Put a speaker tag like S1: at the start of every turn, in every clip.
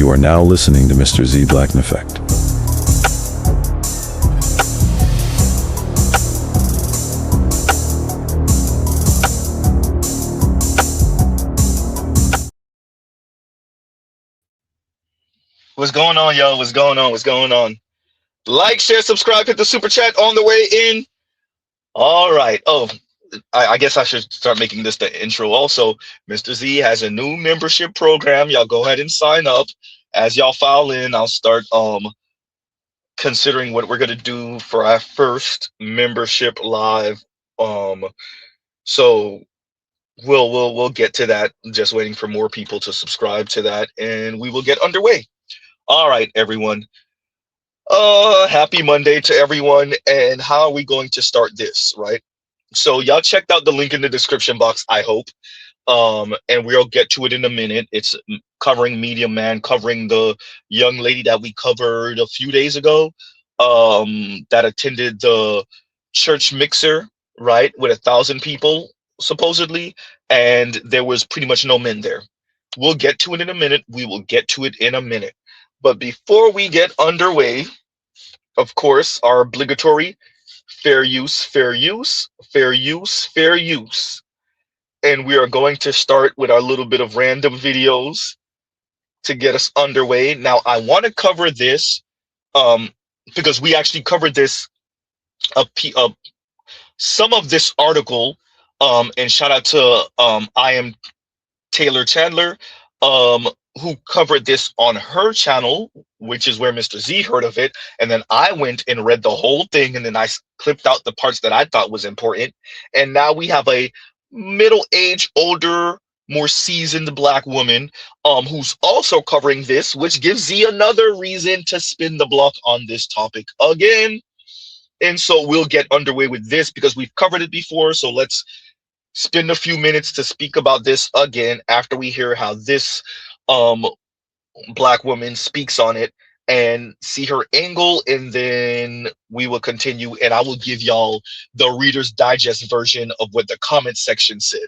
S1: You are now listening to Mr. Z Blackneffect.
S2: What's going on, y'all? What's going on? What's going on? Like, share, subscribe, hit the super chat on the way in. All right. Oh, I guess I should start making this the intro also. Mr. Z has a new membership program. Y'all go ahead and sign up. As y'all file in, I'll start considering what we're gonna do for our first membership live. So we'll get to that. Just waiting for more people to subscribe to that, and we will get underway. All right, everyone. Happy Monday to everyone. And how are we going to start this, right? So y'all checked out the link in the description box, I hope. And we'll get to it in a minute. It's covering Medium Man, covering the young lady that we covered a few days ago, that attended the church mixer, right, with 1,000 people, supposedly, and there was pretty much no men there. We'll get to it in a minute. We will get to it in a minute. But before we get underway, of course, our obligatory fair use, fair use, fair use, fair use. And we are going to start with our little bit of random videos to get us underway. Now, I want to cover this because we actually covered this, some of this article, and shout out to I am Taylor Chandler, who covered this on her channel, which is where Mr. Z heard of it. And then I went and read the whole thing, and then I clipped out the parts that I thought was important. And now we have a middle-aged, older, more seasoned black woman who's also covering this, which gives Z another reason to spin the block on this topic again. And so we'll get underway with this because we've covered it before. So let's spend a few minutes to speak about this again after we hear how this black woman speaks on it and see her angle, and then we will continue and I will give y'all the Reader's Digest version of what the comment section said.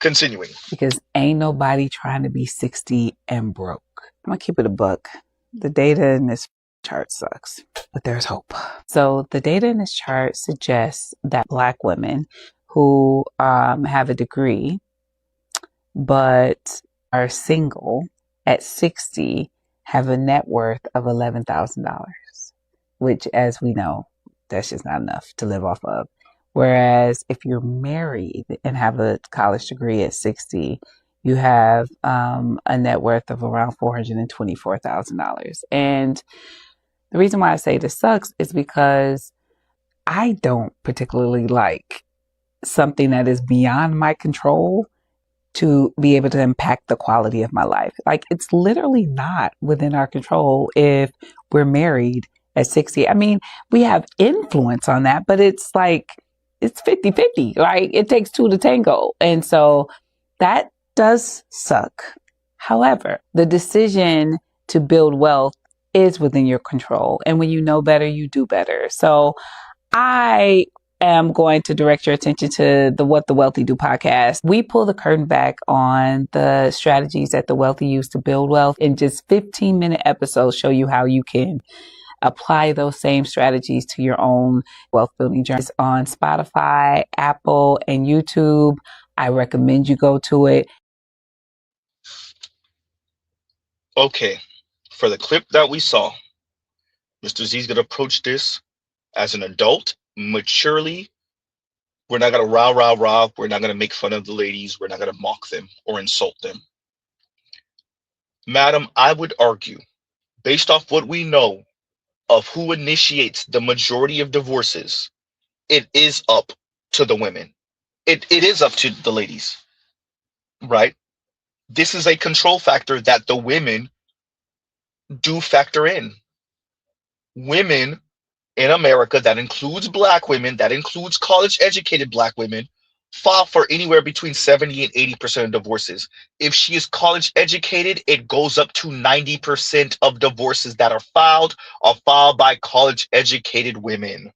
S2: Continuing.
S3: Because ain't nobody trying to be 60 and broke. I'm gonna keep it a buck. The data in this chart sucks, but there's hope. So the data in this chart suggests that black women who have a degree but are single at 60 have a net worth of $11,000, which, as we know, that's just not enough to live off of. Whereas if you're married and have a college degree at 60, you have a net worth of around $424,000. And the reason why I say this sucks is because I don't particularly like something that is beyond my control to be able to impact the quality of my life. Like, it's literally not within our control if we're married at 60. I mean, we have influence on that, but it's like, it's 50-50. Like, it takes two to tango. And so that does suck. However, the decision to build wealth is within your control. And when you know better, you do better. So I am going to direct your attention to the What the Wealthy Do podcast. We pull the curtain back on the strategies that the wealthy use to build wealth. In just 15-minute episodes, show you how you can apply those same strategies to your own wealth building journey. It's on Spotify, Apple, and YouTube. I recommend you go to it.
S2: Okay, for the clip that we saw, Mr. Z's gonna approach this as an adult, maturely. We're not gonna rah. We're not gonna make fun of the ladies. We're not gonna mock them or insult them. Madam, I would argue, based off what we know of who initiates the majority of divorces, it is up to the women. It is up to the ladies, right? This is a control factor that the women do factor in. Women in America, that includes black women, that includes college-educated black women, file for anywhere between 70 and 80% of divorces. If she is college-educated, it goes up to 90% of divorces that are filed by college-educated women.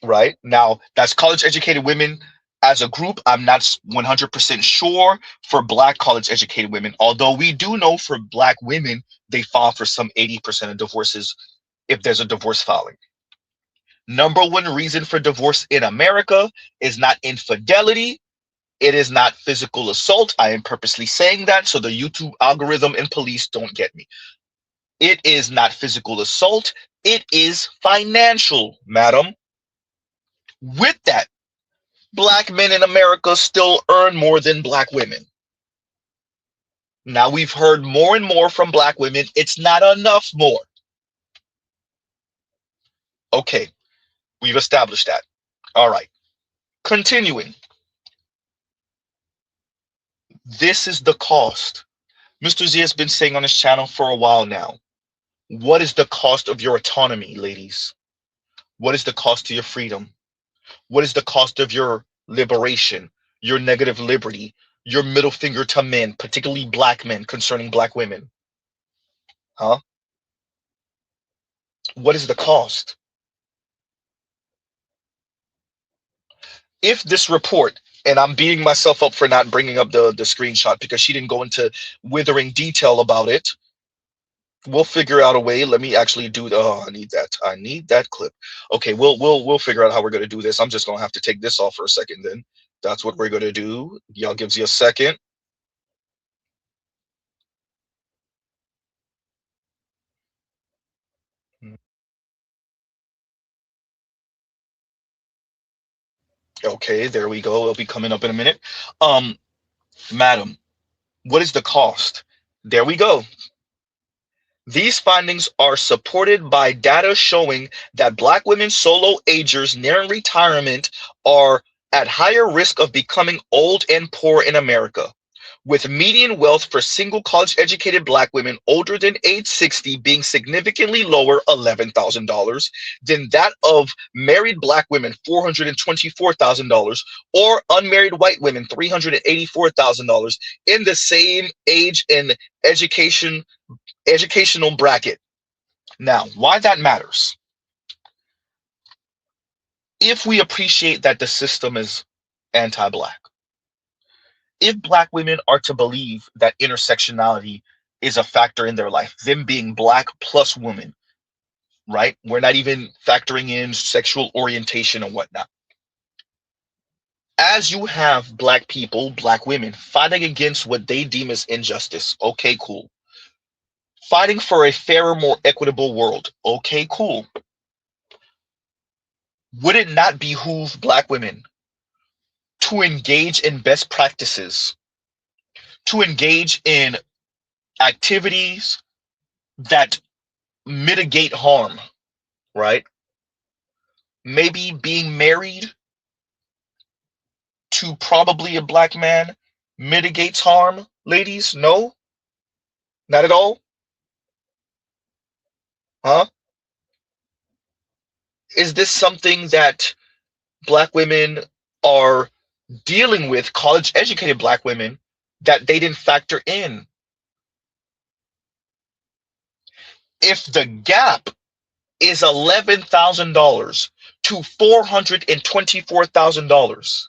S2: Right? Now, that's college-educated women As a group, I'm not 100% sure for Black college educated women, although we do know for Black women, they file for some 80% of divorces if there's a divorce filing. Number one reason for divorce in America is not infidelity. It is not physical assault. I am purposely saying that so the YouTube algorithm and police don't get me. It is not physical assault. It is financial, madam. With that, Black men in America still earn more than Black women. Now we've heard more and more from Black women. It's not enough more. Okay, we've established that. All right. Continuing. This is the cost. Mr. Z has been saying on his channel for a while now. What is the cost of your autonomy, ladies? What is the cost to your freedom? What is the cost of your liberation, your negative liberty, your middle finger to men, particularly Black men, concerning Black women? Huh? What is the cost? If this report, and I'm beating myself up for not bringing up the screenshot because she didn't go into withering detail about it. We'll figure out a way. Let me actually do the, oh, I need that clip. Okay, we'll figure out how we're gonna do this. I'm just gonna have to take this off for a second then. That's what we're gonna do. Y'all gives you a second. Okay, there we go. It'll be coming up in a minute. Madam, what is the cost? There we go. These findings are supported by data showing that Black women solo agers nearing retirement are at higher risk of becoming old and poor in America, with median wealth for single college-educated Black women older than age 60 being significantly lower, $11,000, than that of married Black women, $424,000, or unmarried white women, $384,000 in the same age and educational bracket. Now, why that matters? If we appreciate that the system is anti-Black, if Black women are to believe that intersectionality is a factor in their life, them being Black plus woman, right? We're not even factoring in sexual orientation and whatnot. As you have Black people, Black women, fighting against what they deem as injustice, okay, cool. Fighting for a fairer, more equitable world, okay, cool. Would it not behoove Black women to engage in best practices, to engage in activities that mitigate harm, right? Maybe being married to probably a Black man mitigates harm, ladies? No? Not at all? Huh? Is this something that Black women are dealing with, college educated Black women, that they didn't factor in? If the gap is $11,000 to $424,000,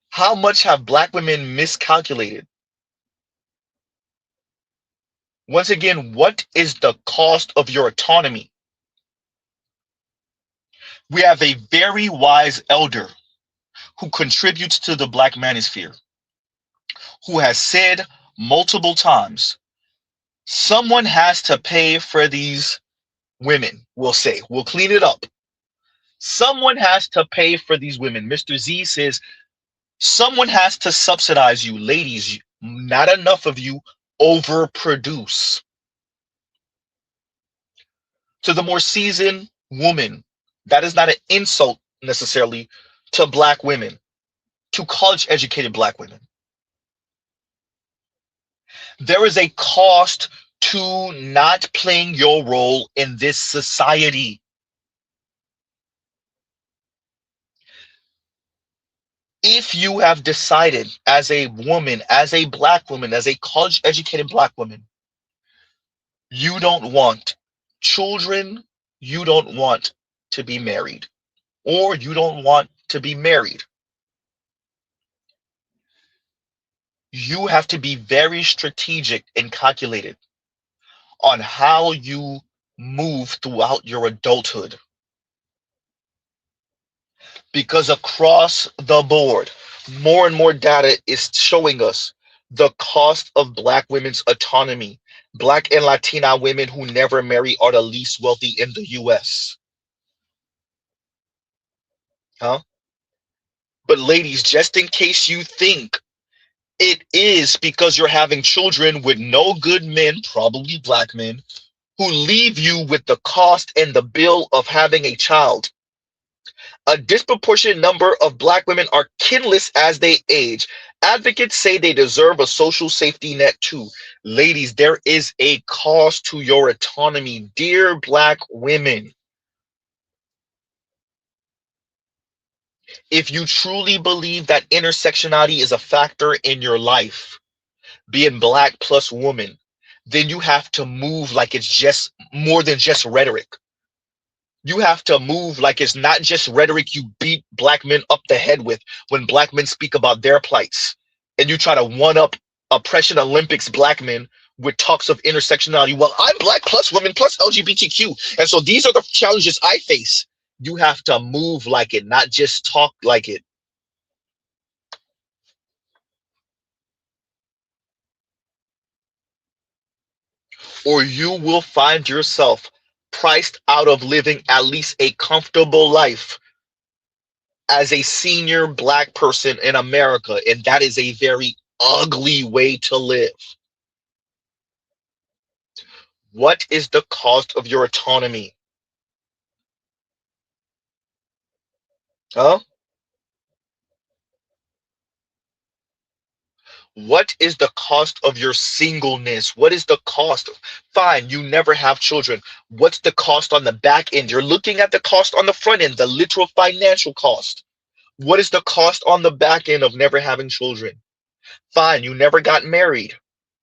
S2: how much have Black women miscalculated? Once again, what is the cost of your autonomy? We have a very wise elder who contributes to the Black manosphere, who has said multiple times, someone has to pay for these women. We'll say, we'll clean it up. Someone has to pay for these women. Mr. Z says, someone has to subsidize you. Ladies, not enough of you overproduce. To the more seasoned woman, that is not an insult necessarily to Black women, to college educated Black women. There is a cost to not playing your role in this society. If you have decided as a woman, as a Black woman, as a college educated Black woman, you don't want children, you don't want to be married, or you don't want to be married, you have to be very strategic and calculated on how you move throughout your adulthood. Because across the board, more and more data is showing us the cost of Black women's autonomy. Black and Latina women who never marry are the least wealthy in the US. Huh? But ladies, just in case you think it is because you're having children with no good men, probably Black men, who leave you with the cost and the bill of having a child. A disproportionate number of Black women are kinless as they age. Advocates say they deserve a social safety net too. Ladies, there is a cost to your autonomy, dear Black women. If you truly believe that intersectionality is a factor in your life, being Black plus woman, then you have to move like it's just more than just rhetoric. You have to move like it's not just rhetoric you beat Black men up the head with when Black men speak about their plights. And you try to one up oppression Olympics Black men with talks of intersectionality. Well, I'm Black plus women plus LGBTQ. And so these are the challenges I face. You have to move like it, not just talk like it. Or you will find yourself priced out of living at least a comfortable life as a senior Black person in America, and that is a very ugly way to live. What is the cost of your autonomy? Huh? What is the cost of your singleness? What is the cost? Fine, you never have children. What's the cost on the back end? You're looking at the cost on the front end, the literal financial cost. What is the cost on the back end of never having children? Fine, you never got married,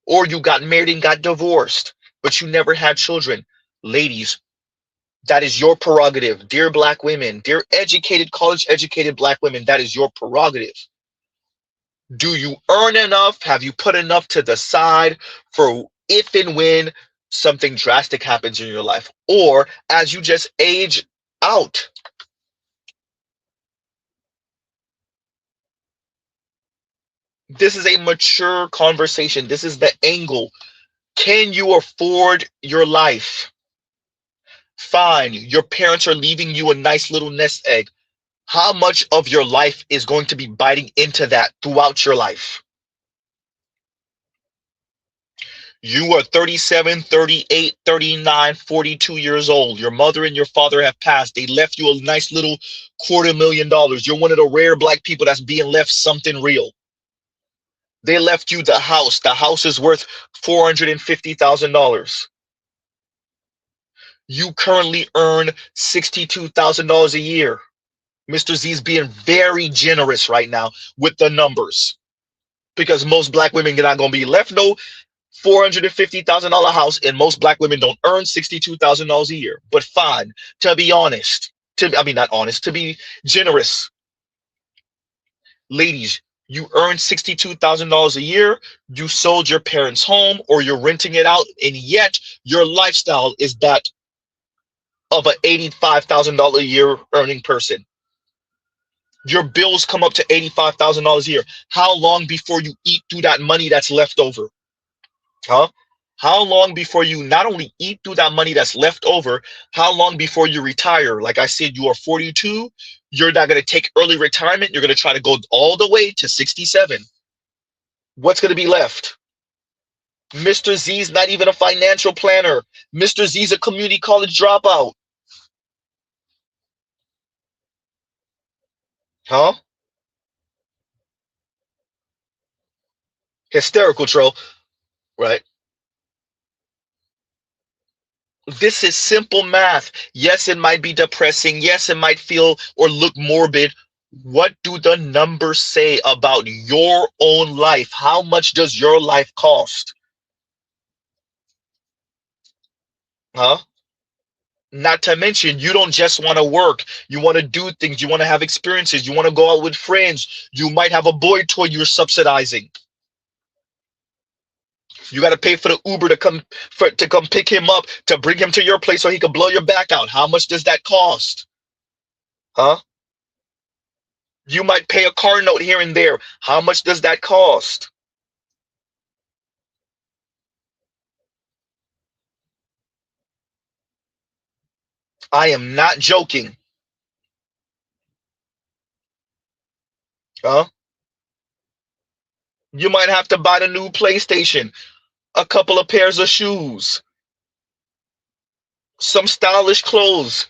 S2: or you got married and got divorced, but you never had children. Ladies, that is your prerogative. Dear Black women, dear educated, college educated Black women, that is your prerogative. Do you earn enough? Have you put enough to the side for if and when something drastic happens in your life? Or as you just age out? This is a mature conversation. This is the angle. Can you afford your life? Fine, your parents are leaving you a nice little nest egg. How much of your life is going to be biting into that throughout your life? You are 37, 38, 39, 42 years old. Your mother and your father have passed. They left you a nice little $250,000. You're one of the rare Black people that's being left something real. They left you the house. The house is worth $450,000. You currently earn $62,000 a year. Mr. Z is being very generous right now with the numbers because most Black women are not going to be left no $450,000 house, and most Black women don't earn $62,000 a year. But fine, to be honest, to be generous, ladies, you earn $62,000 a year. You sold your parents' home, or you're renting it out, and yet your lifestyle is that of an $85,000 a year earning person. Your bills come up to $85,000 a year. How long before you eat through that money that's left over? Huh? How long before you not only eat through that money that's left over, how long before you retire? Like I said, you are 42. You're not going to take early retirement. You're going to try to go all the way to 67. What's going to be left? Mr. Z's not even a financial planner. Mr. Z's a community college dropout. Huh? Hysterical troll, right? This is simple math. Yes, it might be depressing. Yes, it might feel or look morbid. What do the numbers say about your own life? How much does your life cost? Huh? Not to mention, you don't just want to work. You want to do things. You want to have experiences. You want to go out with friends. You might have a boy toy you're subsidizing. You got to pay for the Uber to come pick him up, to bring him to your place so he can blow your back out. How much does that cost? Huh? You might pay a car note here and there. How much does that cost? I am not joking. Huh? You might have to buy the new PlayStation, a couple of pairs of shoes, some stylish clothes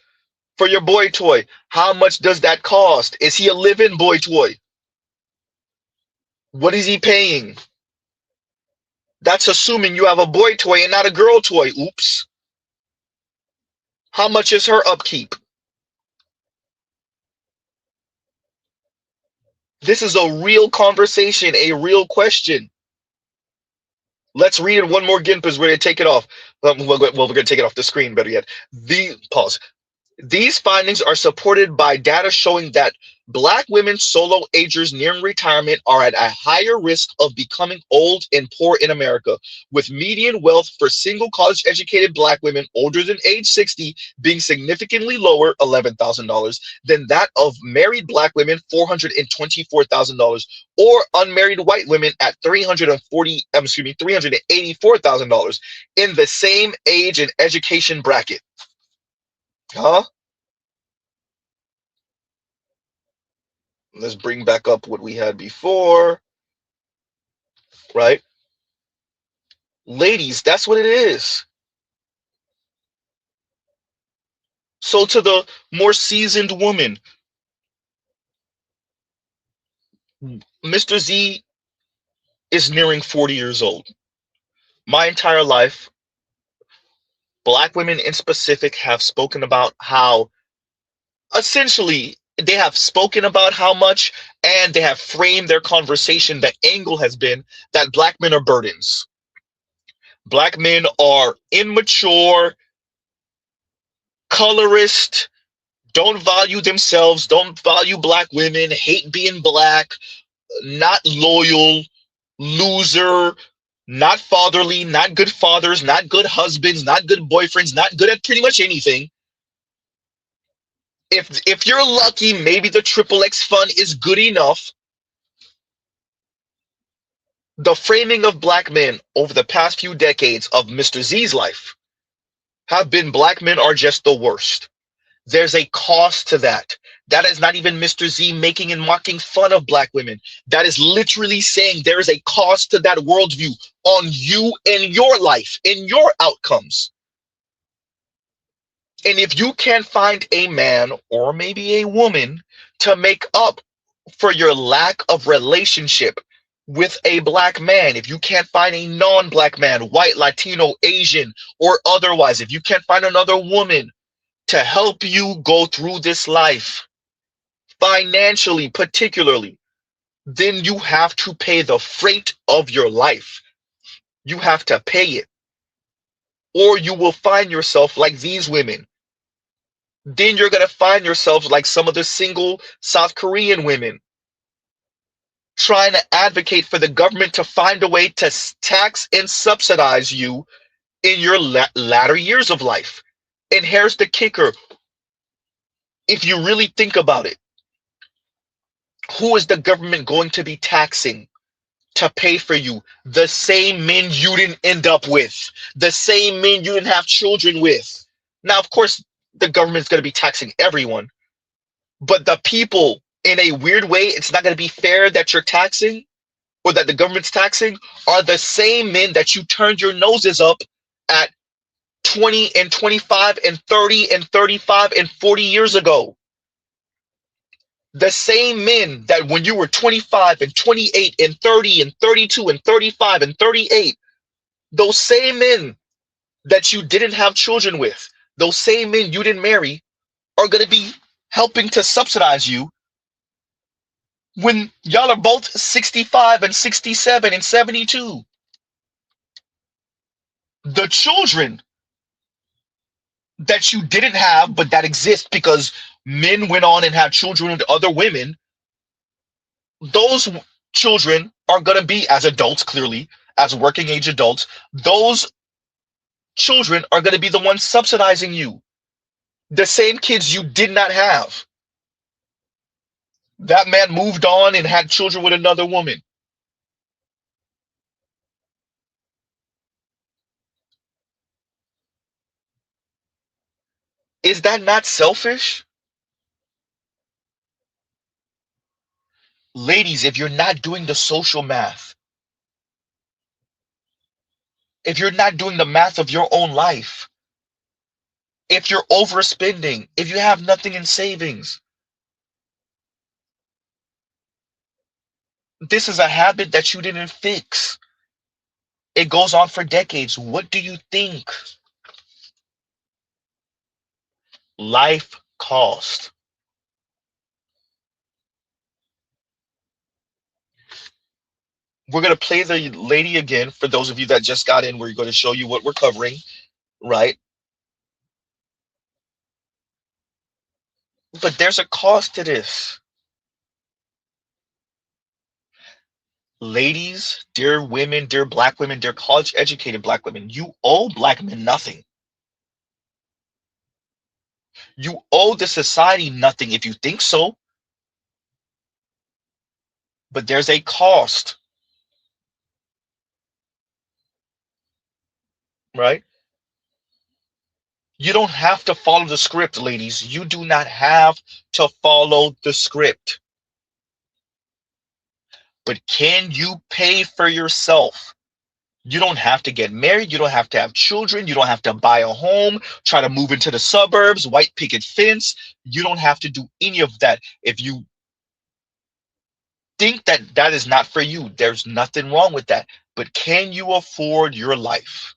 S2: for your boy toy. How much does that cost? Is he a live-in boy toy? What is he paying? That's assuming you have a boy toy and not a girl toy. Oops. How much is her upkeep? This is a real conversation, a real question. Let's read it one more again because we're going to take it off. Well, we're going to take it off the screen, better yet. Pause. These findings are supported by data showing that Black women solo agers nearing retirement are at a higher risk of becoming old and poor in America, with median wealth for single college-educated Black women older than age 60 being significantly lower, $11,000, than that of married Black women, $424,000, or unmarried white women at $384,000 in the same age and education bracket. Huh? Let's bring back up what we had before, right? Ladies, that's what it is. So to the more seasoned woman, Mr. Z is nearing 40 years old. My entire life, Black women in specific have spoken about how, essentially, they have spoken about how much, and they have framed their conversation. The angle has been that Black men are burdens. Black men are immature, colorist, don't value themselves, don't value Black women, hate being Black, not loyal, loser, not fatherly, not good fathers, not good husbands, not good boyfriends, not good at pretty much anything. If you're lucky, maybe the triple X fun is good enough. The framing of Black men over the past few decades of Mr. Z's life have been Black men are just the worst. There's a cost to that. That is not even Mr. Z making and mocking fun of Black women. That is literally saying there is a cost to that worldview on you and your life, in your outcomes. And if you can't find a man or maybe a woman to make up for your lack of relationship with a Black man, if you can't find a non-Black man, white, Latino, Asian, or otherwise, if you can't find another woman to help you go through this life, financially particularly, then you have to pay the freight of your life. You have to pay it. Or you will find yourself like these women. Then you're going to find yourself like some of the single South Korean women, trying to advocate for the government to find a way to tax and subsidize you in your latter years of life. And here's the kicker. If you really think about it, who is the government going to be taxing to pay for you? The same men you didn't end up with, the same men you didn't have children with. Now, of course, the government's going to be taxing everyone, but the people, in a weird way, it's not going to be fair that you're taxing, or that the government's taxing, are the same men that you turned your noses up at 20 and 25 and 30 and 35 and 40 years ago. The same men that when you were 25 and 28 and 30 and 32 and 35 and 38, those same men that you didn't have children with, those same men you didn't marry, are going to be helping to subsidize you when y'all are both 65 and 67 and 72. The children that you didn't have, but that exists because men went on and had children with other women. Those children are going to be, as adults, clearly, as working age adults, those children are going to be the ones subsidizing you. The same kids you did not have. That man moved on and had children with another woman. Is that not selfish? Ladies, if you're not doing the social math, if you're not doing the math of your own life, if you're overspending, if you have nothing in savings, this is a habit that you didn't fix. It goes on for decades. What do you think? Life cost. We're going to play the lady again for those of you that just got in. We're going to show you what we're covering, right? But there's a cost to this. Ladies, dear women, dear black women, dear college educated black women, you owe black men nothing. You owe the society nothing if you think so. But there's a cost, right? You don't have to follow the script, ladies. You do not have to follow the script. But can you pay for yourself? You don't have to get married. You don't have to have children. You don't have to buy a home, try to move into the suburbs, white picket fence. You don't have to do any of that. If you think that that is not for you, there's nothing wrong with that. But can you afford your life?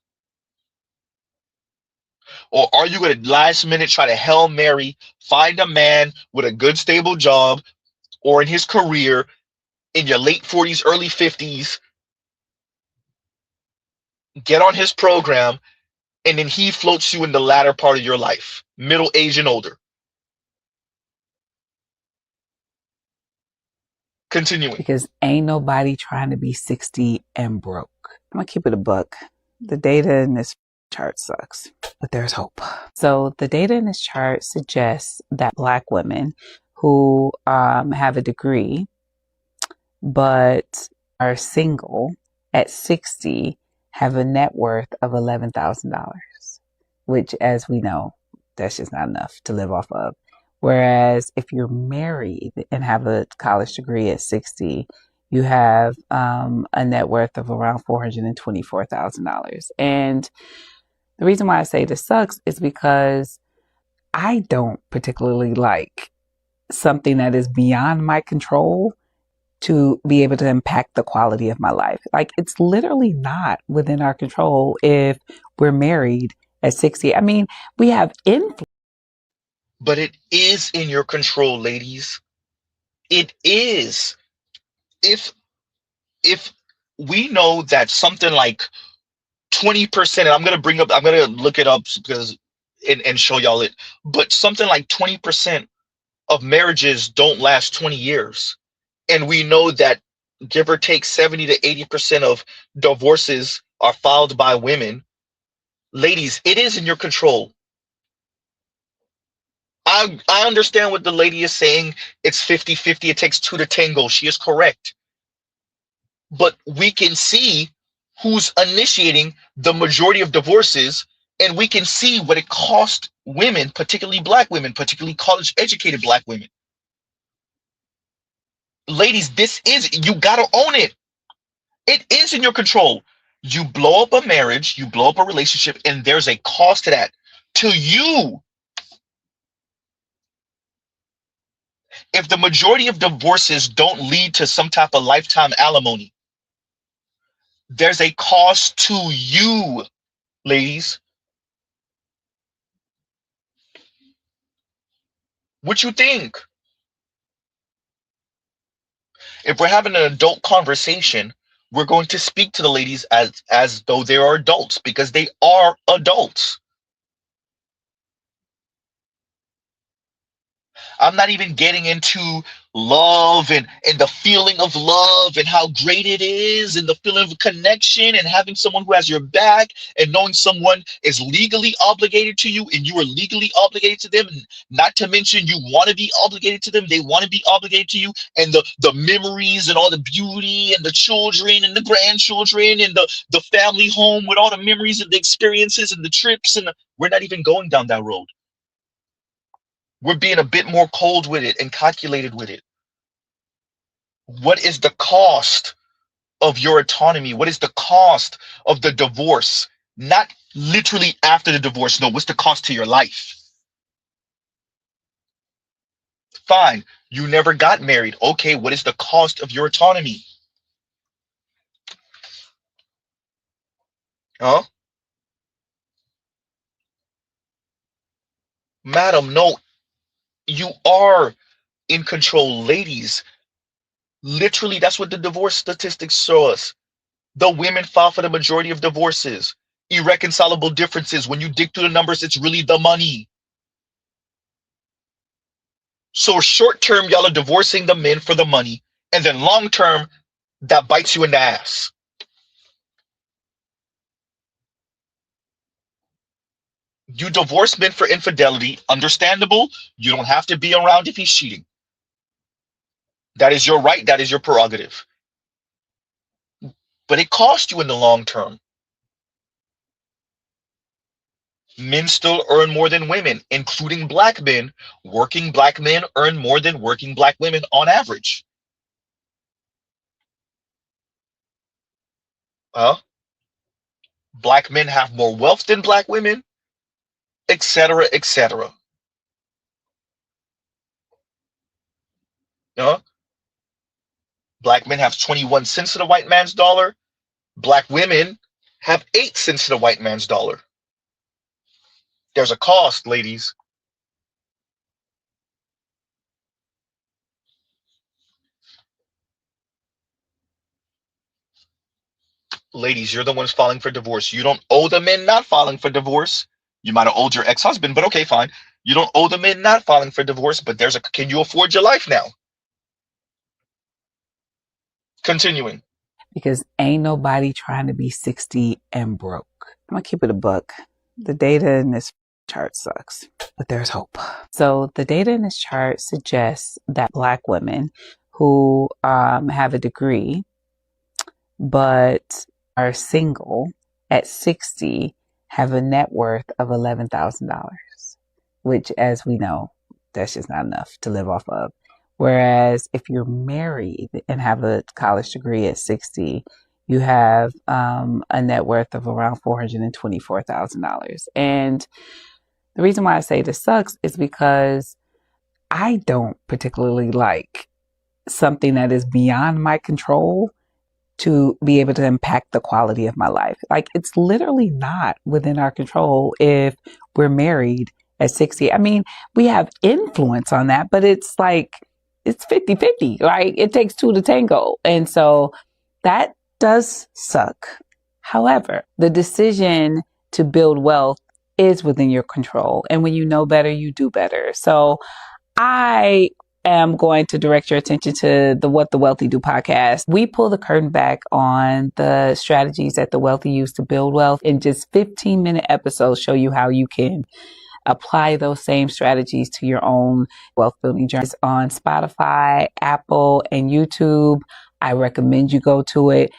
S2: Or are you going to last minute try to Hail Mary, find a man with a good stable job or in his career in your late 40s, early 50s, get on his program, and then he floats you in the latter part of your life, middle age and older? Continuing.
S3: Because ain't nobody trying to be 60 and broke. I'm going to keep it a buck. The data in this chart sucks, but there's hope. So the data in this chart suggests that Black women who have a degree but are single at 60 have a net worth of $11,000, which, as we know, that's just not enough to live off of. Whereas if you're married and have a college degree at 60, you have a net worth of around $424,000. And the reason why I say this sucks is because I don't particularly like something that is beyond my control to be able to impact the quality of my life. Like, it's literally not within our control if we're married at 60. I mean, we have influence.
S2: But it is in your control, ladies. It is. If we know that something like 20%, and I'm gonna look it up because and show y'all it, but something like 20% of marriages don't last 20 years. And we know that give or take 70 to 80% of divorces are filed by women. Ladies, it is in your control. I understand what the lady is saying. It's 50-50. It takes two to tango. She is correct. But we can see who's initiating the majority of divorces, and we can see what it cost women, particularly black women, particularly college educated black women. Ladies, you gotta own it. It is in your control. You blow up a marriage, you blow up a relationship, and there's a cost to that. To you, if the majority of divorces don't lead to some type of lifetime alimony, there's a cost to you, ladies. What you think? If we're having an adult conversation, we're going to speak to the ladies as though they are adults, because they are adults. I'm not even getting into love and the feeling of love and how great it is and the feeling of connection and having someone who has your back and knowing someone is legally obligated to you and you are legally obligated to them. And not to mention you want to be obligated to them. They want to be obligated to you. And the memories and all the beauty and the children and the grandchildren and the family home with all the memories and the experiences and the trips. And we're not even going down that road. We're being a bit more cold with it and calculated with it. What is the cost of your autonomy? What is the cost of the divorce? Not literally after the divorce. No, what's the cost to your life? Fine, you never got married. Okay, what is the cost of your autonomy? Huh? Madam, no, you are in control, ladies. Literally, that's what the divorce statistics show us. The women file for the majority of divorces. Irreconcilable differences. When you dig through the numbers, it's really the money. So short term, y'all are divorcing the men for the money, and then long term, that bites you in the ass. You divorce men for infidelity, understandable. You don't have to be around if he's cheating. That is your right, that is your prerogative. But it costs you in the long term. Men still earn more than women, including black men. Working black men earn more than working black women on average. Black men have more wealth than black women, etc., etc. Black men have 21 cents to the white man's dollar. Black women have 8 cents to the white man's dollar. There's a cost, ladies. Ladies, you're the ones filing for divorce. You don't owe the men not filing for divorce. You might have owed your ex-husband, but okay, fine. You don't owe the men not filing for divorce, but can you afford your life now? Continuing.
S3: Because ain't nobody trying to be 60 and broke. I'm going to keep it a buck. The data in this chart sucks, but there's hope. So the data in this chart suggests that Black women who have a degree but are single at 60 have a net worth of $11,000, which, as we know, that's just not enough to live off of. Whereas if you're married and have a college degree at 60, you have a net worth of around $424,000. And the reason why I say this sucks is because I don't particularly like something that is beyond my control to be able to impact the quality of my life. Like, it's literally not within our control if we're married at 60. I mean, we have influence on that, but it's like, it's 50-50, right? It takes two to tango. And so that does suck. However, the decision to build wealth is within your control. And when you know better, you do better. So I am going to direct your attention to the What the Wealthy Do podcast. We pull the curtain back on the strategies that the wealthy use to build wealth. In just 15-minute episodes, show you how you can apply those same strategies to your own wealth building journey. It's on Spotify, Apple, and YouTube. I recommend you go to it.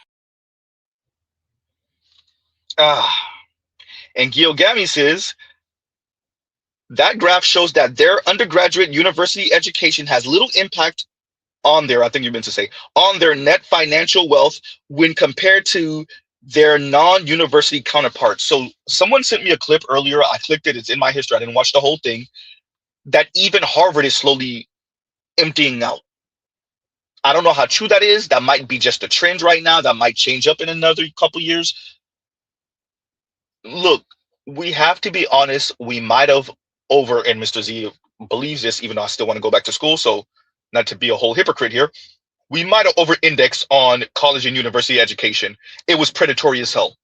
S2: And Gilgami says, that graph shows that their undergraduate university education has little impact on their, I think you meant to say, on their net financial wealth when compared to their non-university counterparts. So someone sent me a clip earlier. I clicked it. It's in my history. I didn't watch the whole thing. That even Harvard is slowly emptying out. I don't know how true that is. That might be just a trend right now. That might change up in another couple years. Look, we have to be honest. We might have and Mr. Z believes this, even though I still want to go back to school. So not to be a whole hypocrite here. We might have over-indexed on college and university education. It was predatory as hell.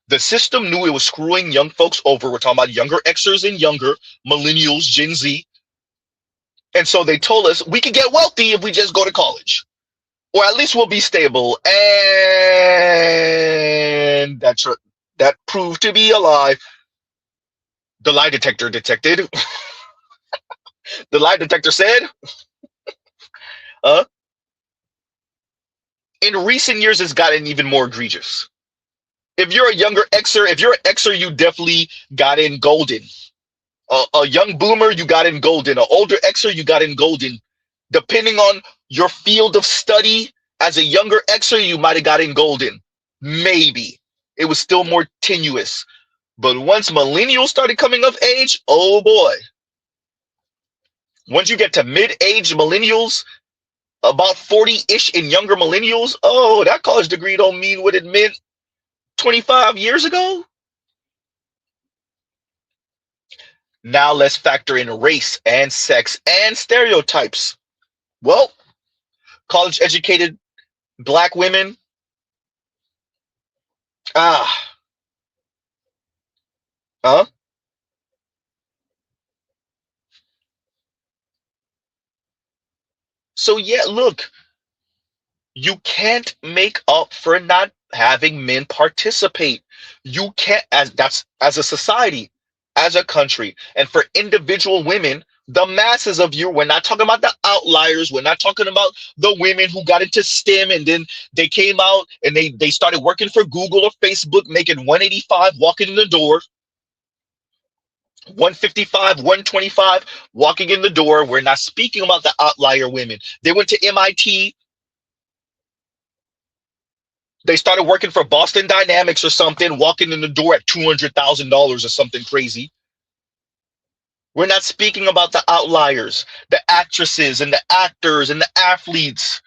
S2: The system knew it was screwing young folks over. We're talking about younger Xers and younger, millennials, Gen Z. And so they told us we could get wealthy if we just go to college, or at least we'll be stable. And that proved to be a lie. The lie detector detected. The lie detector said, uh, in recent years, it's gotten even more egregious. If you're a younger Xer, if you're an Xer, you definitely got in golden. A young boomer, you got in golden. An older Xer, you got in golden. Depending on your field of study, as a younger Xer, you might have got in golden. Maybe. It was still more tenuous. But once millennials started coming of age, oh boy. Once you get to mid-age millennials, about 40-ish in younger millennials, oh, that college degree don't mean what it meant 25 years ago. Now let's factor in race and sex and stereotypes. Well, college educated black women, ah, huh? So yeah, look, you can't make up for not having men participate. You can't, as a society, as a country, and for individual women, the masses of you, we're not talking about the outliers, we're not talking about the women who got into STEM and then they came out and they started working for Google or Facebook, making 185 walking in the door, 155, 125 walking in the door. We're not speaking about the outlier women. They went to MIT. They started working for Boston Dynamics or something, walking in the door at $200,000 or something crazy. We're not speaking about the outliers, the actresses and the actors and the athletes.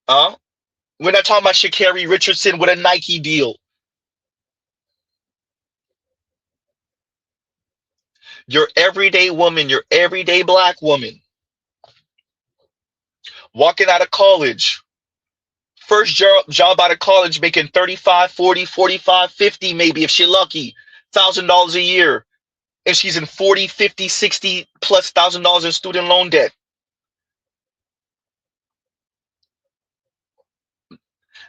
S2: Huh? We're not talking about Sha'Carri Richardson with a Nike deal. Your everyday woman, your everyday black woman, walking out of college, first job out of college, making 35, 40, 45, 50, maybe if she's lucky, $1,000 a year. And she's in 40, 50, 60 plus $1,000 in student loan debt.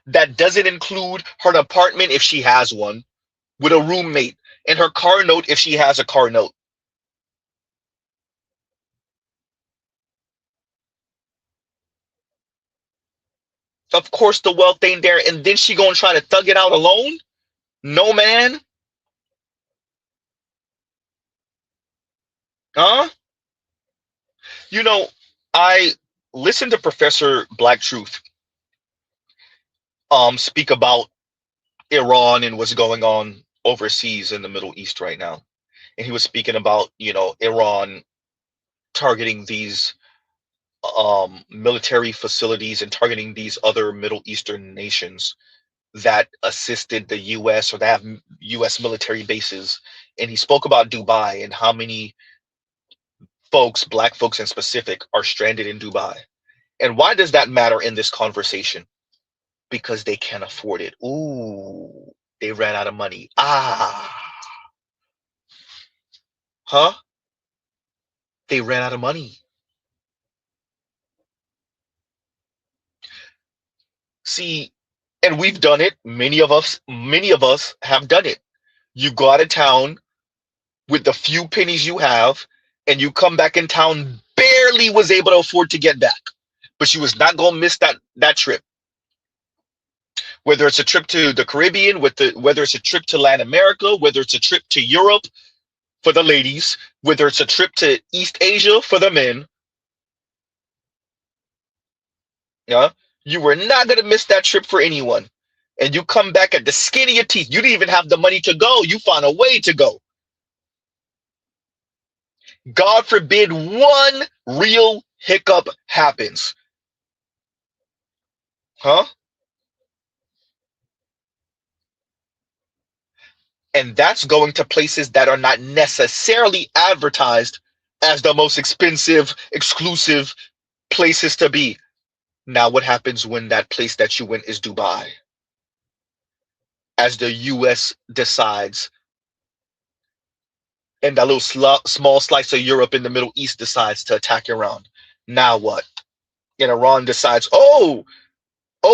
S2: That doesn't include her apartment if she has one, with a roommate, and her car note if she has a car note. Of course, the wealth ain't there, and then she gonna try to thug it out alone? No, man. Huh? You know, I listened to Professor Black Truth speak about Iran and what's going on overseas in the Middle East right now. And he was speaking about, Iran targeting these military facilities and targeting these other Middle Eastern nations that assisted the US or that have US military bases. And he spoke about Dubai and how many folks, black folks in specific, are stranded in Dubai. And why does that matter in this conversation? Because they can't afford it. Ooh, they ran out of money. Ah, huh? They ran out of money. See, and we've done it. Many of us have done it. You go out of town with the few pennies you have, and you come back in town barely was able to afford to get back. But she was not gonna miss that trip. Whether it's a trip to the Caribbean, whether it's a trip to Latin America, whether it's a trip to Europe for the ladies, whether it's a trip to East Asia for the men, yeah, you were not gonna miss that trip for anyone. And you come back at the skin of your teeth. You didn't even have the money to go. You found a way to go. God forbid one real hiccup happens. Huh? And that's going to places that are not necessarily advertised as the most expensive, exclusive places to be. Now, what happens when that place that you went is Dubai? As the US decides, and that little small slice of Europe in the Middle East decides to attack Iran. Now what? And Iran decides, oh,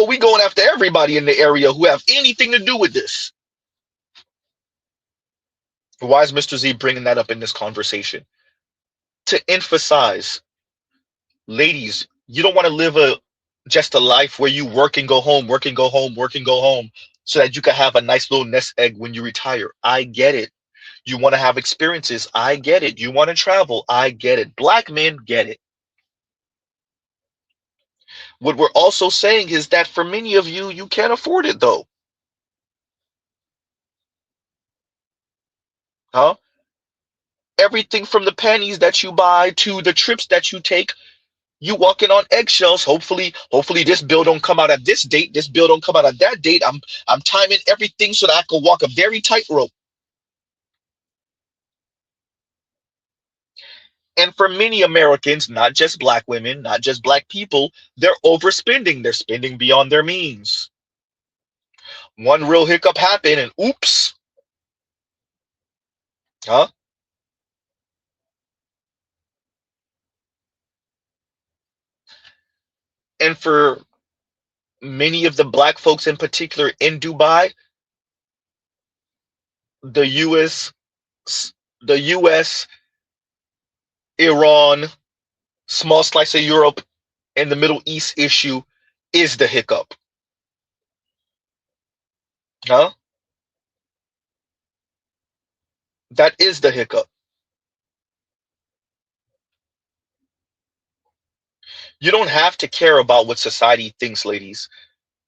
S2: we going after everybody in the area who have anything to do with this. Why is Mr. Z bringing that up in this conversation? To emphasize, ladies, you don't want to live just a life where you work and go home, work and go home, work and go home, so that you can have a nice little nest egg when you retire. I get it. You want to have experiences. I get it. You want to travel. I get it. Black men get it. What we're also saying is that for many of you, you can't afford it though. Huh? Everything from the panties that you buy to the trips that you take, you walking on eggshells. Hopefully this bill don't come out at this date. This bill don't come out at that date. I'm timing everything so that I can walk a very tight rope. And for many Americans, not just black women, not just black people, they're overspending. They're spending beyond their means. One real hiccup happened and oops. Huh? And for many of the black folks in particular in Dubai, the US, the US, Iran, small slice of Europe, and the Middle East issue is the hiccup. Huh? That is the hiccup. You don't have to care about what society thinks, ladies.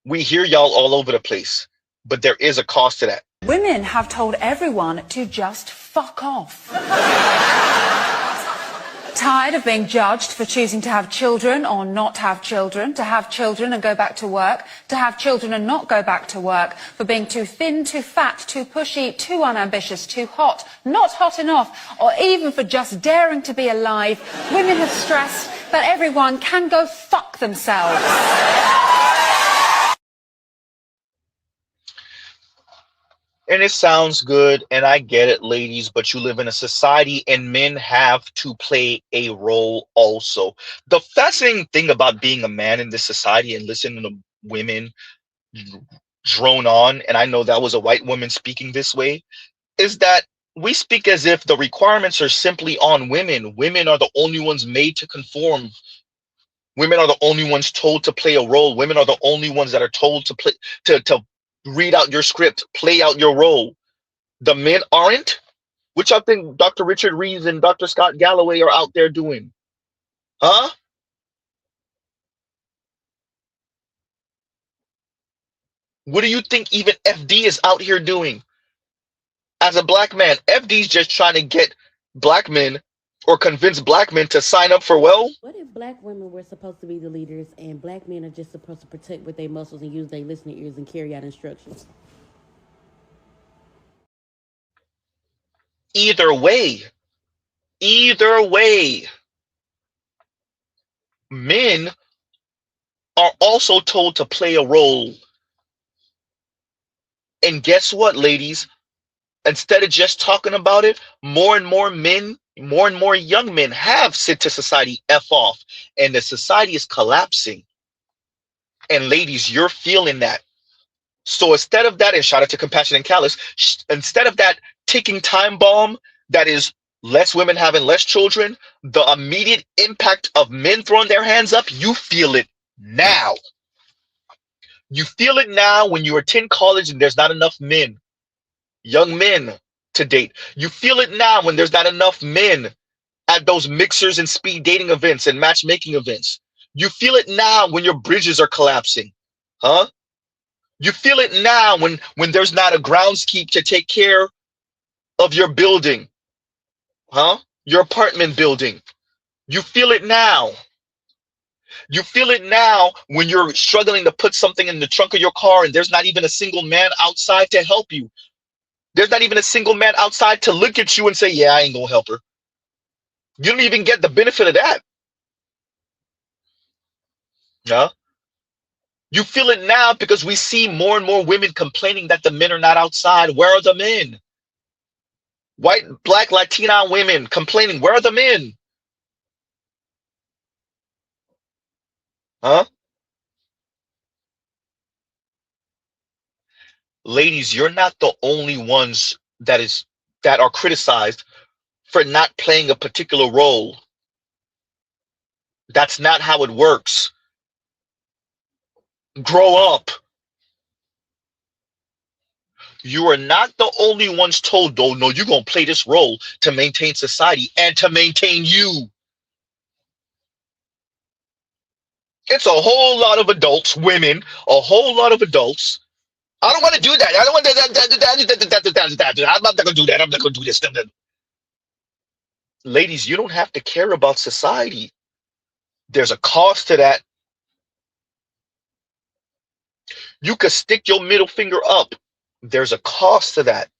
S2: We hear y'all all over the place, but there is a cost to that.
S4: Women have told everyone to just fuck off. Tired of being judged for choosing to have children or not have children, to have children and go back to work, to have children and not go back to work, for being too thin, too fat, too pushy, too unambitious, too hot, not hot enough, or even for just daring to be alive, women have stressed that everyone can go fuck themselves.
S2: And it sounds good, and I get it, ladies, but you live in a society and men have to play a role also. The fascinating thing about being a man in this society and listening to women drone on, and I know that was a white woman speaking this way, is that we speak as if the requirements are simply on women. Women are the only ones made to conform. Women are the only ones told to play a role. Women are the only ones that are told to play, to read out your script, play out your role. The men aren't, which I think Dr. Richard Reeves and Dr. Scott Galloway are out there doing. Huh? What do you think even FD is out here doing? As a black man, FD's just trying to get black men or convince black men to sign up for, well,
S5: what if black women were supposed to be the leaders and black men are just supposed to protect with their muscles and use their listening ears and carry out instructions?
S2: either way, men are also told to play a role. And guess what, ladies? Instead of just talking about it, more and more men, more and more young men have said to society, F off. And the society is collapsing. And ladies, you're feeling that. So instead of that, and shout out to Compassion and Callous, instead of that ticking time bomb that is less women having less children, the immediate impact of men throwing their hands up, you feel it now. You feel it now when you attend college and there's not enough men, young men to date. You feel it now when there's not enough men at those mixers and speed dating events and matchmaking events. You feel it now when your bridges are collapsing. Huh? You feel it now when there's not a groundskeep to take care of your building. Huh? Your apartment building. You feel it now. You feel it now when you're struggling to put something in the trunk of your car and there's not even a single man outside to help you. There's not even a single man outside to look at you and say, yeah, I ain't gonna help her. You don't even get the benefit of that. Yeah. You feel it now because we see more and more women complaining that the men are not outside. Where are the men? White, black, Latina women complaining. Where are the men? Huh? Ladies, you're not the only ones that are criticized for not playing a particular role. That's not how it works. Grow up. You are not the only ones told, though, no, you're going to play this role to maintain society and to maintain you. It's a whole lot of adults, women, a whole lot of adults. I don't want to do that. I don't want that. I'm not going to do that. I'm not going to do this. Ladies, you don't have to care about society. There's a cost to that. You could stick your middle finger up. There's a cost to that.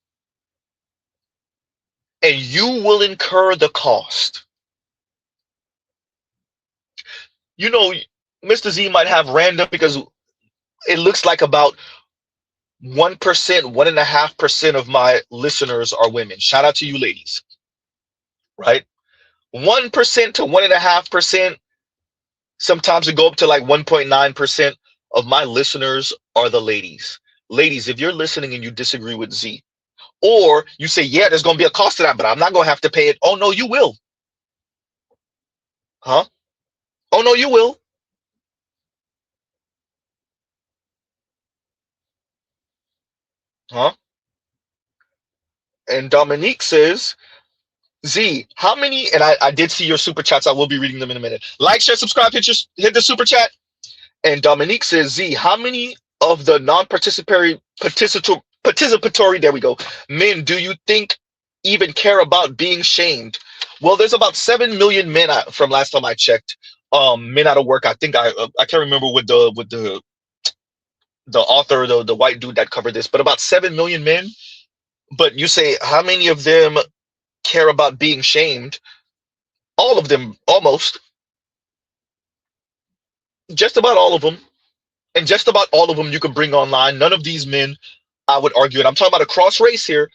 S2: And you will incur the cost. You know, Mr. Z might have random because it looks like about 1%, 1.5% of my listeners are women. Shout out to you ladies, right? 1% to 1.5%. Sometimes it go up to like 1.9% of my listeners are the ladies. Ladies, if you're listening and you disagree with Z, or you say, yeah, there's going to be a cost to that, but I'm not going to have to pay it. Oh, no, you will. Huh? Oh, no, you will. Huh? And Dominique says, Z, how many, and I did see your super chats. I will be reading them in a minute. Like, share, subscribe, hit the super chat. And Dominique says, Z, how many of the participatory, there we go, men do you think even care about being shamed? Well, there's about 7 million men from last time I checked. Men out of work. I think I can't remember with the author, the white dude that covered this, but about 7 million men. But you say how many of them care about being shamed? All of them, almost. Just about all of them. And just about all of them you can bring online. None of these men, I would argue, and I'm talking about a cross race here,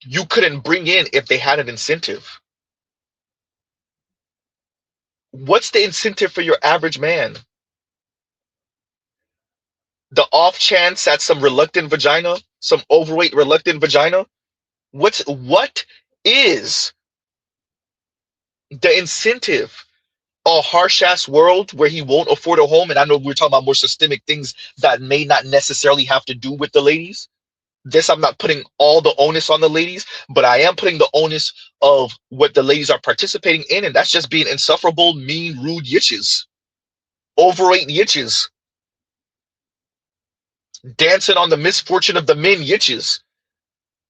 S2: you couldn't bring in if they had an incentive. What's the incentive for your average man? The off chance at some reluctant vagina, some overweight reluctant vagina? What is the incentive? A harsh ass world where he won't afford a home, and I know we're talking about more systemic things that may not necessarily have to do with the ladies. This, I'm not putting all the onus on the ladies, but I am putting the onus of what the ladies are participating in, and that's just being insufferable, mean, rude yitches, overweight yitches, dancing on the misfortune of the men yitches,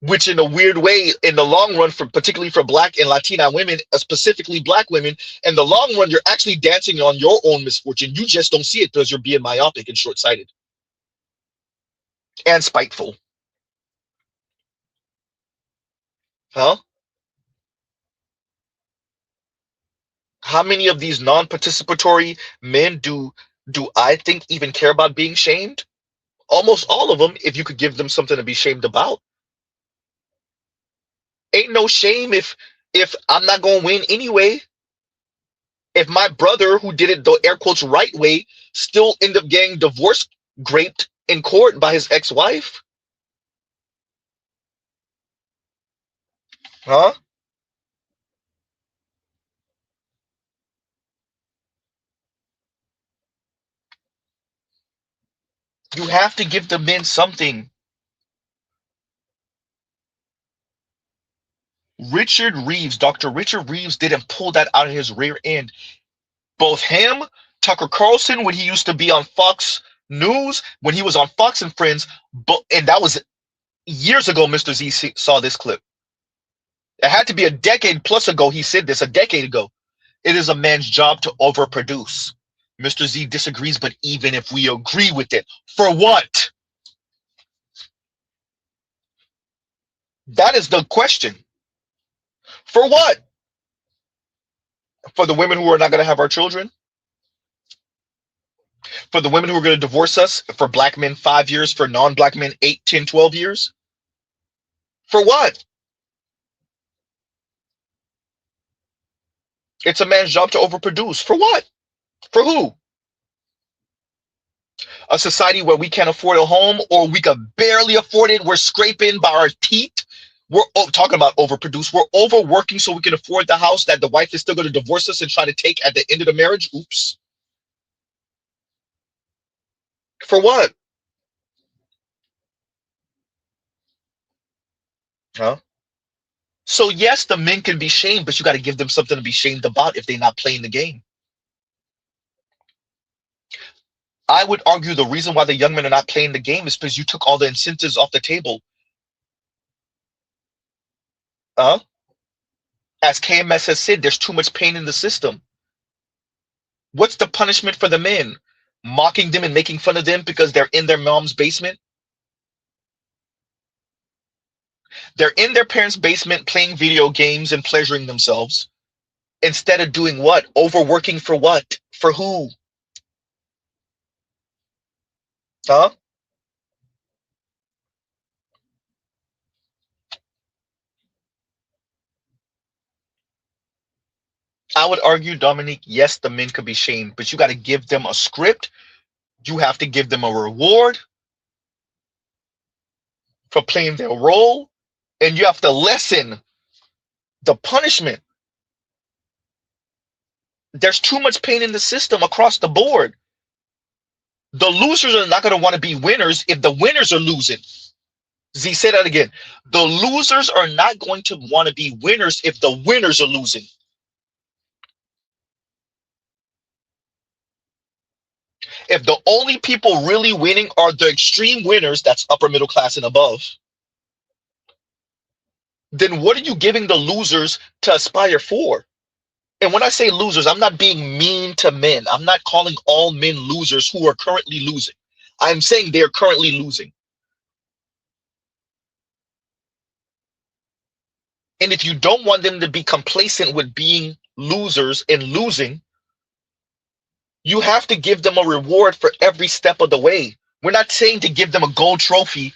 S2: which in a weird way, in the long run, particularly for black and Latina women, specifically black women, in the long run, you're actually dancing on your own misfortune. You just don't see it because you're being myopic and short-sighted and spiteful. Huh? How many of these non-participatory men do I think even care about being shamed? Almost all of them, if you could give them something to be shamed about. Ain't no shame if I'm not gonna win anyway. If my brother, who did it the air quotes right way, still end up getting divorce graped in court by his ex-wife. Huh? You have to give the men something. Richard Reeves, Dr. Richard Reeves didn't pull that out of his rear end. Both him, Tucker Carlson, when he used to be on Fox News, when he was on Fox and Friends, and that was years ago, Mr. Z saw this clip. It had to be a decade plus ago he said this, a decade ago. It is a man's job to overproduce. Mr. Z disagrees, but even if we agree with it, for what? That is the question. For what? For the women who are not going to have our children? For the women who are going to divorce us? For black men, 5 years. For non-black men, 8, 10, 12 years? For what? It's a man's job to overproduce. For what? For who? A society where we can't afford a home or we can barely afford it. We're scraping by our teeth. We're talking about overproduce. We're overworking so we can afford the house that the wife is still going to divorce us and try to take at the end of the marriage. Oops. For what? Huh? So yes, the men can be shamed, but you got to give them something to be shamed about if they're not playing the game. I would argue the reason why the young men are not playing the game is because you took all the incentives off the table. As KMS has said, there's too much pain in the system. What's the punishment for the men? Mocking them and making fun of them because they're in their mom's basement? They're in their parents' basement playing video games and pleasuring themselves instead of doing what? Overworking for what? For who? Huh? I would argue, Dominique, yes, the men could be shamed, but you got to give them a script. You have to give them a reward for playing their role, and you have to lessen the punishment. There's too much pain in the system across the board. The losers are not going to want to be winners if the winners are losing. Z, say that again. The losers are not going to want to be winners if the winners are losing. If the only people really winning are the extreme winners, that's upper middle class and above, then what are you giving the losers to aspire for? And when I say losers, I'm not being mean to men. I'm not calling all men losers who are currently losing. I'm saying they're currently losing. And if you don't want them to be complacent with being losers and losing, you have to give them a reward for every step of the way. We're not saying to give them a gold trophy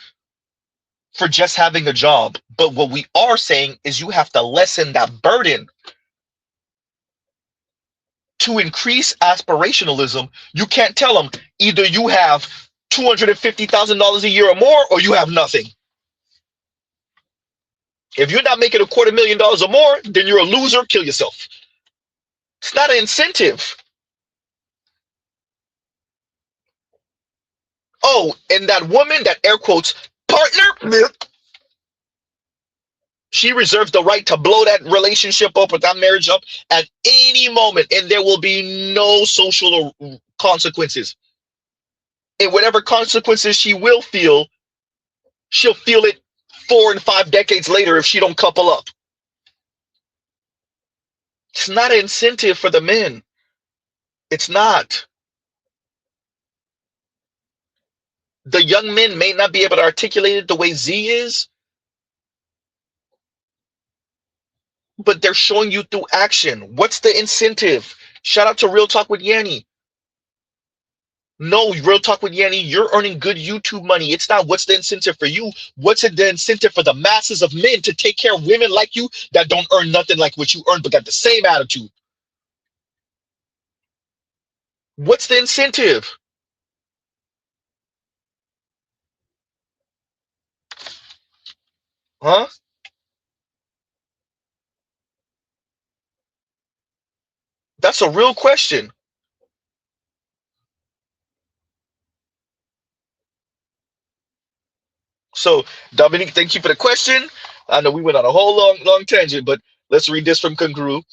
S2: for just having a job. But what we are saying is you have to lessen that burden. To increase aspirationalism, you can't tell them either you have $250,000 a year or more, or you have nothing. If you're not making $250,000 or more, then you're a loser. Kill yourself. It's not an incentive. Oh, and that woman, that air quotes partner, she reserves the right to blow that relationship up or that marriage up at any moment, and there will be no social consequences. And whatever consequences she will feel, she'll feel it 4 and 5 decades later if she don't couple up. It's not an incentive for the men. It's not. The young men may not be able to articulate it the way Z is, but they're showing you through action. What's the incentive? Shout out to Real Talk with Yanni. No, Real Talk with Yanni, you're earning good YouTube money. It's not what's the incentive for you. What's the incentive for the masses of men to take care of women like you that don't earn nothing like what you earn but got the same attitude? What's the incentive? Huh? That's a real question. So, Dominique, thank you for the question. I know we went on a whole long tangent, but let's read this from Congru.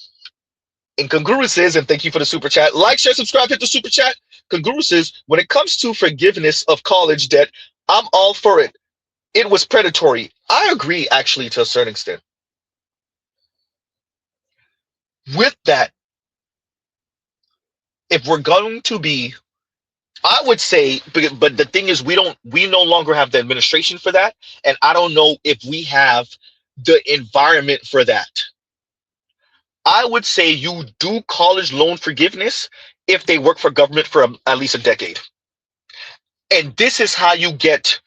S2: And Congru says, and thank you for the super chat. Like, share, subscribe, hit the super chat. Congru says, when it comes to forgiveness of college debt, I'm all for it. It was predatory. I agree, actually, to a certain extent. With that, if we're going to be, I would say, but the thing is, we no longer have the administration for that, and I don't know if we have the environment for that. I would say you do college loan forgiveness if they work for government for at least a decade. And this is how you get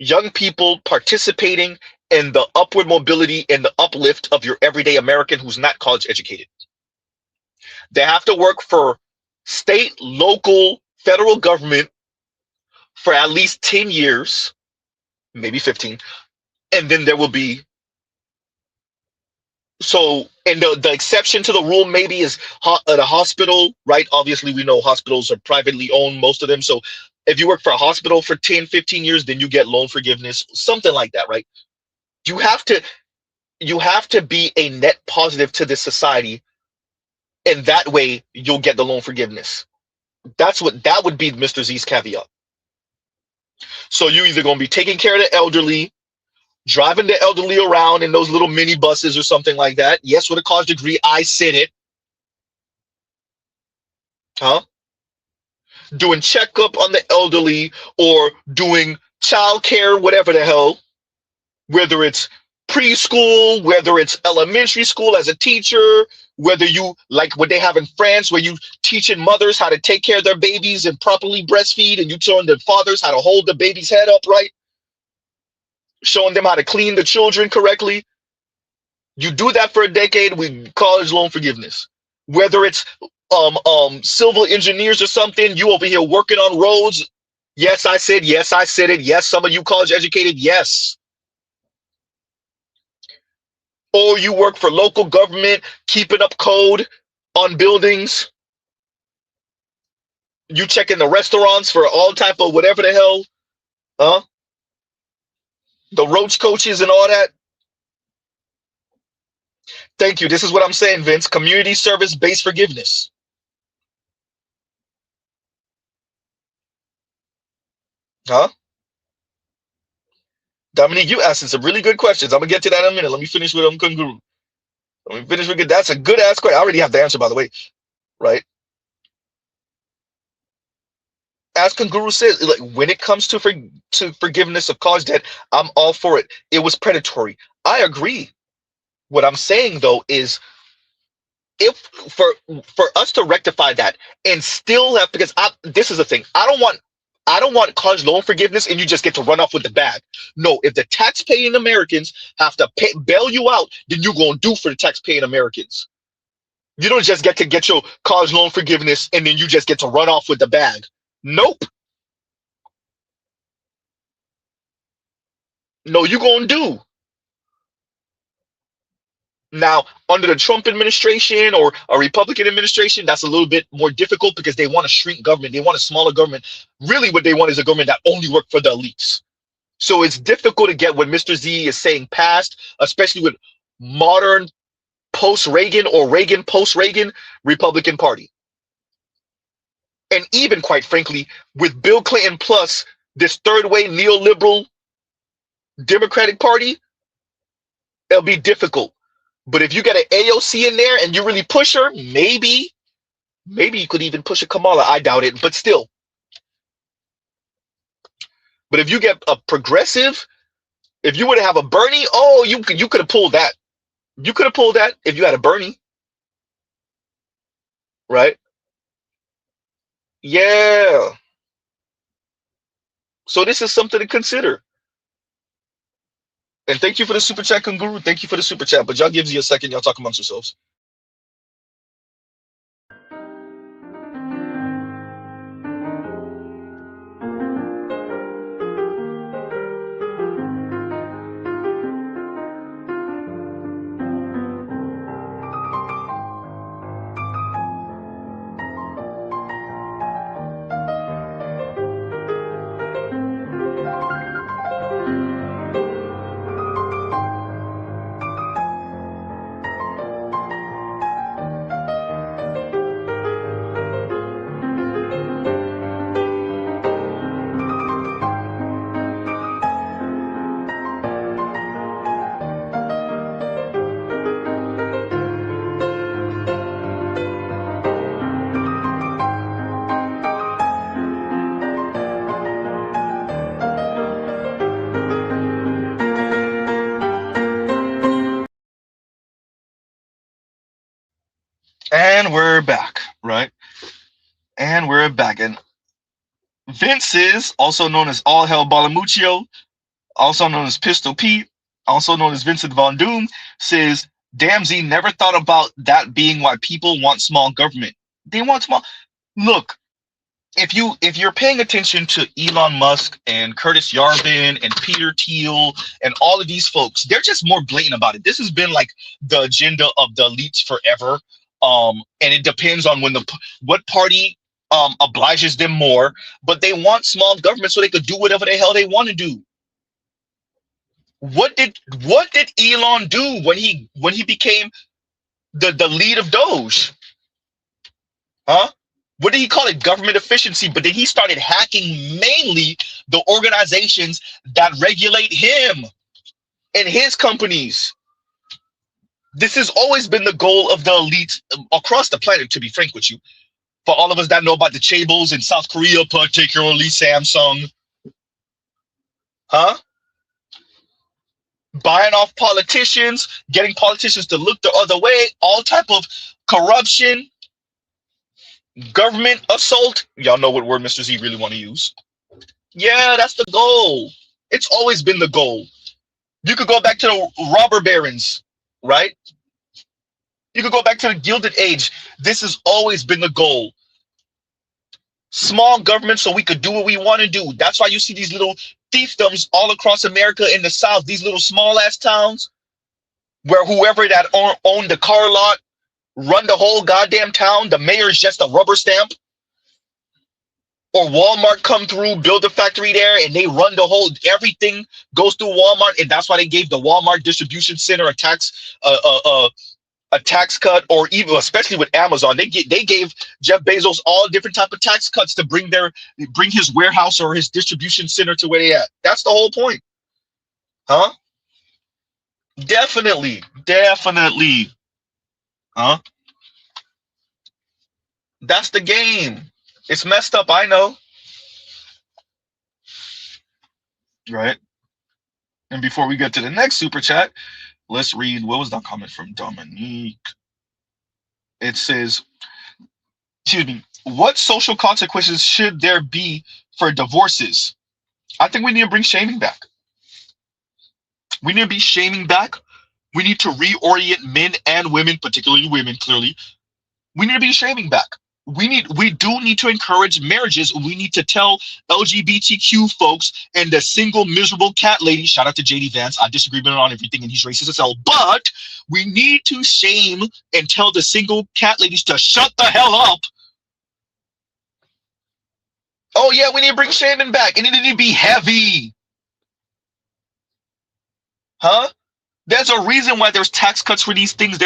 S2: young people participating and the upward mobility and the uplift of your everyday American who's not college educated. They have to work for state, local, federal government for at least 10 years, maybe 15, and then there will be. So, and the exception to the rule maybe is at a hospital, right? Obviously, we know hospitals are privately owned, most of them. So if you work for a hospital for 10, 15 years, then you get loan forgiveness, something like that, right? You have to be a net positive to this society, and that way you'll get the loan forgiveness. That would be Mr. Z's caveat. So you're either going to be taking care of the elderly, driving the elderly around in those little mini buses or something like that. Yes, with a college degree, I said it. Huh? Doing checkup on the elderly or doing childcare, whatever the hell, whether it's preschool, whether it's elementary school as a teacher, whether you like what they have in France, where you teaching mothers how to take care of their babies and properly breastfeed, and you showing the fathers how to hold the baby's head upright, showing them how to clean the children correctly. You do that for a decade with college loan forgiveness. Whether it's civil engineers or something, you over here working on roads. Yes, I said it. Yes, some of you college educated, yes. Or you work for local government, keeping up code on buildings. You checking the restaurants for all type of whatever the hell, huh? The roach coaches and all that. Thank you. This is what I'm saying, Vince. Community service-based forgiveness. Huh? Dominique, you asked some really good questions. I'm gonna get to that in a minute. Let me finish with Kunguru. Let me finish with that's a good ass question. I already have the answer, by the way, right? As Kunguru says, like when it comes to forgiveness of college debt, I'm all for it. It was predatory. I agree. What I'm saying though is, if for us to rectify that and still have, because this is the thing, I don't want college loan forgiveness and you just get to run off with the bag. No, if the tax-paying Americans have to bail you out, then you're gonna do for the tax-paying Americans. You don't just get to get your college loan forgiveness and then you just get to run off with the bag. Nope. No, you're gonna do. Now, under the Trump administration or a Republican administration, that's a little bit more difficult because they want to shrink government. They want a smaller government. Really, what they want is a government that only works for the elites. So it's difficult to get what Mr. Z is saying passed, especially with modern post-Reagan or Reagan post-Reagan Republican Party. And even, quite frankly, with Bill Clinton plus this third-way neoliberal Democratic Party, it'll be difficult. But if you get an AOC in there and you really push her, maybe you could even push a Kamala. I doubt it, but still. But if you get a progressive, if you were to have a Bernie, oh, you could have pulled that. You could have pulled that if you had a Bernie, right? Yeah. So this is something to consider. And thank you for the super chat, Kunguru. Thank you for the super chat. But y'all gives you a second. Y'all talk amongst yourselves. And we're back, right? And we're back. And Vince is also known as All Hell Balamuccio, also known as Pistol Pete, also known as Vincent Von Doom, says, damn, Z, never thought about that being why people want small government. They want small. Look, if you're paying attention to Elon Musk and Curtis Yarvin and Peter Thiel and all of these folks, they're just more blatant about it. This has been like the agenda of the elites forever. And it depends on what party obliges them more, but they want small government so they could do whatever the hell they want to do. What did Elon do when he became the lead of Doge? Huh? What did he call it? Government efficiency. But then he started hacking mainly the organizations that regulate him and his companies. This has always been the goal of the elites across the planet, to be frank with you. For all of us that know about the chaebols in South Korea, particularly Samsung, huh? Buying off politicians, getting politicians to look the other way, all type of corruption, government assault. Y'all know what word Mr. Z really want to use. Yeah, that's the goal. It's always been the goal. You could go back to the robber barons, right? You could go back to the Gilded Age. This has always been the goal. Small government so we could do what we want to do. That's why you see these little fiefdoms all across America in the South, these little small ass towns where whoever that owned the car lot run the whole goddamn town. The mayor is just a rubber stamp. Or Walmart come through, build a factory there, and they run the whole, everything goes through Walmart, and that's why they gave the Walmart distribution center a tax cut, or even especially with Amazon, they gave Jeff Bezos all different type of tax cuts to bring his warehouse or his distribution center to where they at. That's the whole point, huh? Definitely, huh? That's the game. It's messed up, I know. Right. And before we get to the next super chat, let's read, what was that comment from Dominique? It says, excuse me, what social consequences should there be for divorces? I think we need to bring shaming back. We need to be shaming back. We need to reorient men and women, particularly women, clearly. We need to be shaming back. We do need to encourage marriages. We need to tell LGBTQ folks and the single miserable cat lady, shout out to JD Vance, I disagree with him on everything and he's racist as hell, but we need to shame and tell the single cat ladies to shut the hell up. Oh yeah, we need to bring shaming back and it need to be heavy. Huh? There's a reason why there's tax cuts for these things.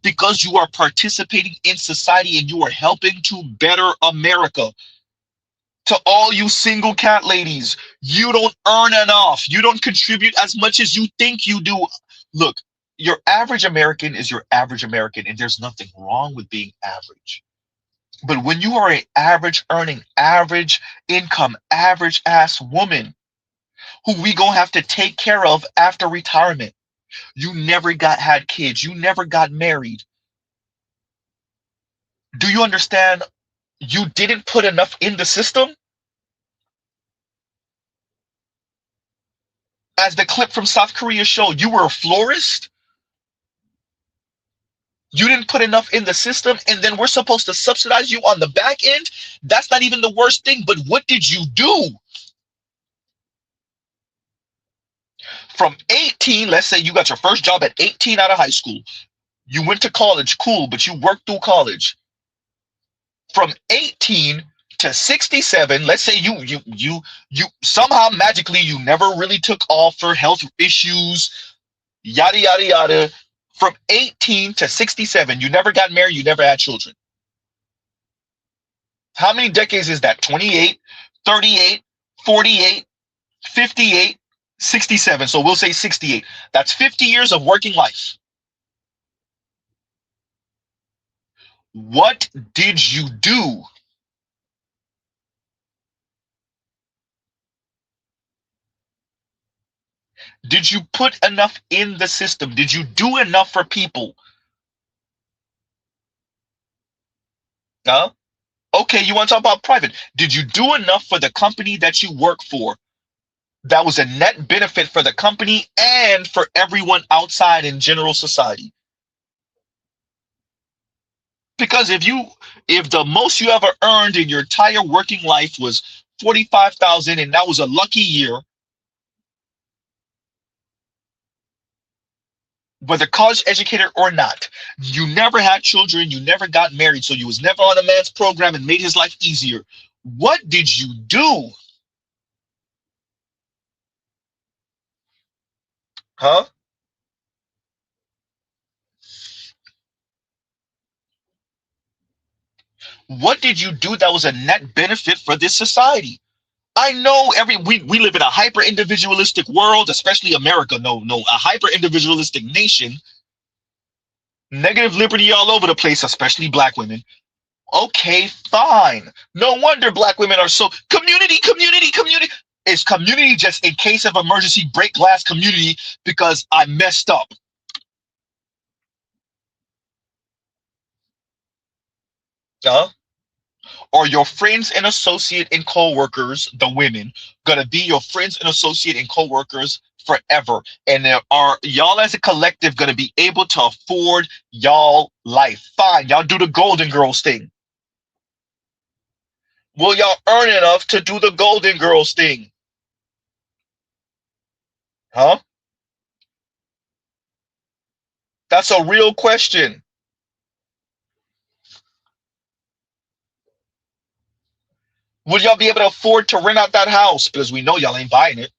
S2: Because you are participating in society and you are helping to better America. To all you single cat ladies, you don't earn enough. You don't contribute as much as you think you do. Look, your average American is your average American, and there's nothing wrong with being average. But when you are an average earning, average income, average ass woman who we gonna have to take care of after retirement, you never had kids. You never got married. Do you understand? You didn't put enough in the system? As the clip from South Korea showed, you were a florist. You didn't put enough in the system, and then we're supposed to subsidize you on the back end? That's not even the worst thing, but what did you do? From 18, let's say you got your first job at 18 out of high school. You went to college, cool, but you worked through college. From 18 to 67, let's say you somehow magically you never really took off for health issues, yada yada yada. From 18 to 67, you never got married, you never had children. How many decades is that? 28, 38, 48, 58, 67. So we'll say 68. That's 50 years of working life. What did you do? Did you put enough in the system? Did you do enough for people? Huh? Okay, you want to talk about private. Did you do enough for the company that you work for? That was a net benefit for the company and for everyone outside in general society. Because if the most you ever earned in your entire working life was 45,000 and that was a lucky year, whether college educated or not, you never had children, you never got married, so you was never on a man's program and made his life easier. What did you do? Huh? What did you do that was a net benefit for this society? I know we live in a hyper individualistic world, especially America. No, a hyper individualistic nation. Negative liberty all over the place, especially black women. Okay, fine. No wonder black women are so community, community, community. Is community just in case of emergency break glass community because I messed up? Huh? Or your friends and associate and co-workers, the women, gonna be your friends and associate and co-workers forever. And there are y'all as a collective gonna be able to afford y'all life. Fine, y'all do the Golden Girls thing. Will y'all earn enough to do the Golden Girls thing? Huh? That's a real question. Will y'all be able to afford to rent out that house? Because we know y'all ain't buying it.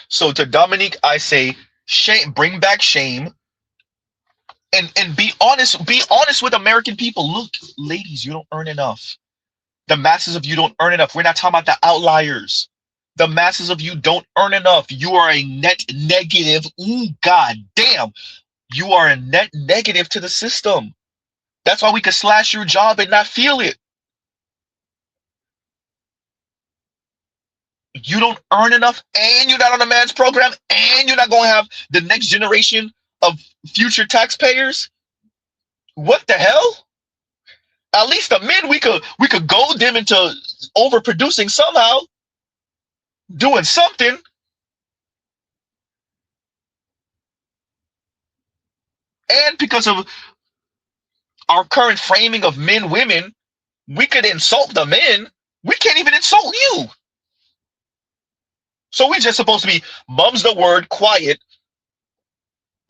S2: So to Dominique, I say shame, bring back shame, and be honest. Be honest with American people. Look, ladies, you don't earn enough. The masses of you don't earn enough. We're not talking about the outliers. The masses of you don't earn enough. You are a net negative. Ooh, god damn. You are a net negative to the system. That's why we could slash your job and not feel it. You don't earn enough, and you're not on a man's program, and you're not going to have the next generation of future taxpayers. What the hell? At least the men we could goad them into overproducing somehow, doing something. And because of our current framing of men, women, we could insult the men. We can't even insult you. So we're just supposed to be mum's the word, quiet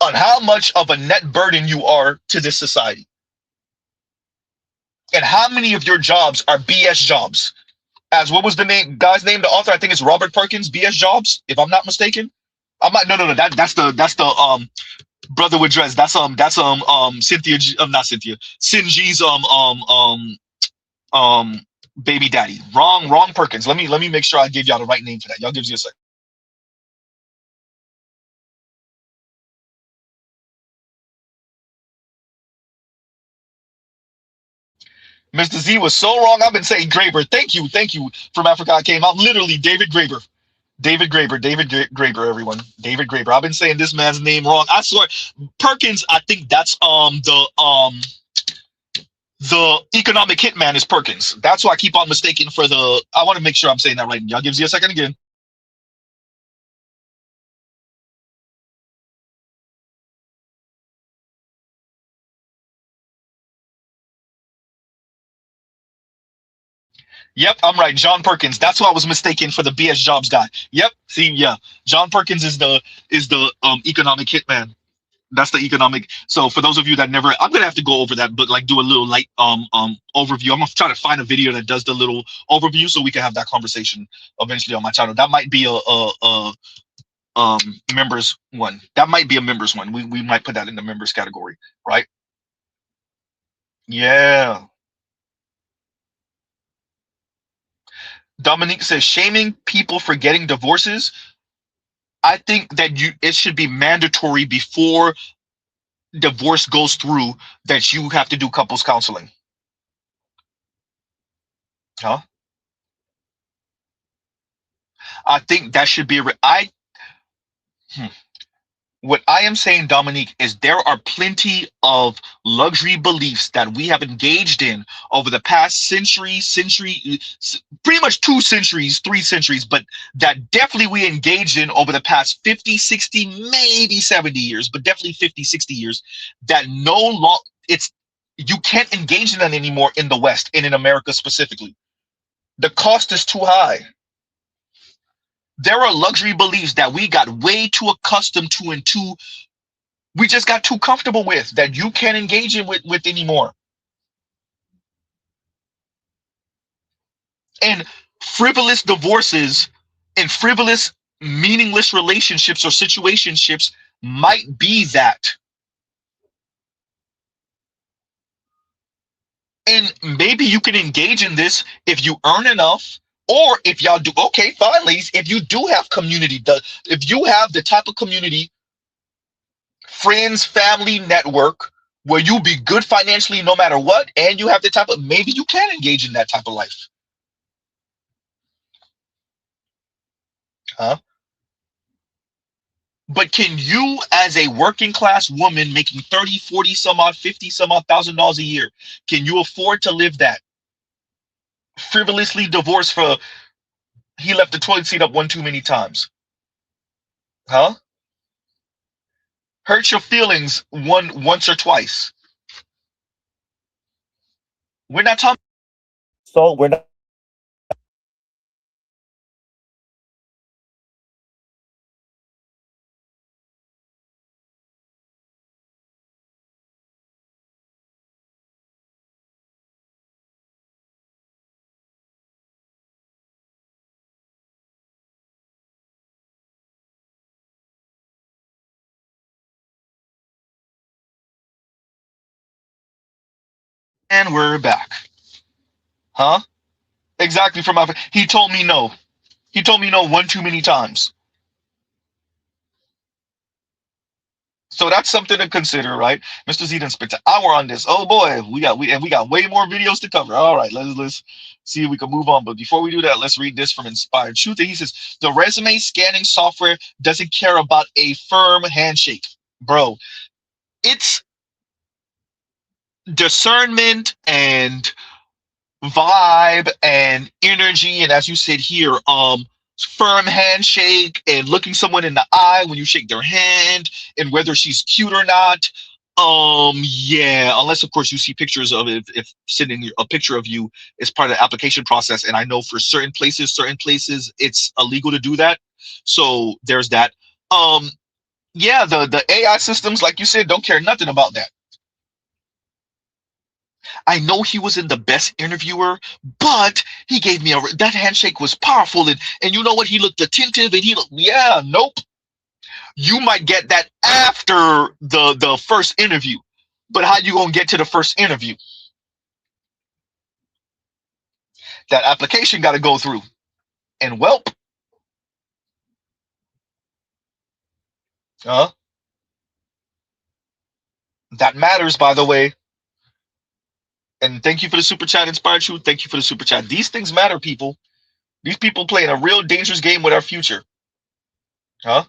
S2: on how much of a net burden you are to this society. And how many of your jobs are BS jobs? As what was the guy's name, the author? I think it's Robert Perkins, BS Jobs, if I'm not mistaken. I'm not. No. That's the brother with dress. That's Cynthia. Not Cynthia. Sinji's baby daddy. Wrong Perkins. Let me make sure I give y'all the right name for that. Y'all give me a second. Mr. Z was so wrong. I've been saying Graeber. Thank you. From Africa I came out. Literally David Graeber. David Graeber, everyone. David Graeber. I've been saying this man's name wrong. I swear. Perkins, I think that's the economic hitman is Perkins. That's why I keep on mistaking for the. I want to make sure I'm saying that right. Y'all give me a second again. Yep, I'm right. John Perkins. That's who I was mistaken for the BS Jobs guy. Yep. See, yeah. John Perkins is the economic hitman. That's the economic. So for those of you that never, I'm gonna have to go over that, but like do a little light overview. I'm gonna try to find a video that does the little overview so we can have that conversation eventually on my channel. That might be a members one. That might be a members one. We might put that in the members category, right? Yeah. Dominique says shaming people for getting divorces. I think that it should be mandatory before divorce goes through that you have to do couples counseling. Huh? I think that should be What I am saying, Dominique, is there are plenty of luxury beliefs that we have engaged in over the past pretty much 2 centuries, 3 centuries, but that definitely we engaged in over the past 50, 60, maybe 70 years, but definitely 50, 60 years, that no long it's you can't engage in that anymore in the West and in America specifically. The cost is too high. There are luxury beliefs that we got way too accustomed to and we just got too comfortable with that you can't engage in with anymore. And frivolous divorces and frivolous, meaningless relationships or situationships might be that. And maybe you can engage in this if you earn enough, or if y'all do, okay, fine, ladies, if you do have community, if you have the type of community, friends, family, network, where you be good financially no matter what, and you have the type of, maybe you can engage in that type of life. Huh? But can you, as a working class woman making 30, 40 some odd, 50 some odd $1,000 a year, can you afford to live that? Frivolously divorced for he left the toilet seat up one too many times. Huh? Hurt your feelings once or twice. We're not talking. So we're not. And we're back. Huh? Exactly from my. He told me no. He told me no one too many times. So that's something to consider, right? Mr. Z done spent an hour on this. Oh boy, we got way more videos to cover. All right, let's see if we can move on. But before we do that, let's read this from Inspired Truth. He says the resume scanning software doesn't care about a firm handshake, bro. It's discernment and vibe and energy, and as you said here, firm handshake and looking someone in the eye when you shake their hand, and whether she's cute or not. Yeah, unless of course you see pictures of it, if sending a picture of you is part of the application process, and I know for certain places it's illegal to do that, so there's that. Yeah, the AI systems, like you said, don't care nothing about that. I know he wasn't the best interviewer, but he gave me that handshake was powerful, and you know what? He looked attentive, and he looked, yeah, nope. You might get that after the first interview, but how you gonna get to the first interview? That application got to go through, and welp, uh, that matters, by the way. And thank you for the super chat, Inspired Truth. Thank you for the super chat. These things matter, people. These people playing a real dangerous game with our future, huh?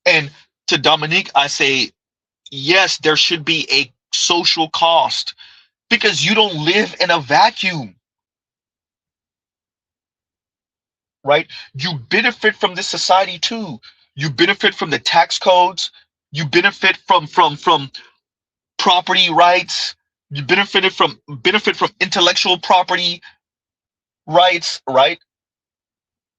S2: And to Dominique, I say, yes, there should be a social cost because you don't live in a vacuum, right? You benefit from this society too. You benefit from the tax codes. You benefit from property rights. You benefit from intellectual property rights, right?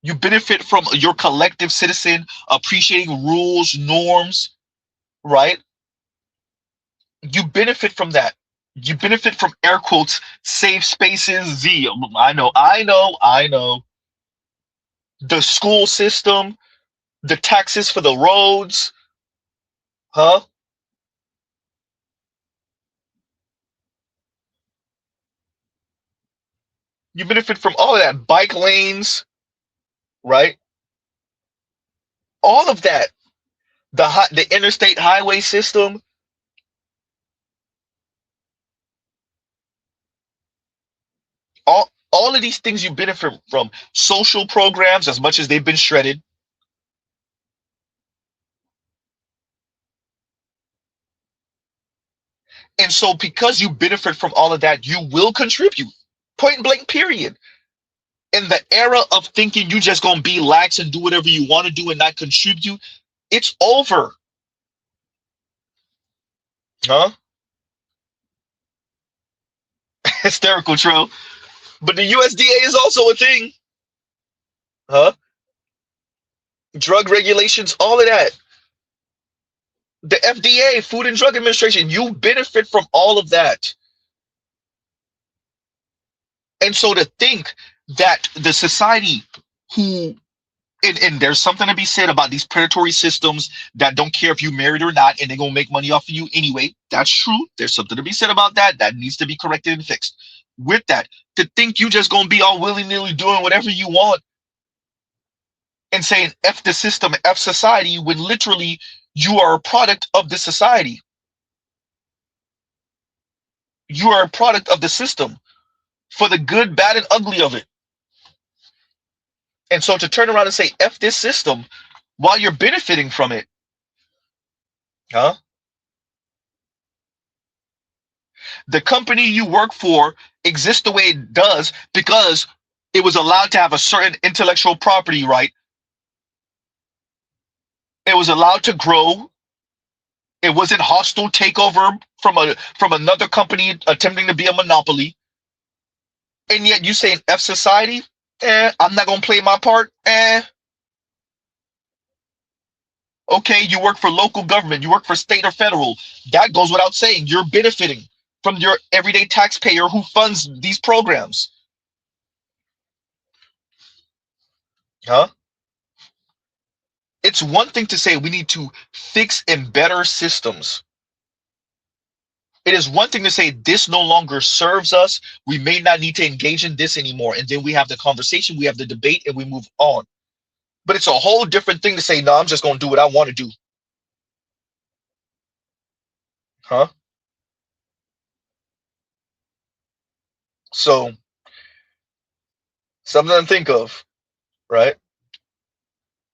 S2: You benefit from your collective citizen appreciating rules, norms, right? You benefit from that. You benefit from air quotes safe spaces. I know. The school system, the taxes for the roads, huh? You benefit from all of that. Bike lanes, right? All of that. The interstate highway system. All of these things you benefit from. Social programs, as much as they've been shredded, And so because you benefit from all of that, you will contribute. Point blank, period. In the era of thinking you just gonna be lax and do whatever you want to do and not contribute, it's over. Huh? Hysterical, Trill. But the USDA is also a thing. Huh? Drug regulations, all of that. The FDA, Food and Drug Administration, you benefit from all of that. And so to think that the society who and there's something to be said about these predatory systems that don't care if you married or not, and they're gonna make money off of you anyway. That's true. There's something to be said about that. That needs to be corrected and fixed. With that, to think you just gonna be all willy-nilly doing whatever you want and saying F the system, F society, when literally you are a product of the society. You are a product of the system for the good, bad, and ugly of it. And so to turn around and say F this system while you're benefiting from it, huh? The company you work for exists the way it does because it was allowed to have a certain intellectual property right. It was allowed to grow. It wasn't hostile takeover from another company attempting to be a monopoly. And yet you saying F society? I'm not gonna play my part. Okay, you work for local government, you work for state or federal. That goes without saying. You're benefiting from your everyday taxpayer who funds these programs. Huh? It's one thing to say we need to fix and better systems. It is one thing to say this no longer serves us. We may not need to engage in this anymore. And then we have the conversation, we have the debate, and we move on. But it's a whole different thing to say, no, I'm just going to do what I want to do. Huh? So, something to think of, right?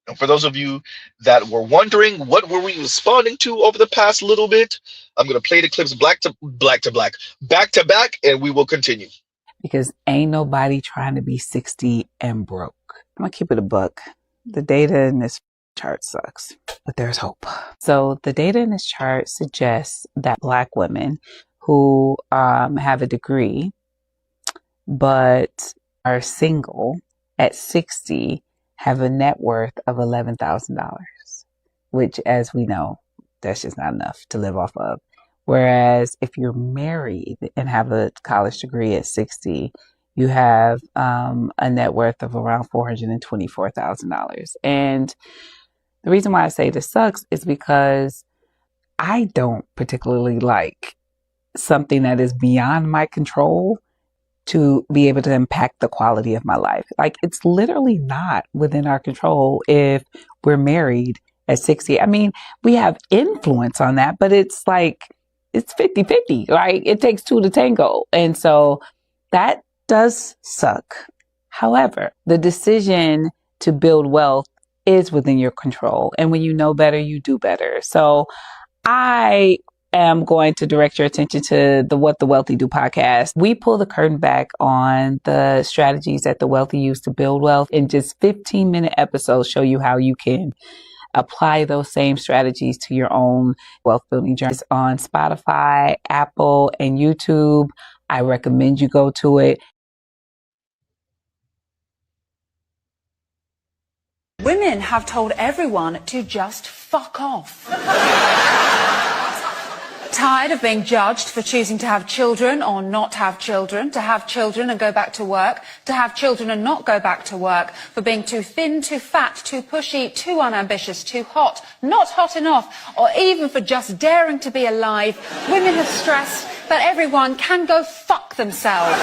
S2: And for those of you that were wondering, what were we responding to over the past little bit? I'm going to play the clips back to back, and we will continue.
S3: Because ain't nobody trying to be 60 and broke. I'm going to keep it a buck. The data in this chart sucks, but there's hope. So the data in this chart suggests that Black women who have a degree but are single at 60 have a net worth of $11,000, which, as we know, that's just not enough to live off of. Whereas if you're married and have a college degree at 60, you have a net worth of around $424,000. And the reason why I say this sucks is because I don't particularly like something that is beyond my control to be able to impact the quality of my life. Like, it's literally not within our control if we're married at 60. I mean, we have influence on that, but it's like, it's 50-50, right? It takes two to tango. And so that does suck. However, the decision to build wealth is within your control. And when you know better, you do better. So I am going to direct your attention to the What the Wealthy Do podcast. We pull the curtain back on the strategies that the wealthy use to build wealth. In just 15-minute episodes, show you how you can apply those same strategies to your own wealth building journey. It's on Spotify, Apple, and YouTube. I recommend you go to it.
S4: Women have told everyone to just fuck off. Tired of being judged for choosing to have children or not have children, to have children and go back to work, to have children and not go back to work, for being too thin, too fat, too pushy, too unambitious, too hot, not hot enough, or even for just daring to be alive, women have stressed that everyone can go fuck themselves.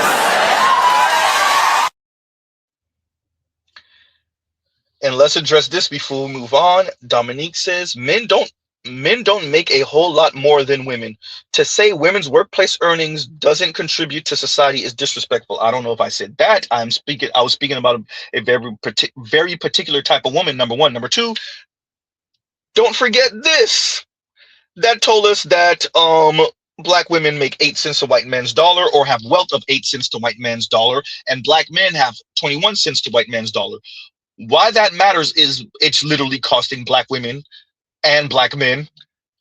S2: And let's address this before we move on. Dominique says men don't make a whole lot more than women. To say women's workplace earnings doesn't contribute to society is disrespectful. I don't know if I said that. I was speaking about a very particular type of woman, number one. Number two, don't forget this. That told us that Black women make 8 cents to white man's dollar or have wealth of 8 cents to white man's dollar, and black men have 21 cents to white man's dollar. Why that matters is it's literally costing black women and black men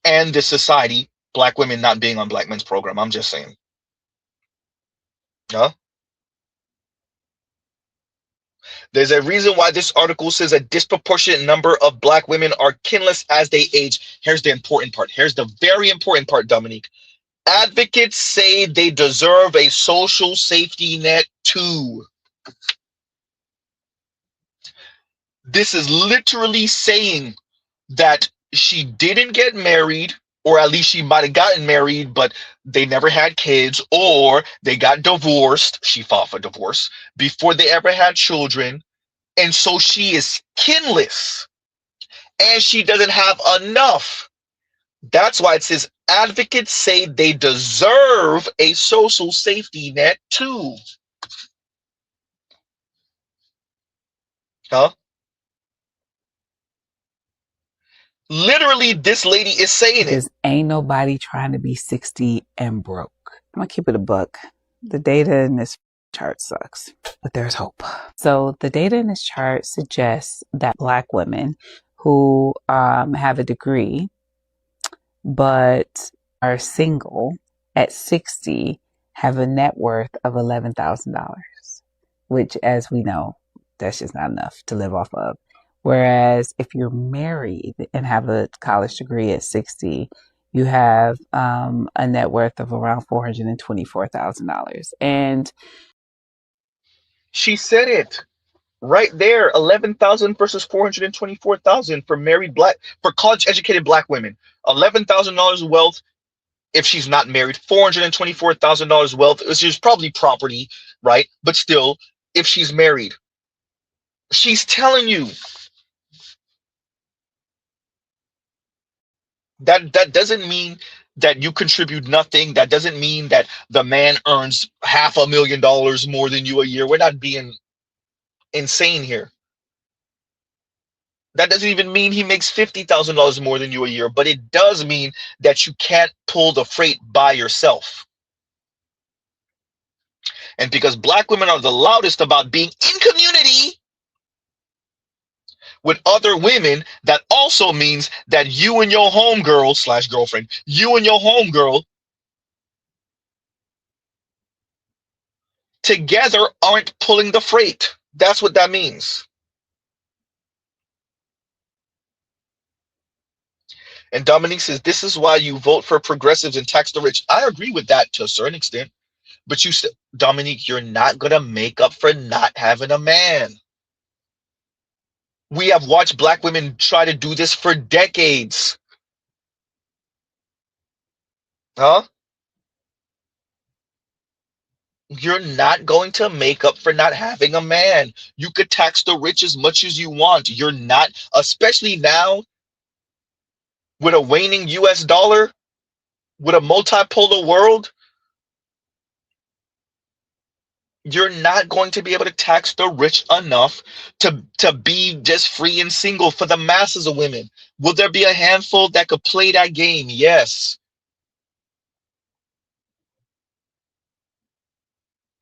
S2: and this society, black women not being on black men's program. I'm just saying. Huh? There's a reason why this article says a disproportionate number of black women are kinless as they age. Here's the important part. Here's the very important part, Dominique. Advocates say they deserve a social safety net too. This is literally saying that she didn't get married, or at least she might have gotten married, but they never had kids, or they got divorced. She filed for divorce before they ever had children. And so she is kinless and she doesn't have enough. That's why it says advocates say they deserve a social safety net too. Huh? Literally, this lady is saying it.
S3: Because ain't nobody trying to be 60 and broke. I'm going to keep it a buck. The data in this chart sucks, but there's hope. So the data in this chart suggests that black women who have a degree but are single at 60 have a net worth of $11,000, which, as we know, that's just not enough to live off of. Whereas if you're married and have a college degree at 60, you have a net worth of around $424,000. And
S2: she said it right there, 11,000 versus 424,000 for married for college educated black women. $11,000 wealth if she's not married, $424,000 wealth, which is probably property, right? But still, if she's married, she's telling you that doesn't mean that you contribute nothing. That doesn't mean that the man earns $500,000 more than you a year. We're not being insane here. That doesn't even mean he makes $50,000 more than you a year, but it does mean that you can't pull the freight by yourself. And because black women are the loudest about being in community with other women, that also means that you and your homegirl / girlfriend, you and your homegirl together aren't pulling the freight. That's what that means. And Dominique says, this is why you vote for progressives and tax the rich. I agree with that to a certain extent. But you said, Dominique, you're not going to make up for not having a man. We have watched black women try to do this for decades. Huh? You're not going to make up for not having a man. You could tax the rich as much as you want. You're not, especially now with a waning US dollar, with a multipolar world. You're not going to be able to tax the rich enough to be just free and single for the masses of women. Will there be a handful that could play that game? Yes.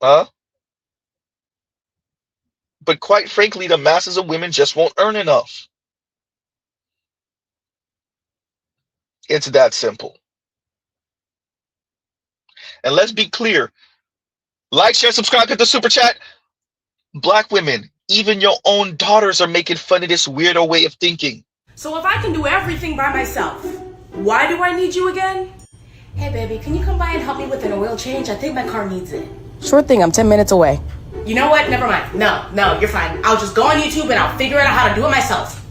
S2: Huh? But quite frankly, the masses of women just won't earn enough. It's that simple. And let's be clear. Like, share, subscribe, hit the super chat. Black women, even your own daughters are making fun of this weirdo way of thinking.
S6: So if I can do everything by myself, why do I need you again? Hey baby, can you come by and help me with an oil change? I think my car needs it.
S7: Sure thing, I'm 10 minutes away.
S6: You know what? Never mind. No, you're fine. I'll just go on YouTube and I'll figure out how to do it myself.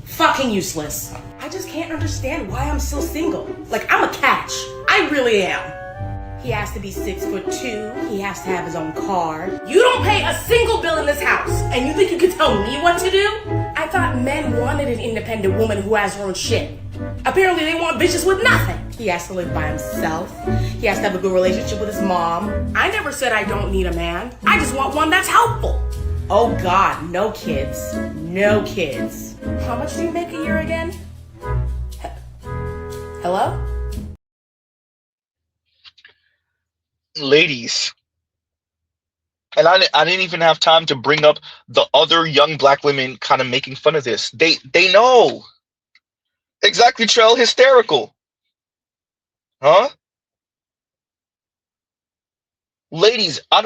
S6: Fucking useless. I just can't understand why I'm still single. Like, I'm a catch. I really am. He has to be 6'2". He has to have his own car. You don't pay a single bill in this house, and you think you can tell me what to do? I thought men wanted an independent woman who has her own shit. Apparently they want bitches with nothing. He has to live by himself. He has to have a good relationship with his mom. I never said I don't need a man. I just want one that's helpful. Oh God, no kids. No kids. How much do you make a year again? Hello?
S2: ladies, and I didn't even have time to bring up the other young black women kind of making fun of this. They know exactly. Trell, hysterical, huh? Ladies, I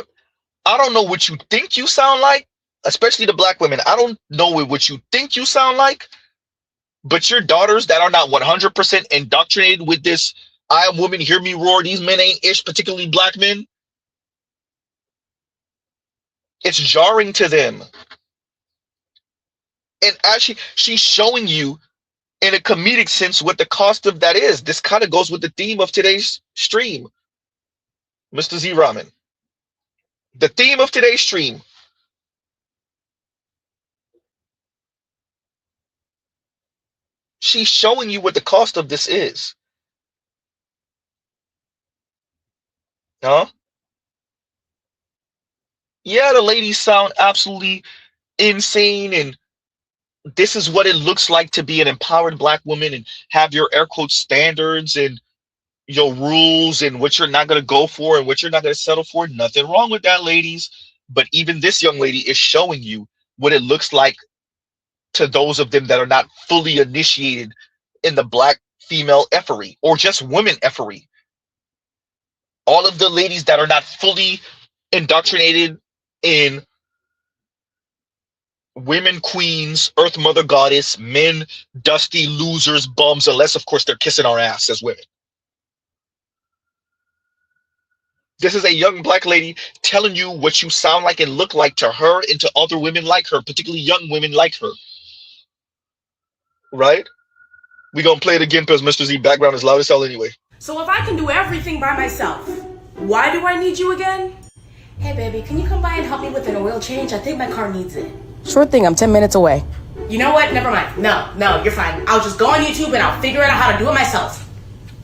S2: don't know what you think you sound like, especially the black women. I don't know what you think you sound like, but your daughters that are not 100% indoctrinated with this "I am woman, hear me roar, these men ain't ish," particularly black men, it's jarring to them. And actually, she's showing you in a comedic sense what the cost of that is. This kind of goes with the theme of today's stream, Mr. Z Ramen. The theme of today's stream. She's showing you what the cost of this is. Huh? Yeah, the ladies sound absolutely insane, and this is what it looks like to be an empowered black woman and have your air quote standards and your rules and what you're not going to go for and what you're not going to settle for. Nothing wrong with that, ladies. But even this young lady is showing you what it looks like to those of them that are not fully initiated in the black female effery or just women effery. All of the ladies that are not fully indoctrinated in women queens, earth mother goddess, men dusty losers, bums, unless of course they're kissing our ass as women. This is a young black lady telling you what you sound like and look like to her and to other women like her, particularly young women like her. Right? We gonna play it again because Mr. Z background is loud as hell anyway.
S6: So if I can do everything by myself, why do I need you again? Hey baby, can you come by and help me with an oil change? I think my car needs it.
S7: Sure thing, I'm 10 minutes away.
S6: You know what? Never mind. No, you're fine. I'll just go on YouTube and I'll figure out how to do it myself.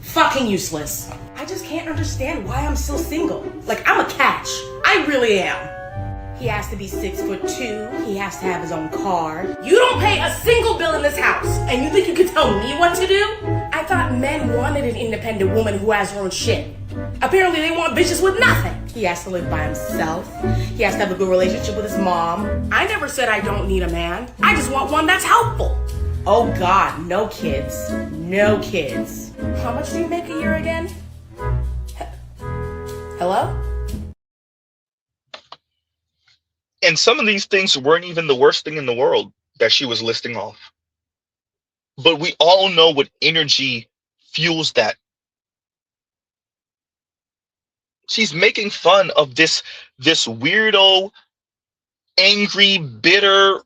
S6: Fucking useless. I just can't understand why I'm still single. Like, I'm a catch. I really am. He has to be 6'2". He has to have his own car. You don't pay a single bill in this house, and you think you can tell me what to do? I thought men wanted an independent woman who has her own shit. Apparently they want bitches with nothing. He has to live by himself. He has to have a good relationship with his mom. I never said I don't need a man. I just want one that's helpful. Oh God, no kids. No kids. How much do you make a year again? Hello?
S2: And some of these things weren't even the worst thing in the world that she was listing off. But we all know what energy fuels that. She's making fun of this weirdo, angry, bitter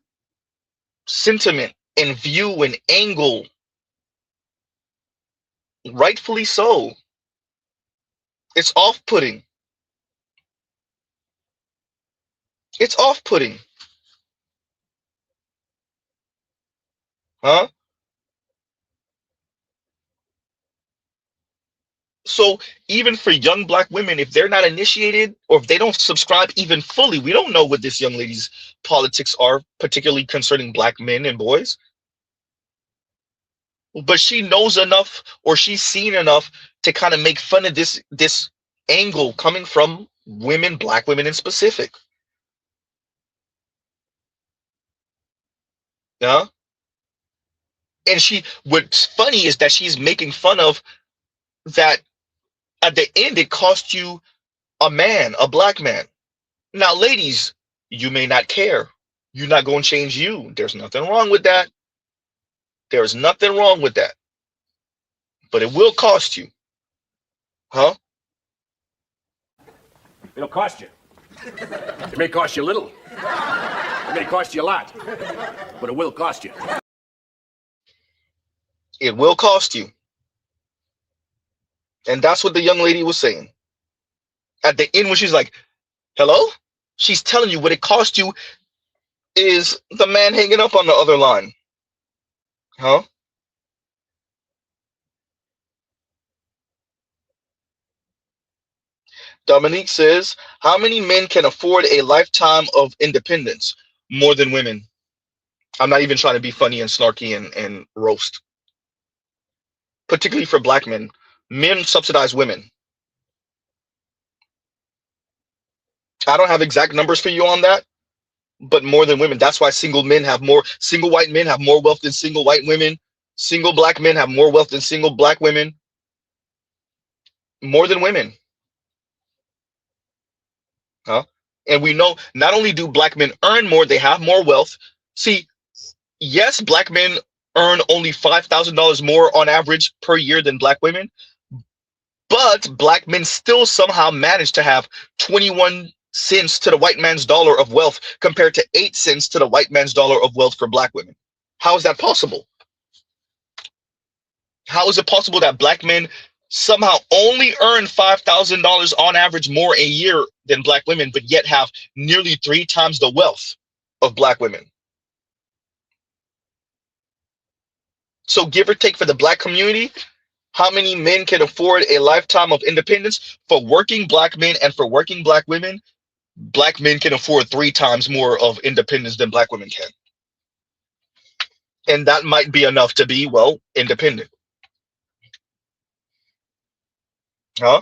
S2: sentiment and view and angle. Rightfully so. It's off-putting. It's off-putting. Huh? So even for young black women, if they're not initiated or if they don't subscribe even fully, we don't know what this young lady's politics are, particularly concerning black men and boys. But she knows enough, or she's seen enough to kind of make fun of this angle coming from women, black women in specific. Yeah. And what's funny is that she's making fun of that at the end it cost you a man, a black man. Now, ladies, you may not care. You're not going to change you. There's nothing wrong with that. There's nothing wrong with that. But it will cost you. Huh?
S8: It'll cost you. It may cost you a little. It may cost you a lot. But it will cost you.
S2: It will cost you. And that's what the young lady was saying. At the end, when she's like, hello? She's telling you what it cost you is the man hanging up on the other line. Huh? Dominique says, how many men can afford a lifetime of independence? More than women. I'm not even trying to be funny and snarky and roast. Particularly for black men. Men subsidize women. I don't have exact numbers for you on that, but more than women. That's why single white men have more wealth than single white women. Single black men have more wealth than single black women. More than women. Huh? And we know not only do black men earn more, they have more wealth. See, yes, black men earn only $5,000 more on average per year than black women, but black men still somehow manage to have 21 cents to the white man's dollar of wealth compared to 8 cents to the white man's dollar of wealth for black women. How is that possible? How is it possible that black men somehow only earn $5,000 on average more a year than black women, but yet have nearly 3 times the wealth of black women? So give or take for the black community, how many men can afford a lifetime of independence? For working black men and for working black women, black men can afford 3 times more of independence than black women can. And that might be enough to be, well, independent. Huh?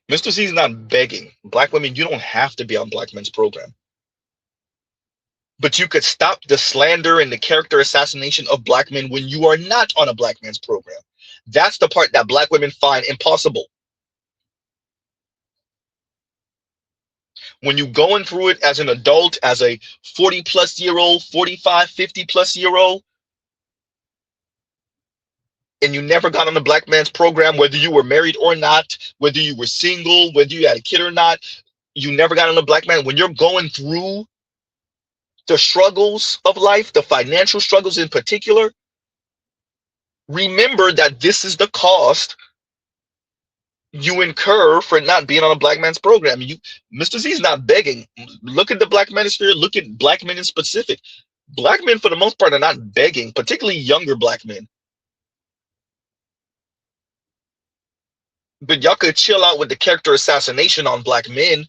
S2: Mr. Z is not begging. Black women, you don't have to be on black men's program. But you could stop the slander and the character assassination of black men when you are not on a black man's program. That's the part that black women find impossible. When you're going through it as an adult, as a 40-plus-year-old, 45, 50-plus-year-old, and you never got on the black man's program, whether you were married or not, whether you were single, whether you had a kid or not, you never got on the black man. When you're going through the struggles of life, the financial struggles in particular, remember that this is the cost you incur for not being on a black man's program. Mr. Z is not begging. Look at the black manosphere. Look at black men in specific. Black men, for the most part, are not begging, particularly younger black men. But y'all could chill out with the character assassination on black men,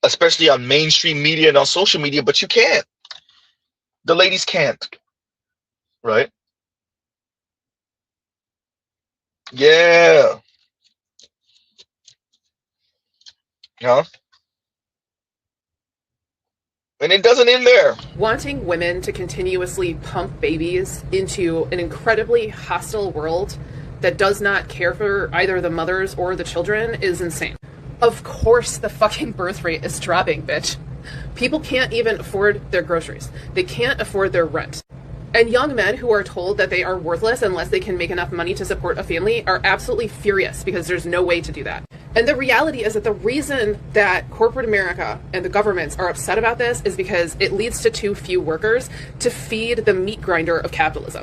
S2: especially on mainstream media and on social media, but you can't. The ladies can't. Right? Yeah. Huh? And it doesn't end there.
S9: Wanting women to continuously pump babies into an incredibly hostile world that does not care for either the mothers or the children is insane. Of course the fucking birth rate is dropping, bitch. People can't even afford their groceries. They can't afford their rent. And young men who are told that they are worthless unless they can make enough money to support a family are absolutely furious because there's no way to do that. And the reality is that the reason that corporate America and the governments are upset about this is because it leads to too few workers to feed the meat grinder of capitalism.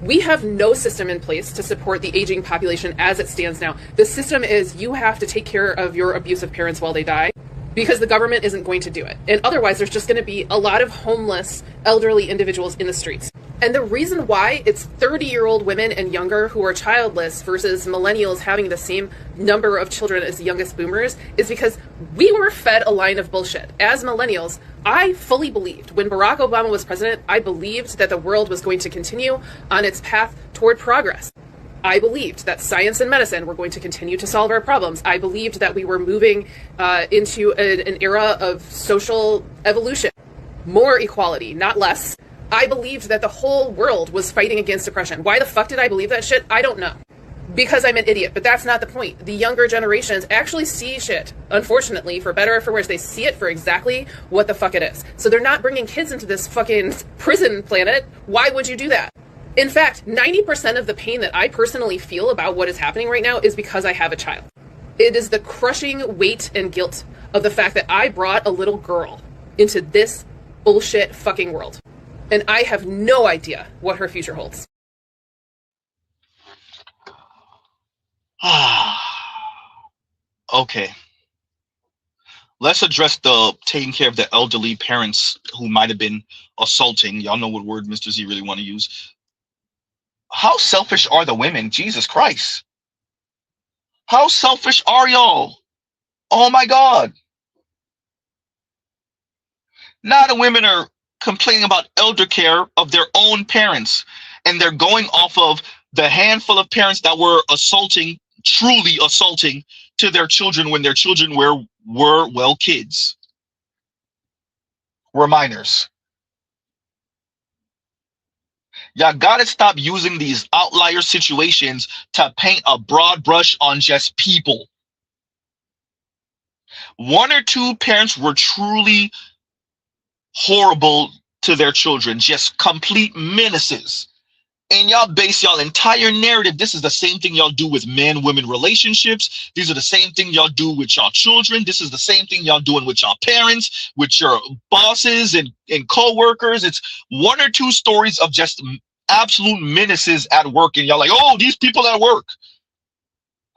S9: We have no system in place to support the aging population as it stands now. The system is you have to take care of your abusive parents while they die because the government isn't going to do it. And otherwise, there's just going to be a lot of homeless, elderly individuals in the streets. And the reason why it's 30-year-old women and younger who are childless versus millennials having the same number of children as the youngest boomers is because we were fed a line of bullshit. As millennials, I fully believed when Barack Obama was president, I believed that the world was going to continue on its path toward progress. I believed that science and medicine were going to continue to solve our problems. I believed that we were moving into an era of social evolution, more equality, not less. I believed that the whole world was fighting against oppression. Why the fuck did I believe that shit? I don't know. Because I'm an idiot, but that's not the point. The younger generations actually see shit. Unfortunately, for better or for worse, they see it for exactly what the fuck it is. So they're not bringing kids into this fucking prison planet. Why would you do that? In fact, 90% of the pain that I personally feel about what is happening right now is because I have a child. It is the crushing weight and guilt of the fact that I brought a little girl into this bullshit fucking world. And I have no idea what her future holds.
S2: Okay. Let's address the taking care of the elderly parents who might have been assaulting. Y'all know what word Mr. Z really want to use. How selfish are the women? Jesus Christ. How selfish are y'all? Oh my God. Now the women are complaining about elder care of their own parents, and they're going off of the handful of parents that were assaulting, truly assaulting to their children when their children were well, kids, were minors. Y'all gotta stop using these outlier situations to paint a broad brush on just people. One or two parents were truly horrible to their children, just complete menaces. And y'all base y'all entire narrative. This is the same thing y'all do with men-women relationships. These are the same thing y'all do with y'all children. This is the same thing y'all doing with y'all parents, with your bosses and co-workers. It's one or two stories of just absolute menaces at work. And y'all like, oh, these people at work.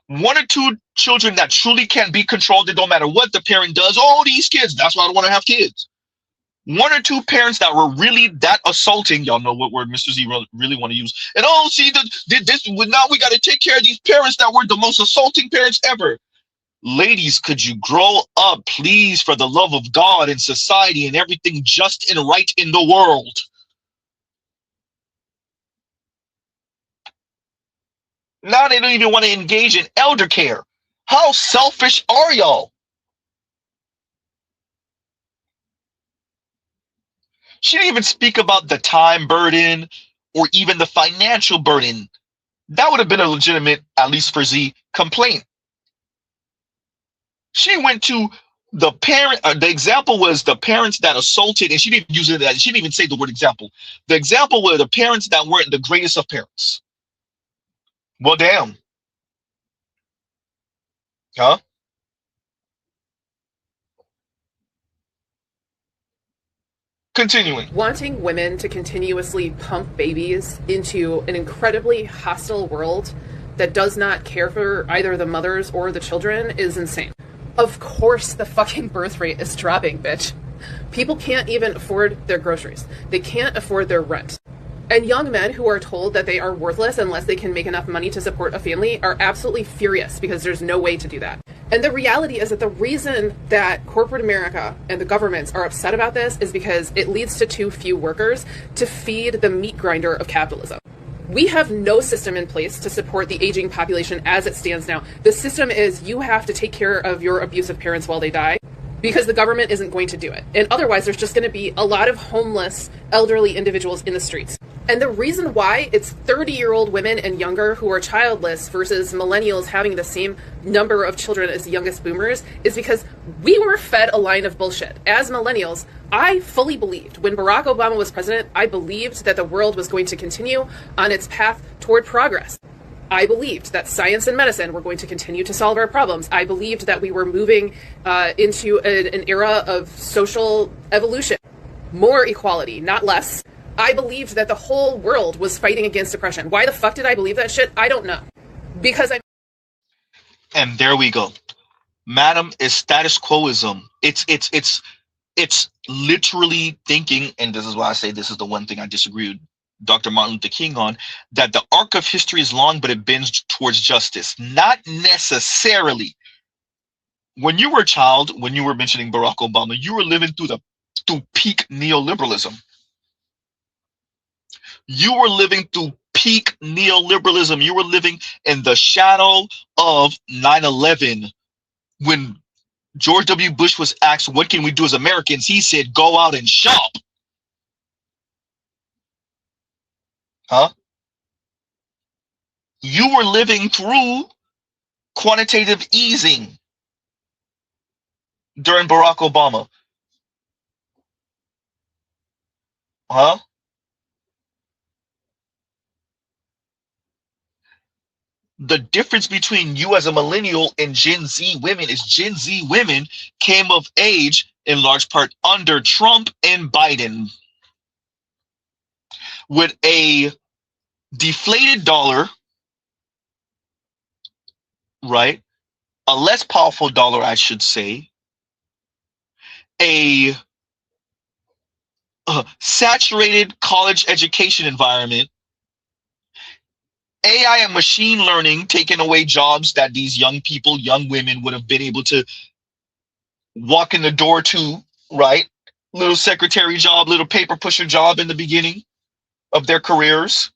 S2: One or two children that truly can't be controlled. It don't matter what the parent does. Oh, these kids, that's why I don't want to have kids. One or two parents that were really that assaulting. Y'all know what word Mr. Z really want to use. And oh, see, this now we got to take care of these parents that were the most assaulting parents ever. Ladies, could you grow up, please, for the love of God and society and everything just and right in the world? Now they don't even want to engage in elder care. How selfish are y'all? She didn't even speak about the time burden or even the financial burden. That would have been a legitimate, at least for Z, complaint. She went to the parent. The example was the parents that assaulted, and she didn't use it. She didn't even say the word example. The example were the parents that weren't the greatest of parents. Well, damn. Huh? Continuing.
S9: Wanting women to continuously pump babies into an incredibly hostile world that does not care for either the mothers or the children is insane. Of course the fucking birth rate is dropping, bitch. People can't even afford their groceries. They can't afford their rent. And young men who are told that they are worthless unless they can make enough money to support a family are absolutely furious because there's no way to do that. And the reality is that the reason that corporate America and the governments are upset about this is because it leads to too few workers to feed the meat grinder of capitalism. We have no system in place to support the aging population as it stands now. The system is you have to take care of your abusive parents while they die, because the government isn't going to do it. And otherwise, there's just going to be a lot of homeless, elderly individuals in the streets. And the reason why it's 30-year-old women and younger who are childless versus millennials having the same number of children as the youngest boomers is because we were fed a line of bullshit. As millennials, I fully believed when Barack Obama was president, I believed that the world was going to continue on its path toward progress. I believed that science and medicine were going to continue to solve our problems. I believed that we were moving into an era of social evolution, more equality, not less. I believed that the whole world was fighting against oppression. Why the fuck did I believe that shit? I don't know. Because I...
S2: And there we go. Madam, is status quoism. It's literally thinking, and this is why I say this is the one thing I disagree with Dr. Martin Luther King on, that the arc of history is long, but it bends towards justice. Not necessarily. When you were a child, when you were mentioning Barack Obama, you were living through peak neoliberalism. You were living through peak neoliberalism. You were living in the shadow of 9/11. When George W. Bush was asked, what can we do as Americans? He said, go out and shop. Huh? You were living through quantitative easing during Barack Obama. Huh? The difference between you as a millennial and Gen Z women is Gen Z women came of age in large part under Trump and Biden with a deflated dollar, right? A less powerful dollar, I should say, a saturated college education environment, AI and machine learning taking away jobs that these young people, young women would have been able to walk in the door to, right? Little secretary job, little paper pusher job in the beginning of their careers.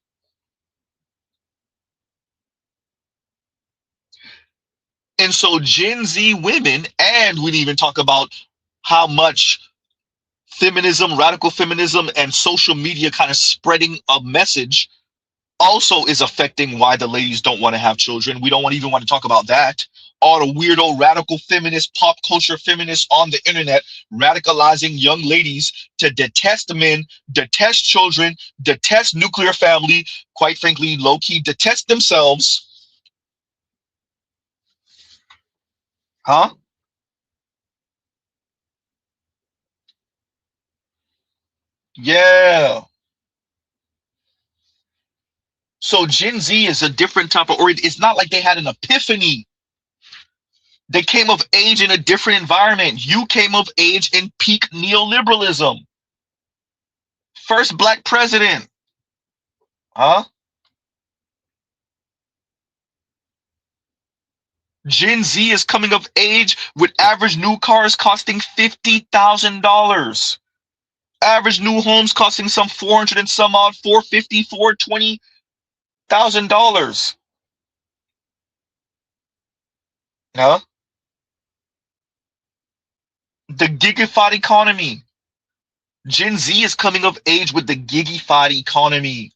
S2: And so Gen Z women, and we didn't even talk about how much feminism, radical feminism, and social media kind of spreading a message also is affecting why the ladies don't want to have children. We don't even want to talk about that. All the weirdo radical feminist, pop culture feminists on the internet radicalizing young ladies to detest men, detest children, detest nuclear family, quite frankly, low-key detest themselves. Huh? Yeah. So Gen Z is a different type of, or it's not like they had an epiphany. They came of age in a different environment. You came of age in peak neoliberalism. First black president. Huh? Gen Z is coming of age with average new cars costing $50,000. Average new homes costing some 400 and some odd, 450, $420,000. Huh? The gigified economy. Gen Z is coming of age with the gigified economy.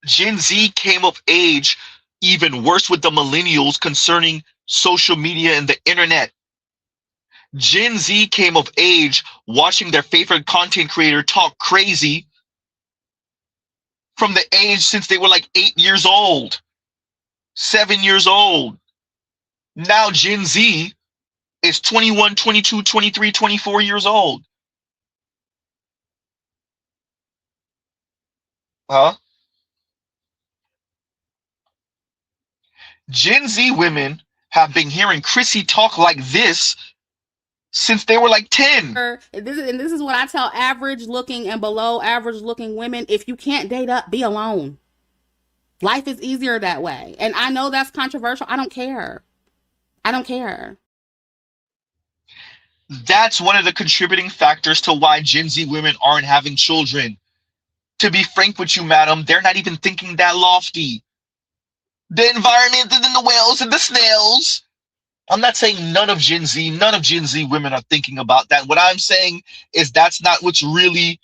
S2: Gen Z came of age even worse with the millennials concerning social media and the internet. Gen Z came of age watching their favorite content creator talk crazy from the age since they were like 8 years old, 7 years old. Now Gen Z is 21, 22, 23, 24 years old. Huh? Gen Z women have been hearing Chrissy talk like this since they were like 10.
S10: This is what I tell average looking and below average looking women. If you can't date up, be alone. Life is easier that way. And I know that's controversial. I don't care. I don't care.
S2: That's one of the contributing factors to why Gen Z women aren't having children. To be frank with you, madam, they're not even thinking that lofty. The environment and then the whales and the snails. I'm not saying none of Gen Z women are thinking about that. What I'm saying is that's not what's really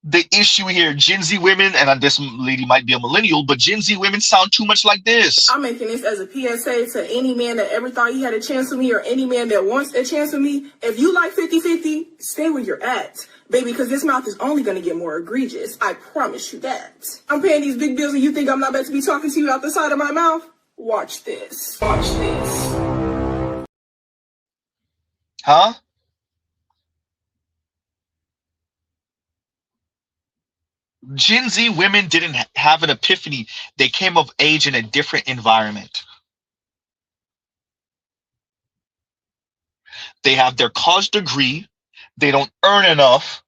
S2: the issue here. Gen Z women, and this lady might be a millennial, but Gen Z women sound too much like this.
S11: I'm making this as a PSA to any man that ever thought he had a chance with me or any man that wants a chance with me. If you like 50-50, stay where you're at, baby, because this mouth is only going to get more egregious. I promise you that. I'm paying these big bills and you think I'm not about to be talking to you out the side of my mouth? Watch this. Watch this.
S2: Huh? Gen Z women didn't have an epiphany. They came of age in a different environment. They have their college degree. They don't earn enough.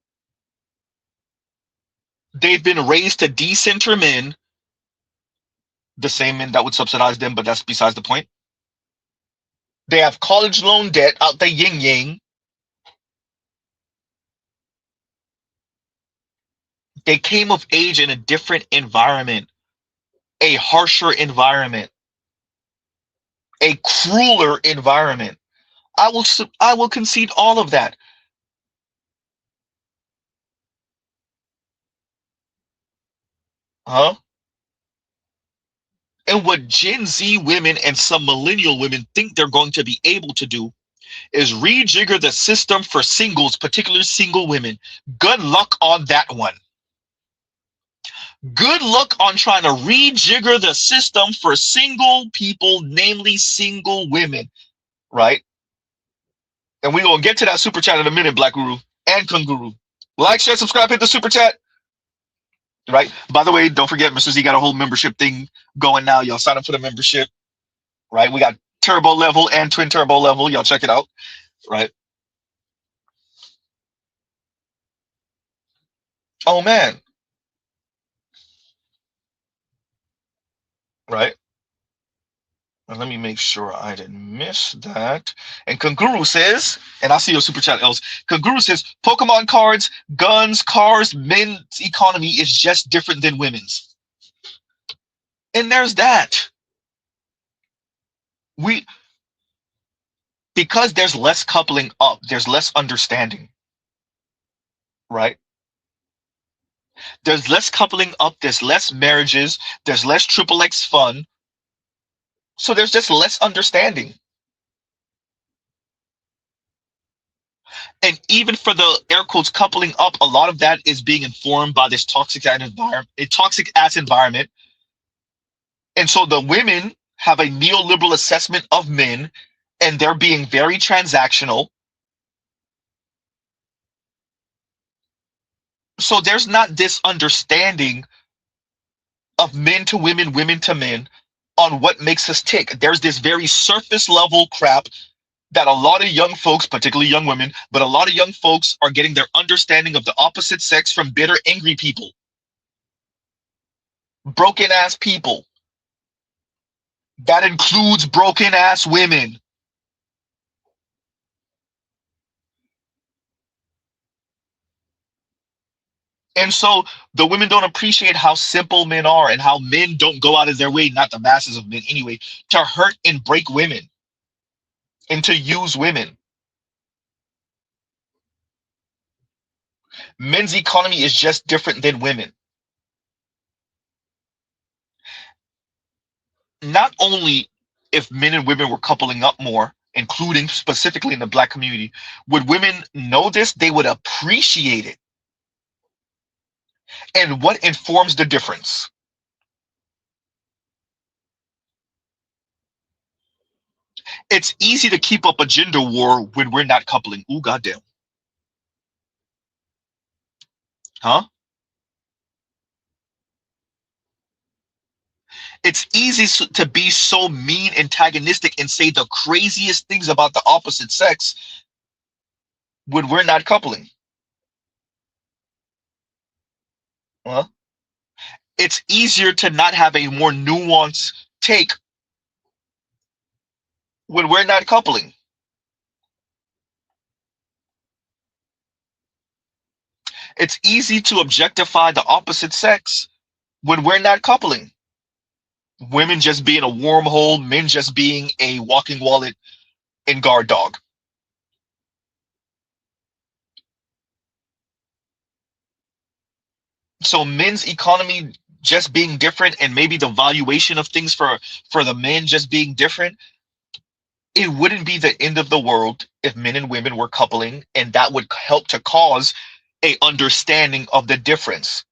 S2: They've been raised to decenter men, the same men that would subsidize them, but that's besides the point. They have college loan debt out the yin yang. They came of age in a different environment, a harsher environment, a crueler environment. I will concede all of that. Huh? And what Gen Z women and some millennial women think they're going to be able to do is rejigger the system for singles, particularly single women. Good luck on that one. Good luck on trying to rejigger the system for single people, namely single women, right? And we're going to get to that super chat in a minute, Black Guru and Kunguru. Like, share, subscribe, hit the super chat. Right. By the way, don't forget, Mr. Z got a whole membership thing going now. Y'all sign up for the membership. Right. We got turbo level and twin turbo level. Y'all check it out. Right. Oh, man. Right. Well, let me make sure I didn't miss that. And Kunguru says, and I'll see your super chat else. Kunguru says, Pokemon cards, guns, cars, men's economy is just different than women's. And there's that. Because there's less coupling up, there's less understanding, right? There's less coupling up, there's less marriages, there's less triple X fun. So there's just less understanding. And even for the air quotes coupling up, a lot of that is being informed by this toxic ass environment. And so the women have a neoliberal assessment of men, and they're being very transactional. So there's not this understanding of men to women, women to men on what makes us tick. There's this very surface level crap that a lot of young folks, particularly young women, but a lot of young folks are getting their understanding of the opposite sex from bitter, angry people. Broken ass people. That includes broken ass women. And so the women don't appreciate how simple men are and how men don't go out of their way, not the masses of men anyway, to hurt and break women and to use women. Men's economy is just different than women. Not only if men and women were coupling up more, including specifically in the Black community, would women know this, they would appreciate it. And what informs the difference? It's easy to keep up a gender war when we're not coupling. Ooh, goddamn. Huh? It's easy to be so mean, antagonistic, and say the craziest things about the opposite sex when we're not coupling. Huh? It's easier to not have a more nuanced take when we're not coupling. It's easy to objectify the opposite sex when we're not coupling. Women just being a wormhole, men just being a walking wallet and guard dog. So men's economy just being different, and maybe the valuation of things for the men just being different, it wouldn't be the end of the world if men and women were coupling, and that would help to cause a understanding of the difference.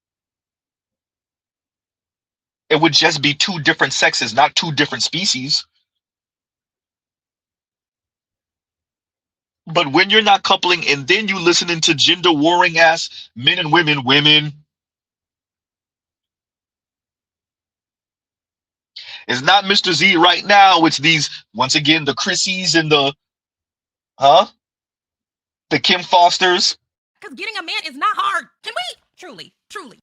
S2: It would just be two different sexes, not two different species. But when you're not coupling and then you listening to gender warring ass men and women, it's not Mr. Z right now. It's these, once again, the Chrissies and the Kim Fosters.
S6: Because getting a man is not hard. Can we? Truly.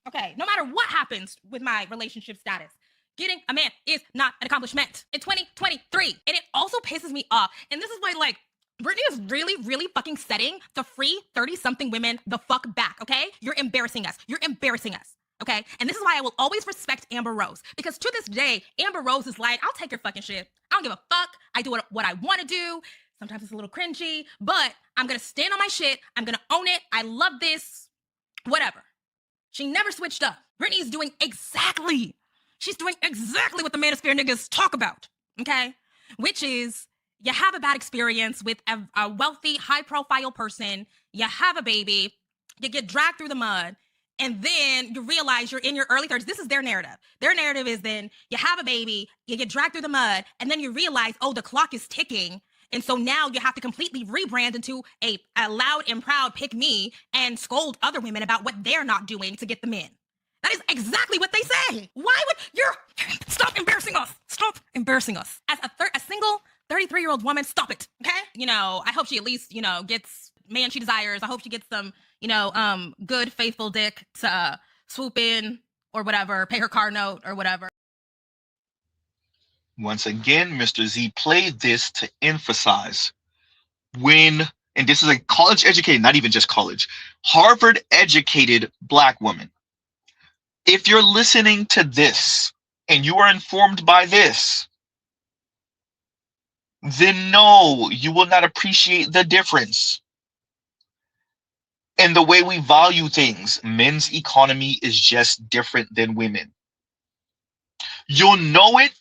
S6: Okay, no matter what happens with my relationship status, getting a man is not an accomplishment in 2023. And it also pisses me off. And this is why, like, Brittany is really fucking setting the free 30-something women the fuck back, okay? You're embarrassing us. Okay? And this is why I will always respect Amber Rose. Because to this day, Amber Rose is like, I'll take your fucking shit. I don't give a fuck. I do what I want to do. Sometimes it's a little cringy, but I'm going to stand on my shit. I'm going to own it. I love this. Whatever. She never switched up. Brittany's doing exactly. She's doing exactly what the manosphere niggas talk about. Okay? Which is, you have a bad experience with a wealthy, high-profile person. You have a baby. You get dragged through the mud. And then you realize you're in your early 30s. This is their narrative. Their narrative is then you have a baby, you get dragged through the mud, and then you realize, oh, the clock is ticking. And so now you have to completely rebrand into a loud and proud pick me and scold other women about what they're not doing to get them in. That is exactly what they say. Why would stop embarrassing us. Stop embarrassing us. As a single 33-year-old woman, stop it. Okay? I hope she at least, gets man she desires. I hope she gets some, good, faithful dick to swoop in or whatever, pay her car note or whatever.
S2: Once again, Mr. Z played this to emphasize and this is a college educated, not even just college, Harvard educated Black woman. If you're listening to this, and you are informed by this, then no, you will not appreciate the difference in the way we value things. Men's economy is just different than women. You'll know it,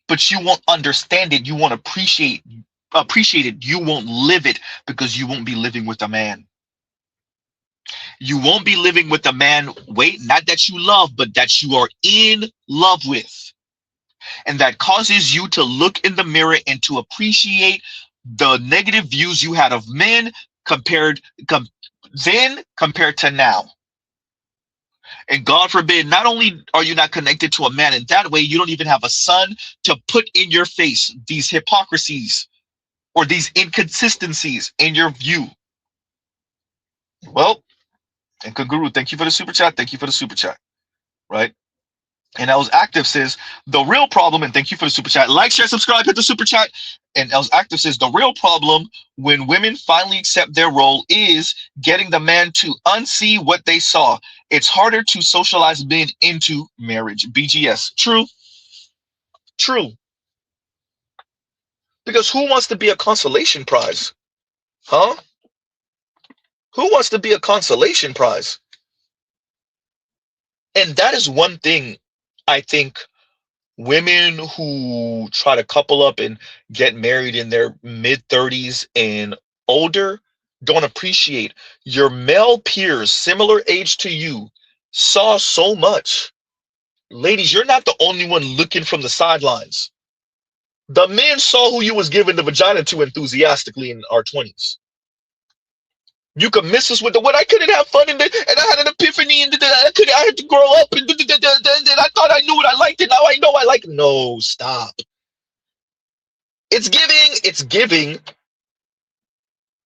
S2: but you won't understand it. You won't appreciate it. You won't live it because you won't be living with a man. You won't be living with a man, wait, not that you love, but that you are in love with. And that causes you to look in the mirror and to appreciate the negative views you had of men compared to now. And God forbid, not only are you not connected to a man in that way, you don't even have a son to put in your face these hypocrisies or these inconsistencies in your view. Well, and Kaguru, thank you for the super chat. Thank you for the super chat. Right? And Els Active says, the real problem, and thank you for the super chat. Like, share, subscribe, hit the super chat. And Els Active says, the real problem when women finally accept their role is getting the man to unsee what they saw. It's harder to socialize men into marriage. BGS. True. True. Because who wants to be a consolation prize? Huh? Who wants to be a consolation prize? And that is one thing I think women who try to couple up and get married in their mid-30s and older don't appreciate. Your male peers, similar age to you, saw so much. Ladies, you're not the only one looking from the sidelines. The men saw who you was giving the vagina to enthusiastically in our 20s. You could miss us with the what I couldn't have fun and I had an epiphany and I had to grow up and I thought I knew what I liked and now I know I like. No, stop. It's giving.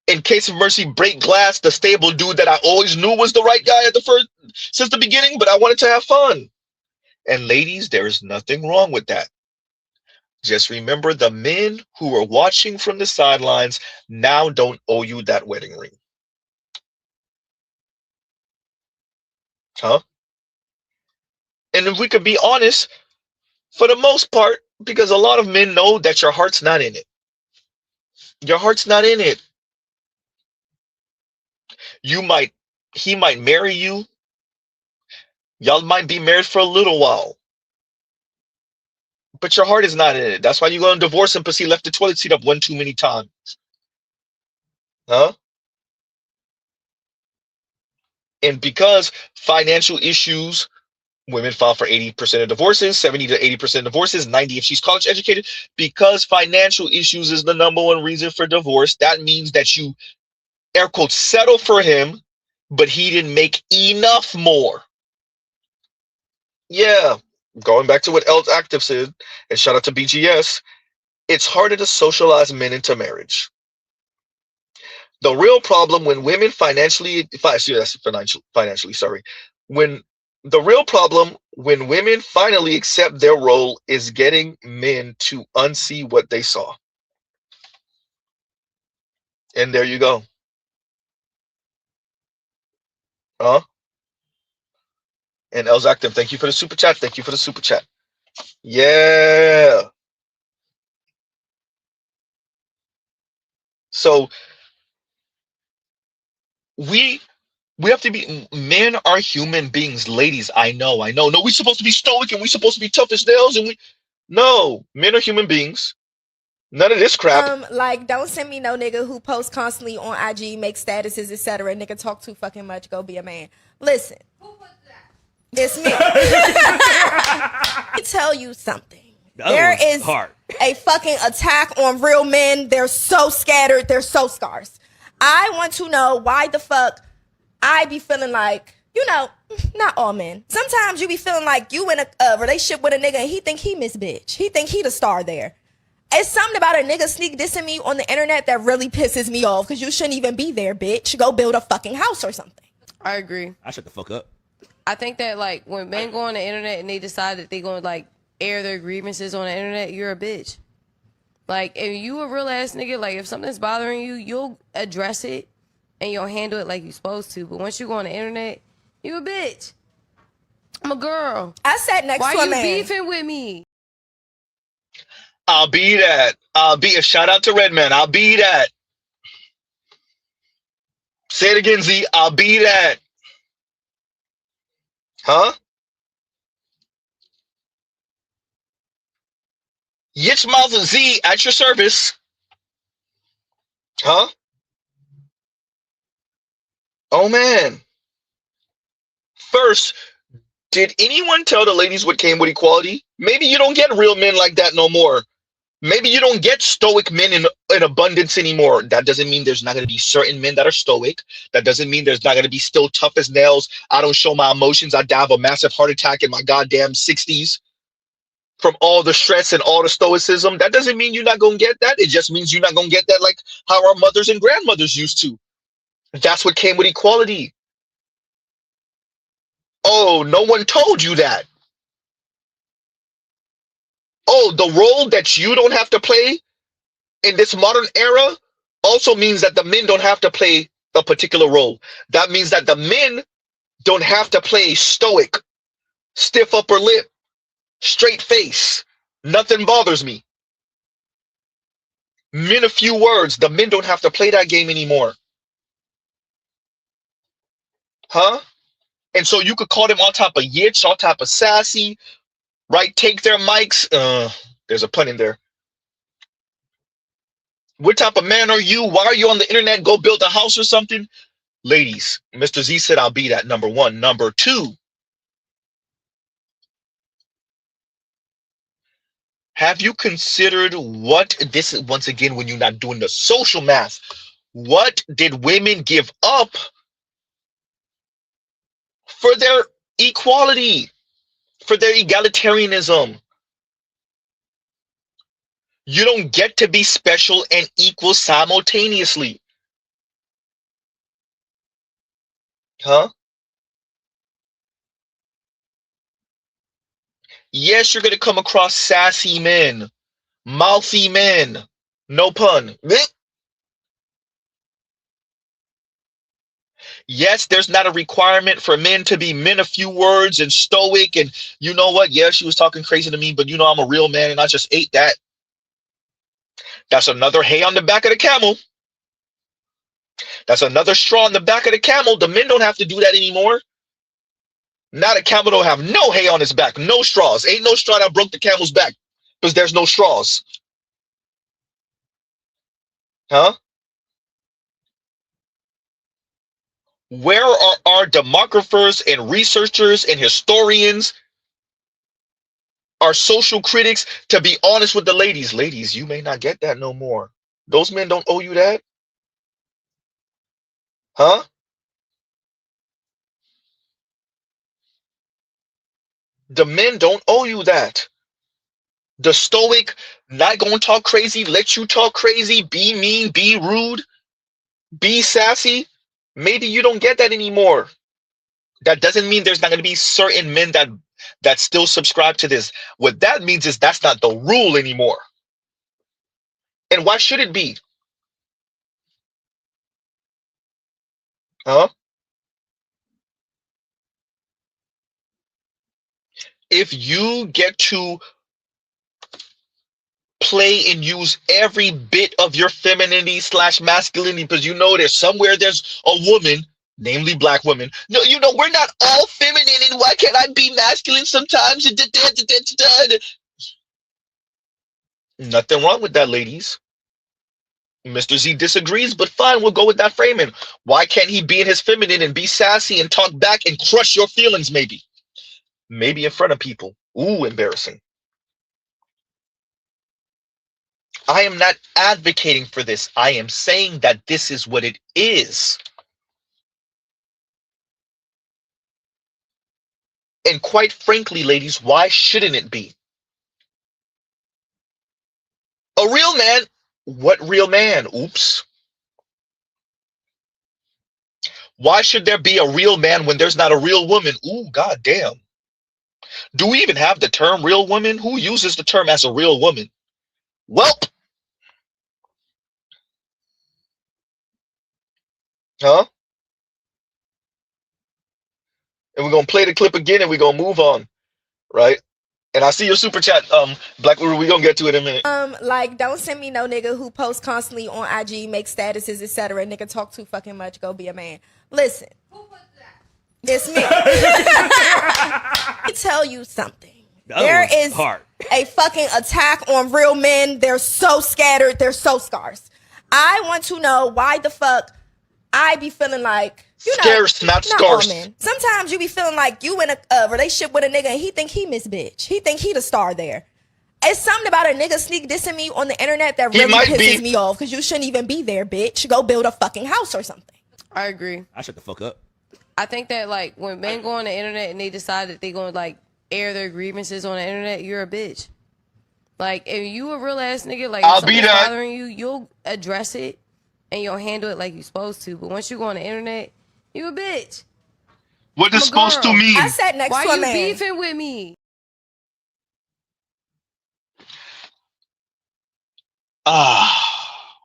S2: In Case of Mercy, break glass, the stable dude that I always knew was the right guy since the beginning, but I wanted to have fun. And ladies, there is nothing wrong with that. Just remember, the men who were watching from the sidelines now don't owe you that wedding ring. Huh? And if we could be honest, for the most part, because a lot of men know that your heart's not in it. Your heart's not in it. He might marry you. Y'all might be married for a little while. But your heart is not in it. That's why you're going to divorce him because he left the toilet seat up one too many times. Huh? And because financial issues, women file for 80% of divorces, 70 to 80% of divorces, 90 if she's college educated. Because financial issues is the number one reason for divorce, that means that you, air quotes, settle for him, but he didn't make enough more. Yeah, going back to what Els Active said, and shout out to BGS, it's harder to socialize men into marriage. The real problem when women financially, the real problem when women finally accept their role is getting men to unsee what they saw. And there you go. Huh? And Els Active, thank you for the super chat. Thank you for the super chat. Yeah. So we have to be, men are human beings, ladies. I know. No, we're supposed to be stoic and we're supposed to be tough as nails and no, men are human beings. None of this crap.
S12: Like, don't send me no nigga who posts constantly on IG, make statuses, etc. Nigga talk too fucking much, go be a man. Listen. Who put that? It's me. Let me tell you something. There is a fucking attack on real men. They're so scattered. They're so scarce. I want to know why the fuck I be feeling like, you know, not all men. Sometimes you be feeling like you in a relationship with a nigga and he think he Miss Bitch. He think he the star there. It's something about a nigga sneak dissing me on the internet that really pisses me off because you shouldn't even be there, bitch. Go build a fucking house or something.
S13: I agree.
S14: I shut the fuck up.
S13: I think that, like, when men go on the internet and they decide that they going to, like, air their grievances on the internet, you're a bitch. Like, if you a real ass nigga, like, if something's bothering you, you'll address it and you'll handle it like you're supposed to. But once you go on the internet, you a bitch. I'm a girl.
S12: I sat next
S13: Why
S12: to a
S13: you
S12: man.
S13: beefing with me?
S2: I'll be that. I'll be a shout out to Redman. I'll be that. Say it again, Z. I'll be that. Huh? Yitchmouth and Z at your service. Huh? Oh man. First, did anyone tell the ladies what came with equality? Maybe you don't get real men like that no more. Maybe you don't get stoic men in abundance anymore. That doesn't mean there's not going to be certain men that are stoic. That doesn't mean there's not going to be still tough as nails. I don't show my emotions. I die of a massive heart attack in my goddamn 60s from all the stress and all the stoicism. That doesn't mean you're not going to get that. It just means you're not going to get that like how our mothers and grandmothers used to. That's what came with equality. Oh, no one told you that. Oh, the role that you don't have to play in this modern era also means that the men don't have to play a particular role. That means that the men don't have to play stoic, stiff upper lip, straight face. Nothing bothers me. Men a few words. The men don't have to play that game anymore. Huh? And so you could call them all type of yitch, all type of sassy, right? Take their mics. There's a pun in there. What type of man are you? Why are you on the internet? Go build a house or something? Ladies, Mr. Z said I'll be that, number one. Number two, have you considered what this is once again when you're not doing the social math? What did women give up for their equality, for their egalitarianism? You don't get to be special and equal simultaneously. Huh? Yes, you're going to come across sassy men, mouthy men. No pun. Yes, there's not a requirement for men to be men of few words and stoic. And you know what? Yeah, she was talking crazy to me, but you know I'm a real man and I just ate that. That's another hay on the back of the camel. That's another straw on the back of the camel. The men don't have to do that anymore. Now the camel don't have no hay on its back, no straws. Ain't no straw that broke the camel's back because there's no straws. Huh? Where are our demographers and researchers and historians, our social critics, to be honest with the ladies? Ladies, you may not get that no more. Those men don't owe you that. Huh? The men don't owe you that. The stoic, not gonna talk crazy, let you talk crazy, be mean, be rude, be sassy. Maybe you don't get that anymore. That doesn't mean there's not gonna be certain men that still subscribe to this. What that means is that's not the rule anymore. And why should it be? Huh? If you get to play and use every bit of your femininity slash masculinity, because you know there's somewhere there's a woman, namely black women. No, you know, we're not all feminine, and why can't I be masculine sometimes? Nothing wrong with that, ladies. Mr. Z disagrees, but fine, we'll go with that framing. Why can't he be in his feminine and be sassy and talk back and crush your feelings, maybe? Maybe in front of people. Ooh, embarrassing. I am not advocating for this. I am saying that this is what it is. And quite frankly, ladies, why shouldn't it be? A real man? What real man? Oops. Why should there be a real man when there's not a real woman? Ooh, goddamn. Do we even have the term real woman? Who uses the term as a real woman? Welp. Huh? and we're gonna play the clip again, and we're gonna move on, right? And I see your super chat, Black Widow. We're gonna get to it in a minute.
S12: Like, don't send me no nigga who posts constantly on IG, make statuses, etc. Nigga talk too fucking much, go be a man. Listen. Who put that? It's me. Let me tell you something. There is a fucking attack on real men. They're so scattered. They're so scarce. I want to know why the fuck I be feeling like, you know,
S2: scarce, not scarce.
S12: All men. Sometimes you be feeling like you in a relationship with a nigga and he think he Miss Bitch. He think he the star there. It's something about a nigga sneak dissing me on the internet that really pisses me off, because you shouldn't even be there, bitch. Go build a fucking house or something.
S13: I agree.
S14: I shut the fuck up.
S13: I think that, like, when men go on the internet and they decide that they gonna, like, air their grievances on the internet, you're a bitch. Like, if you a real ass nigga, like, if something's bothering you, you'll address it and you'll handle it like you're supposed to. But once you go on the internet, you a bitch.
S2: What does supposed to mean?
S12: I sat next to a man.
S13: Why you beefing with me?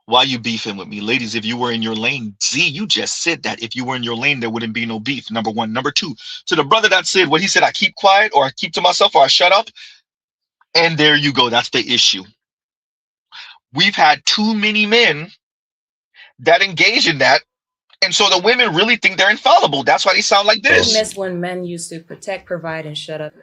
S2: Why you beefing with me? Ladies, if you were in your lane, Z, you just said that if you were in your lane, there wouldn't be no beef, number one. Number two, to the brother that said what he said, I keep quiet, or I keep to myself, or I shut up. And there you go. That's the issue. We've had too many men that engage in that. And so the women really think they're infallible. That's why they sound like this.
S15: I miss when men used to protect, provide, and shut up.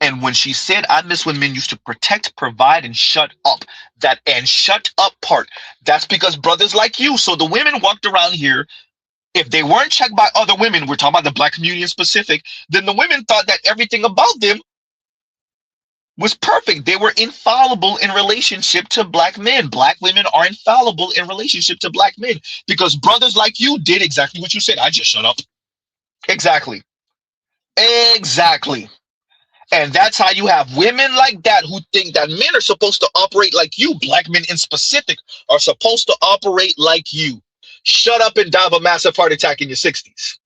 S2: And when she said, I miss when men used to protect, provide, and shut up, that and shut up part, that's because brothers like you. So the women walked around here, if they weren't checked by other women, we're talking about the Black community in specific, then the women thought that everything about them was perfect. They were infallible in relationship to Black men. Black women are infallible in relationship to Black men because brothers like you did exactly what you said. I just shut up. Exactly. Exactly. And that's how you have women like that who think that men are supposed to operate like you. Black men in specific are supposed to operate like you. Shut up and die of a massive heart attack in your 60s.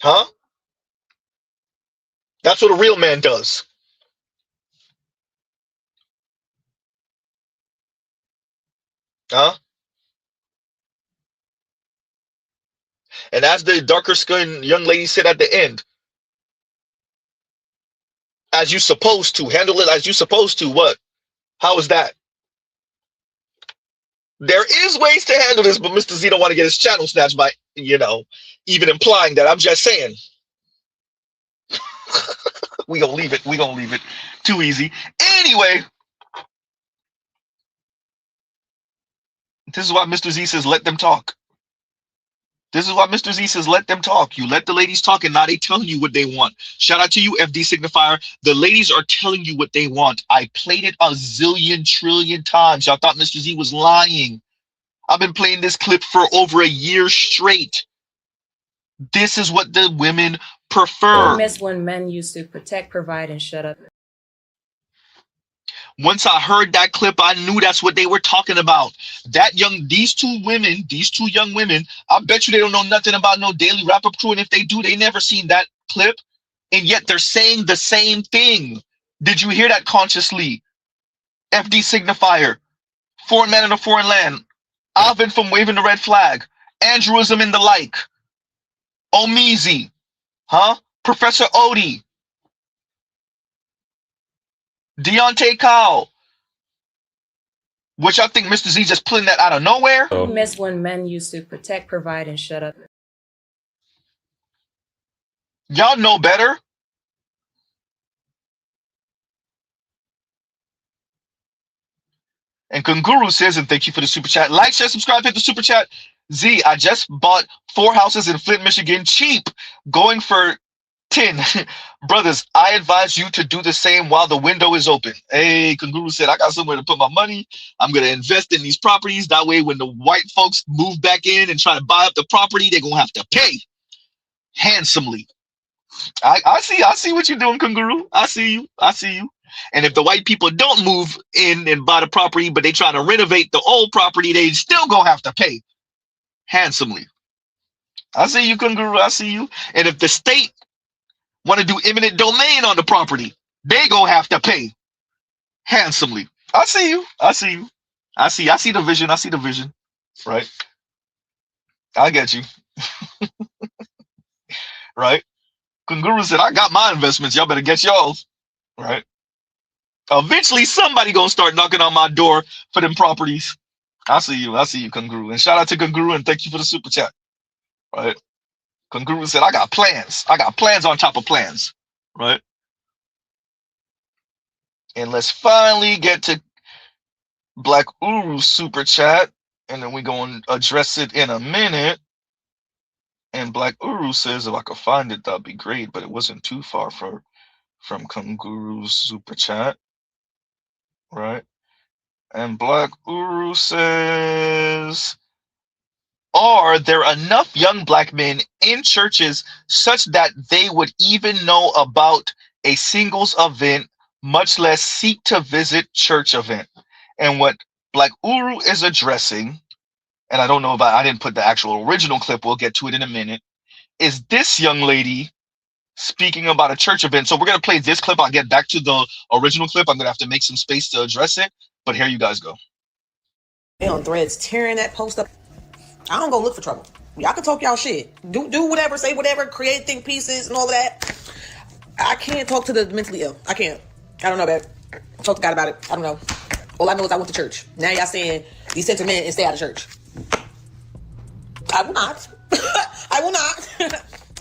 S2: Huh? That's what a real man does. Huh? And as the darker skinned young lady said at the end, as you supposed to, handle it as you supposed to, what? How is that? There is ways to handle this, but Mr. Z don't want to get his channel snatched by, you know, even implying that. I'm just saying. We gonna leave it. We gonna leave it. Too easy. Anyway, this is why Mr. Z says let them talk. This is why Mr. Z says let them talk. You let the ladies talk, and now they telling you what they want. Shout out to you, FD Signifier. The ladies are telling you what they want. I played it a zillion trillion times. Y'all thought Mr. Z was lying. I've been playing this clip for over a year straight. This is what the women prefer.
S15: I miss when men used to protect, provide, and shut up.
S2: Once I heard that clip, I knew that's what they were talking about. These two young women, I bet you they don't know nothing about no Daily Wrap-Up Crew. And if they do, they never seen that clip. And yet they're saying the same thing. Did you hear that consciously? FD Signifier, Foreign Man in a Foreign Land, Alvin from Waving the Red Flag, Andrewism and the like, Omizi, huh? Professor Odie, Deontay Kyle, which I think Mr. Z just pulling that out of nowhere.
S15: I miss when men used to protect, provide, and shut up.
S2: Y'all know better. And Kunguru says, and thank you for the super chat. Like, share, subscribe, hit the super chat. Z, I just bought 4 houses in Flint, Michigan, cheap, going for 10. Brothers, I advise you to do the same while the window is open. Hey, Kunguru said, I got somewhere to put my money. I'm going to invest in these properties. That way, when the white folks move back in and try to buy up the property, they're going to have to pay handsomely. I see what you're doing, Kunguru. I see you. And if the white people don't move in and buy the property, but they try to renovate the old property, they still gonna have to pay handsomely. I see you, Kunguru. I see you. And if the state want to do eminent domain on the property, they gonna have to pay handsomely. I see you. I see the vision. Right. I get you. Right? Kunguru said, I got my investments. Y'all better get y'all's. Right? Eventually, somebody gonna start knocking on my door for them properties. I see you, Kunguru. And shout out to Kunguru and thank you for the super chat. Right? Kunguru said, I got plans. I got plans on top of plans. Right? And let's finally get to Black Uru's super chat. And then we're going to address it in a minute. And Black Uru says, if I could find it, that'd be great. But it wasn't too far from Kunguru's super chat. Right? And Black Uru says, are there enough young black men in churches such that they would even know about a singles event, much less seek to visit church event? And what Black Uru is addressing, and I don't know about, I didn't put the actual original clip, we'll get to it in a minute, is this young lady speaking about a church event. So we're going to play this clip. I'll get back to the original clip. I'm going to have to make some space to address it, but here you guys go.
S14: On Threads tearing that post up. I don't go look for trouble. Y'all can talk y'all shit. Do whatever, say whatever, create think pieces and all of that. I can't talk to the mentally ill. I can't. I don't know about it. Talk to God about it. I don't know. All I know is I went to church. Now y'all saying decenter men and stay out of church. I will not. I will not.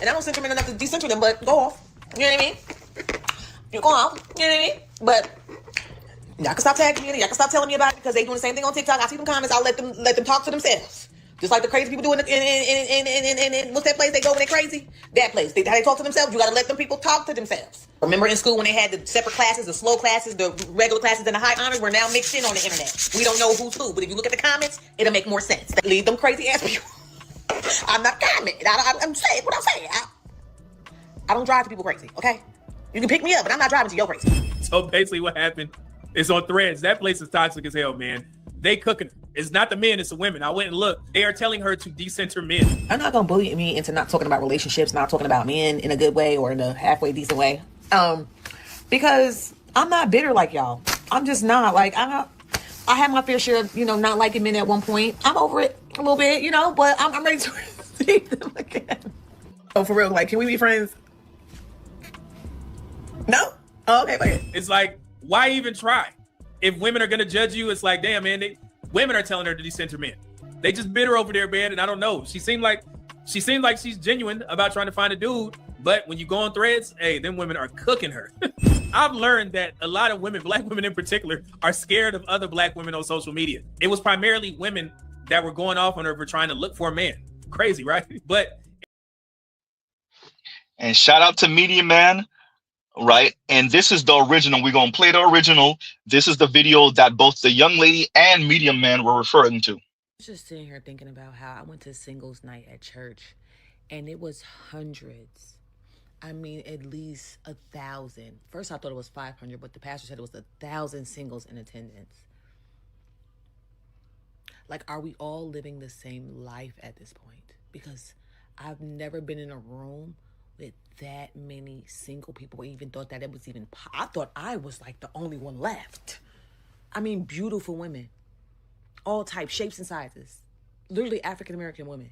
S14: And I don't center men enough to decenter them, but go off. You know what I mean? You go off. You know what I mean? But y'all can stop tagging me. Y'all can stop telling me about it because they doing the same thing on TikTok. I see them comments. I'll let them talk to themselves. Just like the crazy people do in what's that place they go when they're crazy? That place. How they talk to themselves. You got to let them people talk to themselves. Remember in school when they had the separate classes, the slow classes, the regular classes, and the high honors? We're now mixed in on the internet. We don't know who's who, but if you look at the comments, it'll make more sense. Leave them crazy ass people. I'm not commenting. I'm saying what I'm saying. I don't drive to people crazy, okay? You can pick me up, but I'm not driving to your crazy.
S16: So basically what happened is on Threads. That place is toxic as hell, man. They cooking. It's not the men, it's the women. I went and looked. They are telling her to decenter men.
S14: I'm not gonna bully me into not talking about relationships, not talking about men in a good way or in a halfway decent way. Because I'm not bitter like y'all. I'm just not. Like, I had my fair share of, not liking men at one point. I'm over it a little bit, but I'm ready to receive them again. Oh, for real? Like, can we be friends? No? Oh, okay.
S16: It's like, why even try? If women are gonna judge you, it's like, damn, man, women are telling her to decenter men. They just bit her over there, man, and I don't know. She seemed like she's genuine about trying to find a dude, but when you go on Threads, hey, them women are cooking her. I've learned that a lot of women, black women in particular, are scared of other black women on social media. It was primarily women that were going off on her for trying to look for a man. Crazy, right?
S2: And shout out to Media Man. Right, and this is the original. We're gonna play the original. This is the video that both the young lady and Medium Man were referring to.
S17: Just sitting here thinking about how I went to singles night at church, and it was hundreds. I mean, at least 1,000. First, I thought it was 500, but the pastor said it was 1,000 singles in attendance. Like, are we all living the same life at this point? Because I've never been in a room with that many single people. I even thought that it was even, I thought I was like the only one left. I mean, beautiful women, all types, shapes and sizes, literally African-American women,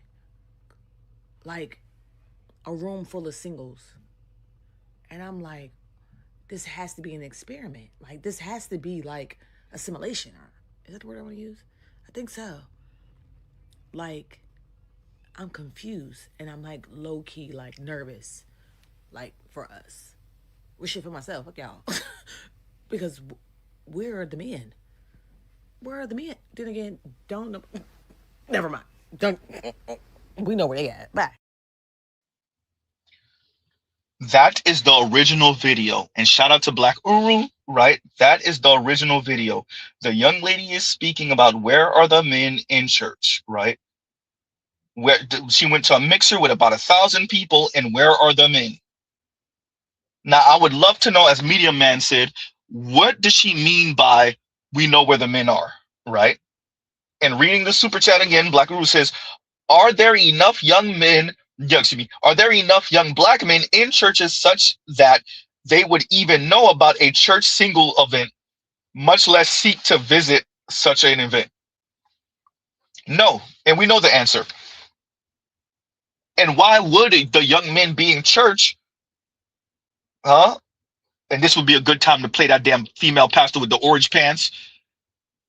S17: like a room full of singles. And I'm like, this has to be an experiment. Like, this has to be like assimilation. Is that the word I want to use? I think so. Like, I'm confused and I'm like low-key, like nervous, like for us. We're shit for myself, fuck y'all. Because where are the men? Where are the men? Then again, don't know. Never mind. We know where they at. Bye.
S2: That is the original video. And shout out to Black Uru, right? That is the original video. The young lady is speaking about where are the men in church, right? Where she went to a mixer with about 1,000 people, and where are the men? Now, I would love to know, as Medium Man said, what does she mean by we know where the men are, right? And reading the super chat again, Black Guru says, are there enough young men, are there enough young black men in churches such that they would even know about a church single event, much less seek to visit such an event? No, and we know the answer. And why would the young men be in church, huh? And this would be a good time to play that damn female pastor with the orange pants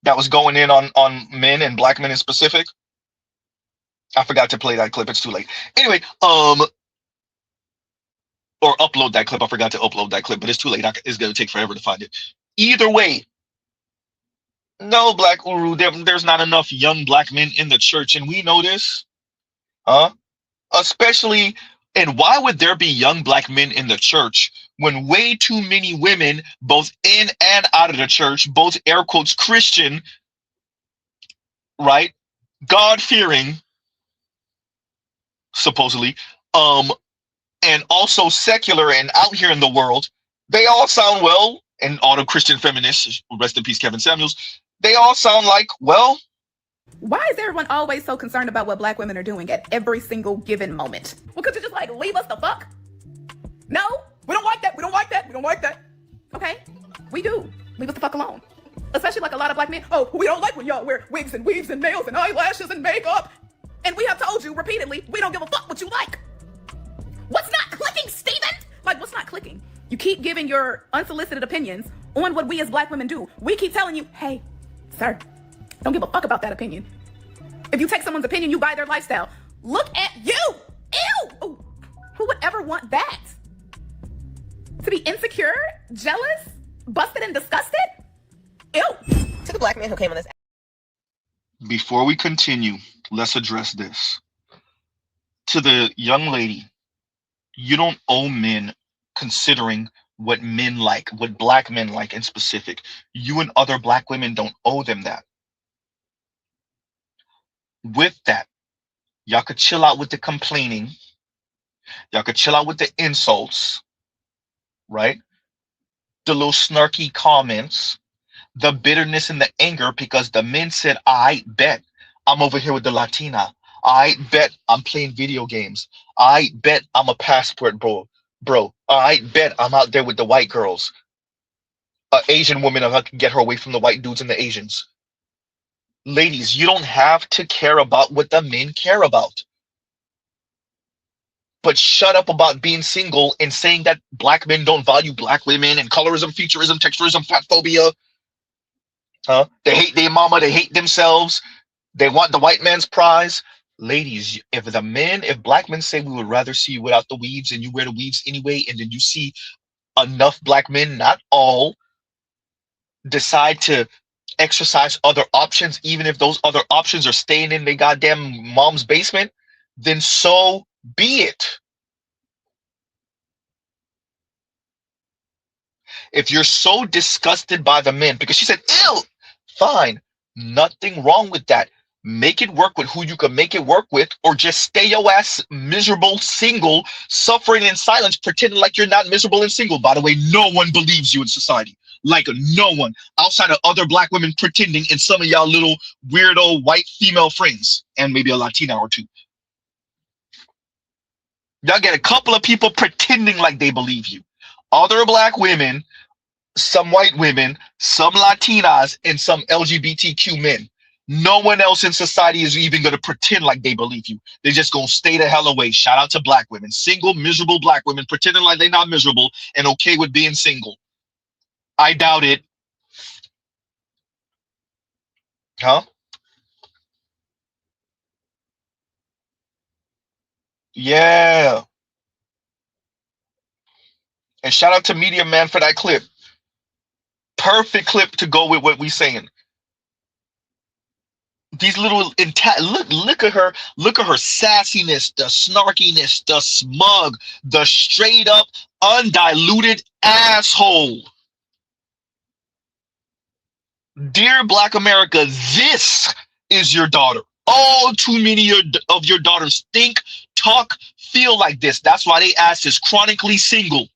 S2: that was going in on men and black men in specific. I forgot to play that clip. It's too late. Anyway, or upload that clip. I forgot to upload that clip, but it's too late. It's going to take forever to find it. Either way, no, Black Uru, there's not enough young black men in the church, and we know this, huh? Especially, and why would there be young black men in the church when way too many women, both in and out of the church, both air quotes Christian, right, God-fearing, supposedly, and also secular and out here in the world, they all sound well, and all the Christian feminists, rest in peace, Kevin Samuels, they all sound like, well,
S18: why is everyone always so concerned about what black women are doing at every single given moment? Well, could you just like leave us the fuck? No, we don't like that. We don't like that. We don't like that. Okay, we do. Leave us the fuck alone. Especially like a lot of black men. Oh, we don't like when y'all wear wigs and weaves and nails and eyelashes and makeup. And we have told you repeatedly, we don't give a fuck what you like. What's not clicking, Steven? Like, what's not clicking? You keep giving your unsolicited opinions on what we as black women do. We keep telling you, hey, sir, don't give a fuck about that opinion. If you take someone's opinion, you buy their lifestyle. Look at you. Ew. Ooh, who would ever want that? To be insecure, jealous, busted and disgusted? Ew.
S14: To the black man who came on this.
S2: Before we continue, let's address this. To the young lady, you don't owe men considering what men like, what black men like in specific. You and other black women don't owe them that. With that, y'all could chill out with the complaining. Y'all could chill out with the insults, right? The little snarky comments, the bitterness and the anger because the men said, I bet I'm over here with the Latina. I bet I'm playing video games. I bet I'm a passport bro. I bet I'm out there with the white girls. An Asian woman, if I can get her away from the white dudes and the Asians. Ladies, you don't have to care about what the men care about. But shut up about being single and saying that black men don't value black women and colorism, futurism, texturism, fat phobia. Huh? They hate their mama, they hate themselves. They want the white man's prize. Ladies, if black men say we would rather see you without the weaves and you wear the weaves anyway, and then you see enough black men, not all, decide to exercise other options, even if those other options are staying in their goddamn mom's basement, then so be it. If you're so disgusted by the men, because she said, ew, fine, nothing wrong with that. Make it work with who you can make it work with, or just stay your ass miserable, single, suffering in silence, pretending like you're not miserable and single. By the way, no one believes you in society. Like no one outside of other black women pretending and some of y'all little weirdo white female friends and maybe a Latina or two. Y'all get a couple of people pretending like they believe you. Other black women, some white women, some Latinas, and some LGBTQ men. No one else in society is even going to pretend like they believe you. They're just going to stay the hell away. Shout out to black women. Single, miserable black women pretending like they're not miserable and okay with being single. I doubt it. Huh? Yeah. And shout out to Media Man for that clip. Perfect clip to go with what we're saying. These little look at her sassiness, the snarkiness, the smug, the straight up undiluted asshole. Dear Black America, this is your daughter. All too many of your daughters think, talk, feel like this. That's why they ass is chronically single.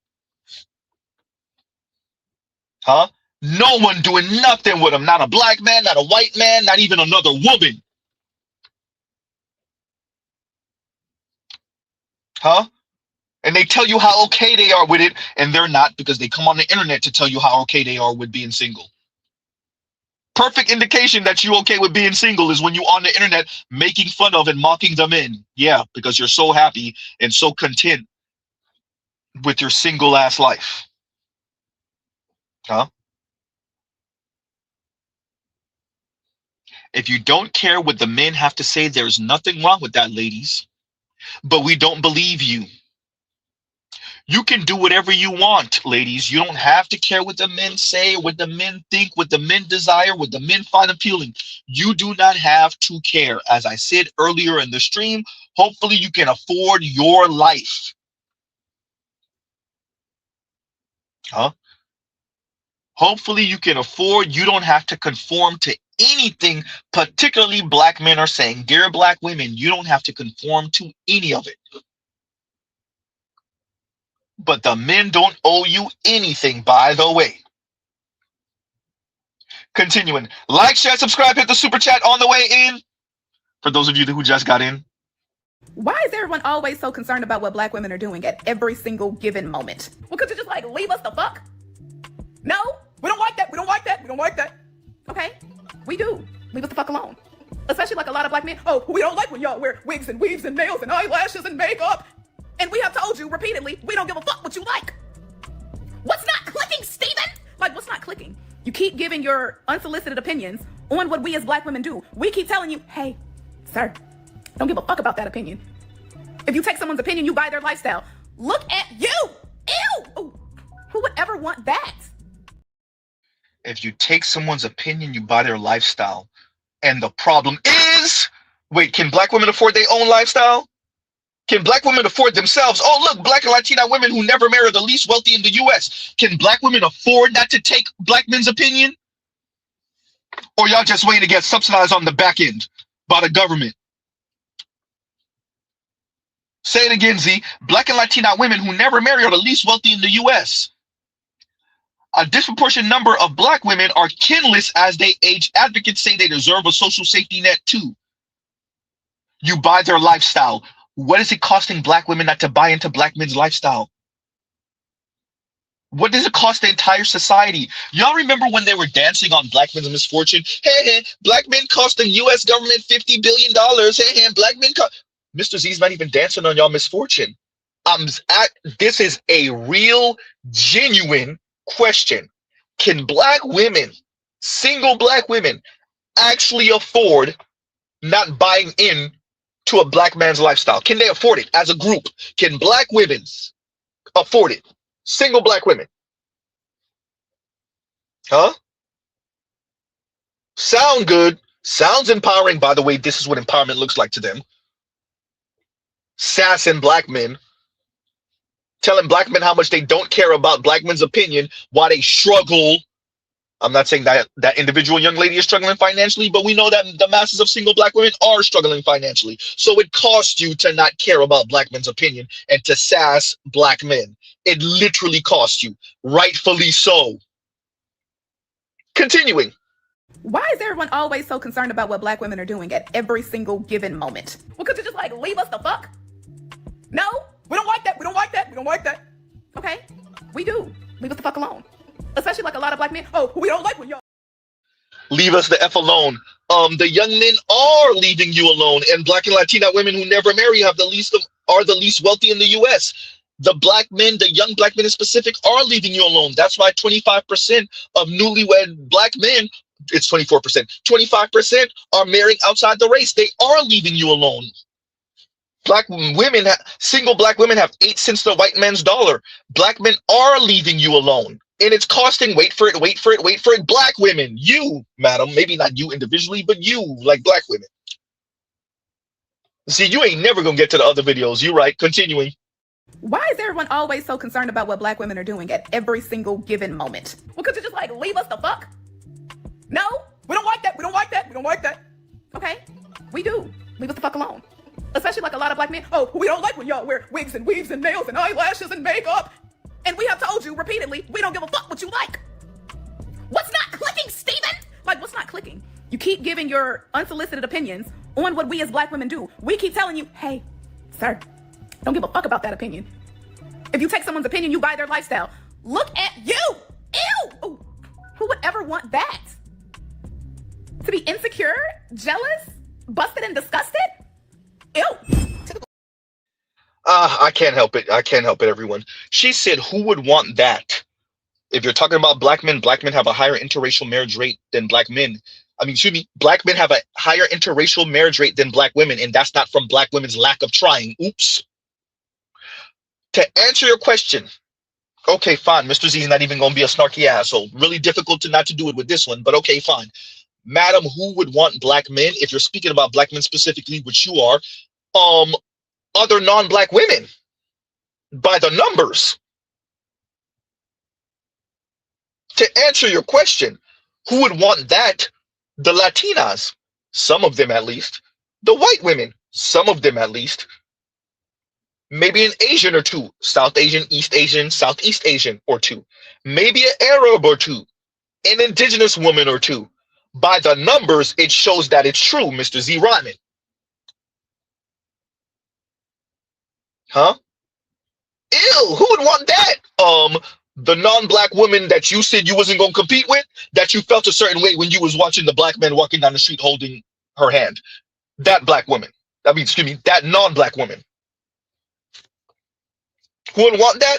S2: Huh? No one doing nothing with them. Not a black man, not a white man, not even another woman. Huh? And they tell you how okay they are with it, and they're not, because they come on the internet to tell you how okay they are with being single. Perfect indication that you okay with being single is when you on the internet making fun of and mocking the men. Yeah, because you're so happy and so content with your single ass life. Huh? If you don't care what the men have to say, there's nothing wrong with that, ladies. But we don't believe you. You can do whatever you want, ladies. You don't have to care what the men say, what the men think, what the men desire, what the men find appealing. You do not have to care. As I said earlier in the stream, hopefully you can afford your life. Huh? Hopefully you can afford, you don't have to conform to anything, particularly black men are saying. Dear black women, you don't have to conform to any of it. But the men don't owe you anything, by the way. Continuing. Like, share, subscribe, hit the super chat on the way in. For those of you who just got in.
S18: Why is everyone always so concerned about what black women are doing at every single given moment? Well, could you just like leave us the fuck? No, we don't like that. We don't like that. We don't like that. Okay? We do. Leave us the fuck alone. Especially like a lot of black men. Oh, we don't like when y'all wear wigs and weaves and nails and eyelashes and makeup. And we have told you repeatedly, we don't give a fuck what you like. What's not clicking, Steven? Like, what's not clicking? You keep giving your unsolicited opinions on what we as black women do. We keep telling you, hey, sir, don't give a fuck about that opinion. If you take someone's opinion, you buy their lifestyle. Look at you. Ew. Ooh, who would ever want that?
S2: If you take someone's opinion, you buy their lifestyle. And the problem is, wait, can black women afford their own lifestyle? Can black women afford themselves? Oh, look, black and Latina women who never marry are the least wealthy in the U.S. Can black women afford not to take black men's opinion? Or y'all just waiting to get subsidized on the back end by the government? Say it again, Z. Black and Latina women who never marry are the least wealthy in the U.S. A disproportionate number of black women are kinless as they age. Advocates say they deserve a social safety net too. You buy their lifestyle. What is it costing black women not to buy into black men's lifestyle? What does it cost the entire society? Y'all remember when they were dancing on black men's misfortune? Hey, black men cost the U.S. government $50 billion. Hey, black men cost... Mr. Z's not even dancing on y'all misfortune. This is a real, genuine question. Can black women, single black women, actually afford not buying in to a black man's lifestyle? Can they afford it as a group? Can black women afford it? Single black women. Huh? Sound good. Sounds empowering. By the way, this is what empowerment looks like to them. Sassing black men. Telling black men how much they don't care about black men's opinion while they struggle. I'm not saying that that individual young lady is struggling financially, but we know that the masses of single black women are struggling financially. So it costs you to not care about black men's opinion and to sass black men. It literally costs you, rightfully so. Continuing.
S18: Why is everyone always so concerned about what black women are doing at every single given moment? Well, could you just like leave us the fuck? No, we don't like that. We don't like that. We don't like that. Okay? We do. Leave us the fuck alone. Especially like a lot of black men. Oh, we don't like when y'all.
S2: Leave us the F alone. The young men are leaving you alone, and black and Latina women who never marry are the least wealthy in the U.S. The black men, the young black men in specific, are leaving you alone. That's why 25% of newlywed black men, it's 24%, 25% are marrying outside the race. They are leaving you alone. Black women, single black women have 8 cents to the white man's dollar. Black men are leaving you alone. And it's costing, wait for it, black women. You, madam, maybe not you individually, but you, like black women. See, you ain't never gonna get to the other videos. You right, continuing.
S18: Why is everyone always so concerned about what black women are doing at every single given moment? Well, could you just like leave us the fuck? No, we don't like that. We don't like that. We don't like that. Okay? We do. Leave us the fuck alone. Especially like a lot of black men. Oh, we don't like when y'all wear wigs and weaves and nails and eyelashes and makeup. And we have told you repeatedly, we don't give a fuck what you like. What's not clicking, Steven? Like, what's not clicking? You keep giving your unsolicited opinions on what we as black women do. We keep telling you, hey, sir, don't give a fuck about that opinion. If you take someone's opinion, you buy their lifestyle. Look at you. Ew. Ooh, who would ever want that? To be insecure, jealous, busted, and disgusted? Ew.
S2: I can't help it. I can't help it, everyone. She said, who would want that? If you're talking about black men have a higher interracial marriage rate than black men. I mean, excuse me, black men have a higher interracial marriage rate than black women, and that's not from black women's lack of trying. Oops. To answer your question, okay, fine. Mr. Z is not even going to be a snarky asshole. Really difficult to not to do it with this one, but okay, fine. Madam, who would want black men? If you're speaking about black men specifically, which you are, other non-black women by the numbers. To answer your question, who would want that? The Latinas, some of them at least. The white women, some of them at least. Maybe an Asian or two, South Asian, East Asian, Southeast Asian or two. Maybe an Arab or two, an indigenous woman or two. By the numbers, it shows that it's true, Mr. Z Ryman. Huh? Ew, who would want that? The non-black woman that you said you wasn't gonna compete with, that you felt a certain way when you was watching the black man walking down the street holding her hand. That black woman. I mean, excuse me, that non-black woman. Who would want that?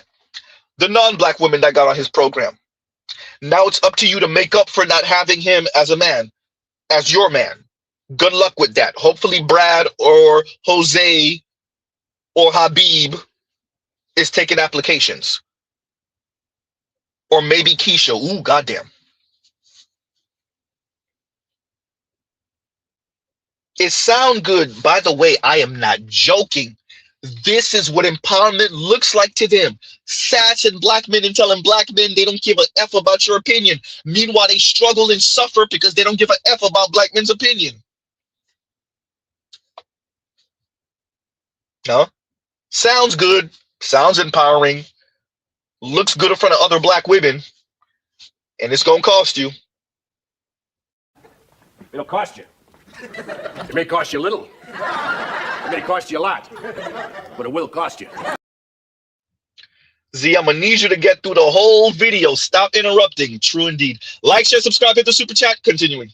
S2: The non-black woman that got on his program. Now it's up to you to make up for not having him as a man, as your man. Good luck with that. Hopefully Brad or Jose or Habib is taking applications. Or maybe Keisha. Ooh, goddamn. It sounds good. By the way, I am not joking. This is what empowerment looks like to them. Sassing black men and telling black men they don't give a F about your opinion. Meanwhile, they struggle and suffer because they don't give a F about black men's opinion. Huh? Sounds good. Sounds empowering. Looks good in front of other black women. And it's going to cost you.
S8: It'll cost you. It may cost you a little. It may cost you a lot. But it will cost you.
S2: Z, I'm going to need you to get through the whole video. Stop interrupting. True indeed. Like, share, subscribe, hit the super chat. Continuing.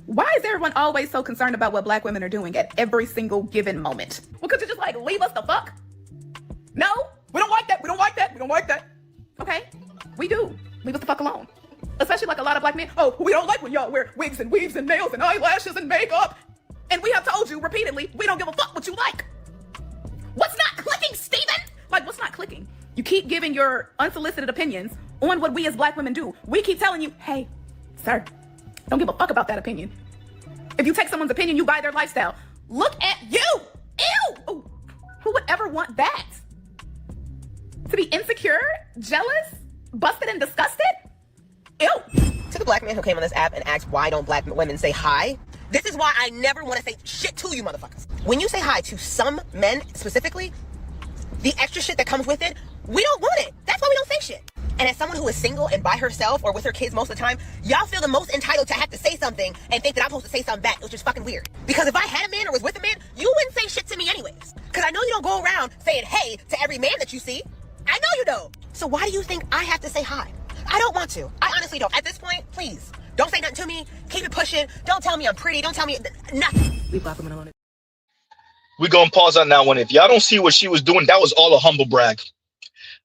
S18: Why is everyone always so concerned about what black women are doing at every single given moment? Well, could you just like leave us the fuck? No, we don't like that. We don't like that. We don't like that. Okay, we do. Leave us the fuck alone. Especially like a lot of black men. Oh, we don't like when y'all wear wigs and weaves and nails and eyelashes and makeup. And we have told you repeatedly, we don't give a fuck what you like. What's not clicking, Steven? Like, what's not clicking? You keep giving your unsolicited opinions on what we as black women do. We keep telling you, hey, sir, don't give a fuck about that opinion. If you take someone's opinion, you buy their lifestyle. Look at you. Ew. Ooh. Who would ever want that? To be insecure, jealous, busted, and disgusted? Ew.
S14: To the black man who came on this app and asked why don't black women say hi, this is why I never want to say shit to you motherfuckers. When you say hi to some men specifically, the extra shit that comes with it, we don't want it. That's why we don't say shit. And as someone who is single and by herself or with her kids most of the time, y'all feel the most entitled to have to say something and think that I'm supposed to say something back, which is fucking weird. Because if I had a man or was with a man, you wouldn't say shit to me anyways. Because I know you don't go around saying hey to every man that you see. I know you don't. So why do you think I have to say hi? I don't want to. I honestly don't. At this point, please, don't say nothing to me. Keep it pushing. Don't tell me I'm pretty. Don't tell me nothing. Leave black women alone.
S2: We're going to pause on that one. If y'all don't see what she was doing, that was all a humble brag.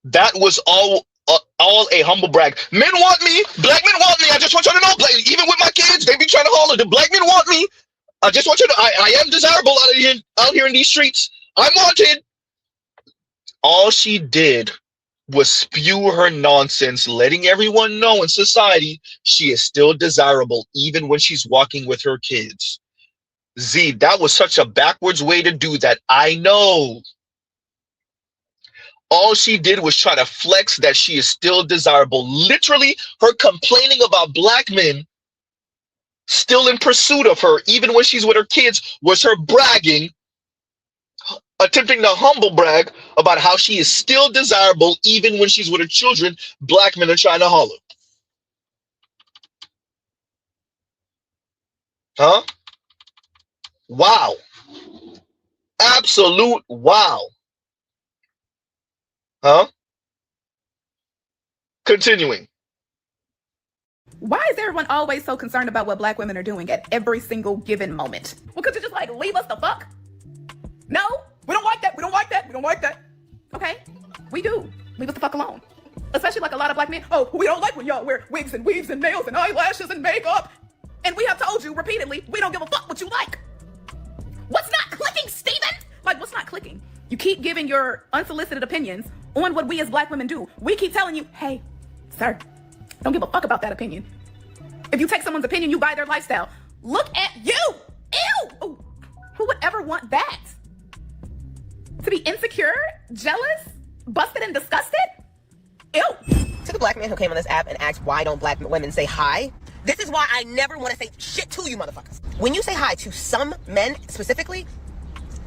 S2: That was all a humble brag. Men want me. Black men want me. I just want you to know, even with my kids, they be trying to holler. The black men want me. I just want you to know, I am desirable out here in these streets. I'm wanted. All she did was spew her nonsense, letting everyone know in society she is still desirable, even when she's walking with her kids. Z, that was such a backwards way to do that. I know. All she did was try to flex that she is still desirable. Literally, her complaining about black men still in pursuit of her, even when she's with her kids, was her bragging, attempting to humble brag about how she is still desirable, even when she's with her children. Black men are trying to holler. Huh? Wow. Absolute wow. Huh? Continuing.
S18: Why is everyone always so concerned about what black women are doing at every single given moment? Well, could you just like leave us the fuck? No, we don't like that. We don't like that. We don't like that. Okay, we do. Leave us the fuck alone. Especially like a lot of black men. Oh, we don't like when y'all wear wigs and weaves and nails and eyelashes and makeup. And we have told you repeatedly, we don't give a fuck what you like. What's not clicking, Steven? Like, what's not clicking? You keep giving your unsolicited opinions on what we as black women do. We keep telling you, hey, sir, don't give a fuck about that opinion. If you take someone's opinion, you buy their lifestyle. Look at you. Ew. Ooh. Who would ever want that? To be insecure, jealous, busted, and disgusted? Ew.
S7: To the black man who came on this app and asked why don't black women say hi, this is why I never want to say shit to you motherfuckers. When you say hi to some men specifically,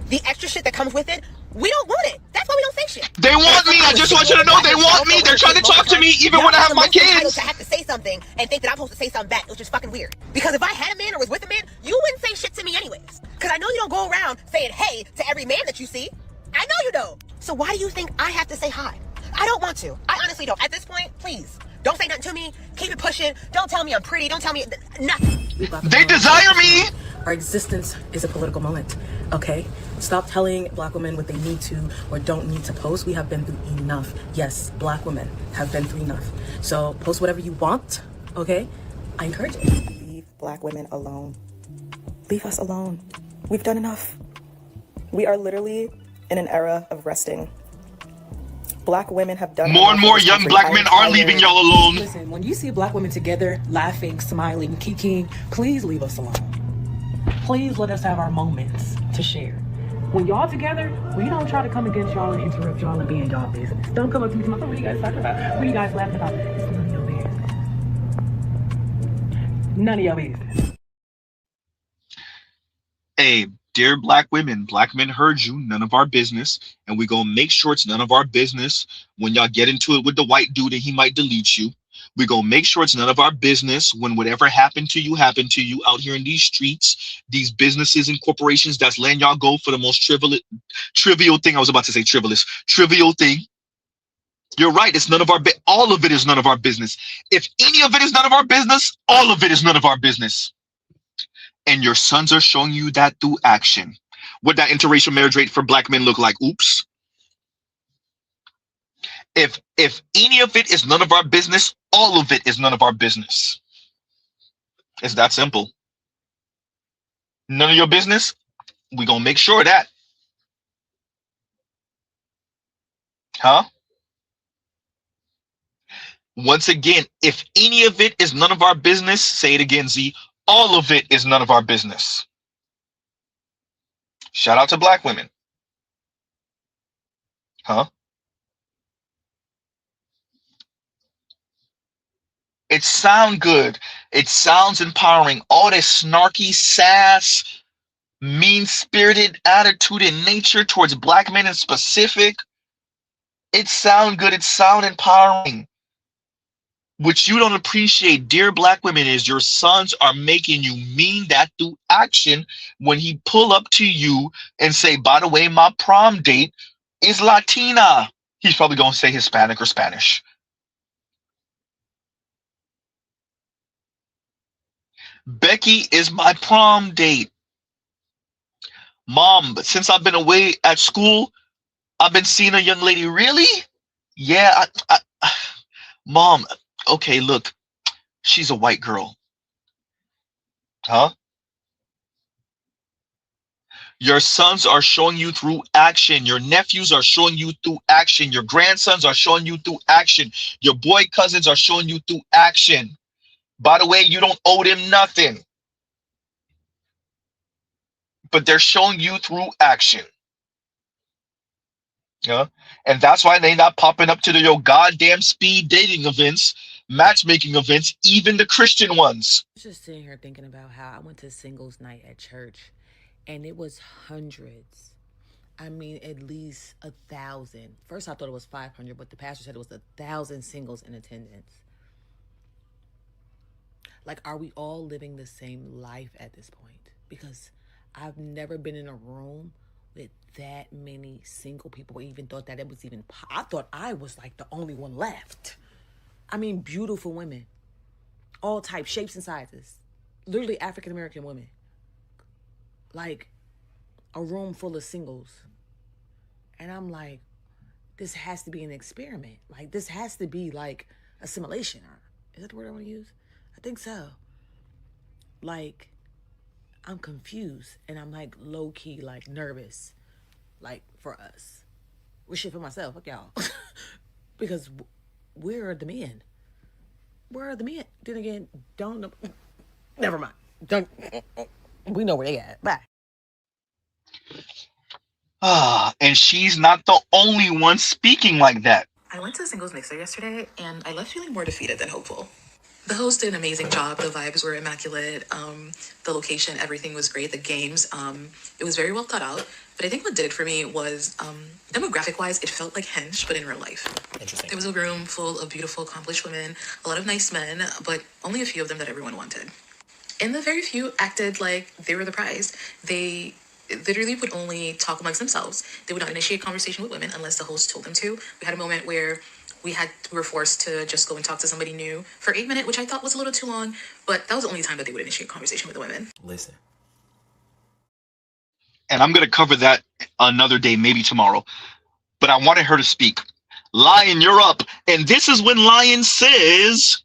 S7: the extra shit that comes with it, we don't want it. That's why we don't say shit.
S2: They want me. I just want you to know they want me. They're trying to talk to me even when I have my kids.
S7: I have to say something and think that I'm supposed to say something back, which is fucking weird. Because if I had a man or was with a man, you wouldn't say shit to me anyways. Because I know you don't go around saying hey to every man that you see. I know you don't. So why do you think I have to say hi? I don't want to. I honestly don't. At this point, please, don't say nothing to me. Keep it pushing. Don't tell me I'm pretty. Don't tell me nothing.
S2: They desire me.
S19: Our existence is a political moment, okay? Stop telling black women what they need to or don't need to post. We have been through enough. Yes, black women have been through enough. So post whatever you want, okay? I encourage it.
S20: Leave black women alone. Leave us alone. We've done enough. We are literally in an era of resting. Black women have done
S2: more and more young black men are leaving y'all alone.
S19: Listen, when you see black women together, laughing, smiling, kikiing, please leave us alone. Please let us have our moments to share. When y'all together, we don't try to come against y'all and interrupt y'all and be in y'all business. Don't come up to me and say, what are you guys talking about? What are you guys laughing about? It's none of your business. None of your business.
S2: Hey, dear black women, black men heard you, none of our business. And we gonna make sure it's none of our business when y'all get into it with the white dude and he might delete you. We gonna make sure it's none of our business when whatever happened to you out here in these streets, these businesses and corporations that's letting y'all go for the most trivial thing. I was about to say trivial thing. You're right, it's none of our all of it is none of our business. If any of it is none of our business, all of it is none of our business. And your sons are showing you that through action. What that interracial marriage rate for black men look like? Oops. If any of it is none of our business, all of it is none of our business. It's that simple. None of your business, we gonna make sure of that. Huh? Once again, if any of it is none of our business, say it again, Z, all of it is none of our business. Shout out to black women. Huh? It sounds good. It sounds empowering. All this snarky sass, mean-spirited attitude and nature towards black men in specific. It sounds good. It sounds empowering. What you don't appreciate, dear black women, is your sons are making you mean that through action when he pull up to you and say, by the way, my prom date is Latina. He's probably going to say Hispanic or Spanish. Becky is my prom date. Mom, but since I've been away at school, I've been seeing a young lady. Really? Yeah. Mom, okay, look, she's a white girl. Huh? Your sons are showing you through action. Your nephews are showing you through action. Your grandsons are showing you through action. Your boy cousins are showing you through action. By the way, you don't owe them nothing. But they're showing you through action. Yeah. And that's why they're not popping up to your goddamn speed dating events, matchmaking events, even the Christian ones.
S17: I was just sitting here thinking about how I went to singles night at church and it was hundreds. I mean, at least 1,000. First, I thought it was 500, but the pastor said it was 1,000 singles in attendance. Like, are we all living the same life at this point? Because I've never been in a room with that many single people or even thought that it was even, I thought I was like the only one left. I mean, beautiful women. all types, shapes, and sizes. Literally African American women. Like a room full of singles. And I'm like, this has to be an experiment. Like, this has to be like assimilation. Is that the word I want to use? I think so. Like, I'm confused and I'm like low key, like nervous, like for us. Well, shit for myself, fuck y'all. Because where are the men? Where are the men? Then again, don't know. Never mind. Don't. We know where they at. Bye.
S2: And she's not the only one speaking like that.
S21: I went to the singles mixer yesterday and I left feeling more defeated than hopeful. The host did an amazing job. The vibes were immaculate. The location, everything was great. The games, it was very well thought out. But I think what did it for me was demographic-wise, it felt like Hench, but in real life. Interesting. There was a room full of beautiful, accomplished women, a lot of nice men, but only a few of them that everyone wanted. And the very few acted like they were the prize. They literally would only talk amongst themselves. They would not initiate conversation with women unless the host told them to. We had a moment where we were forced to just go and talk to somebody new for 8 minutes, which I thought was a little too long, but that was the only time that they would initiate conversation with the women.
S22: Listen.
S2: And I'm going to cover that another day, maybe tomorrow. But I wanted her to speak. Lion, you're up. And this is when Lion says,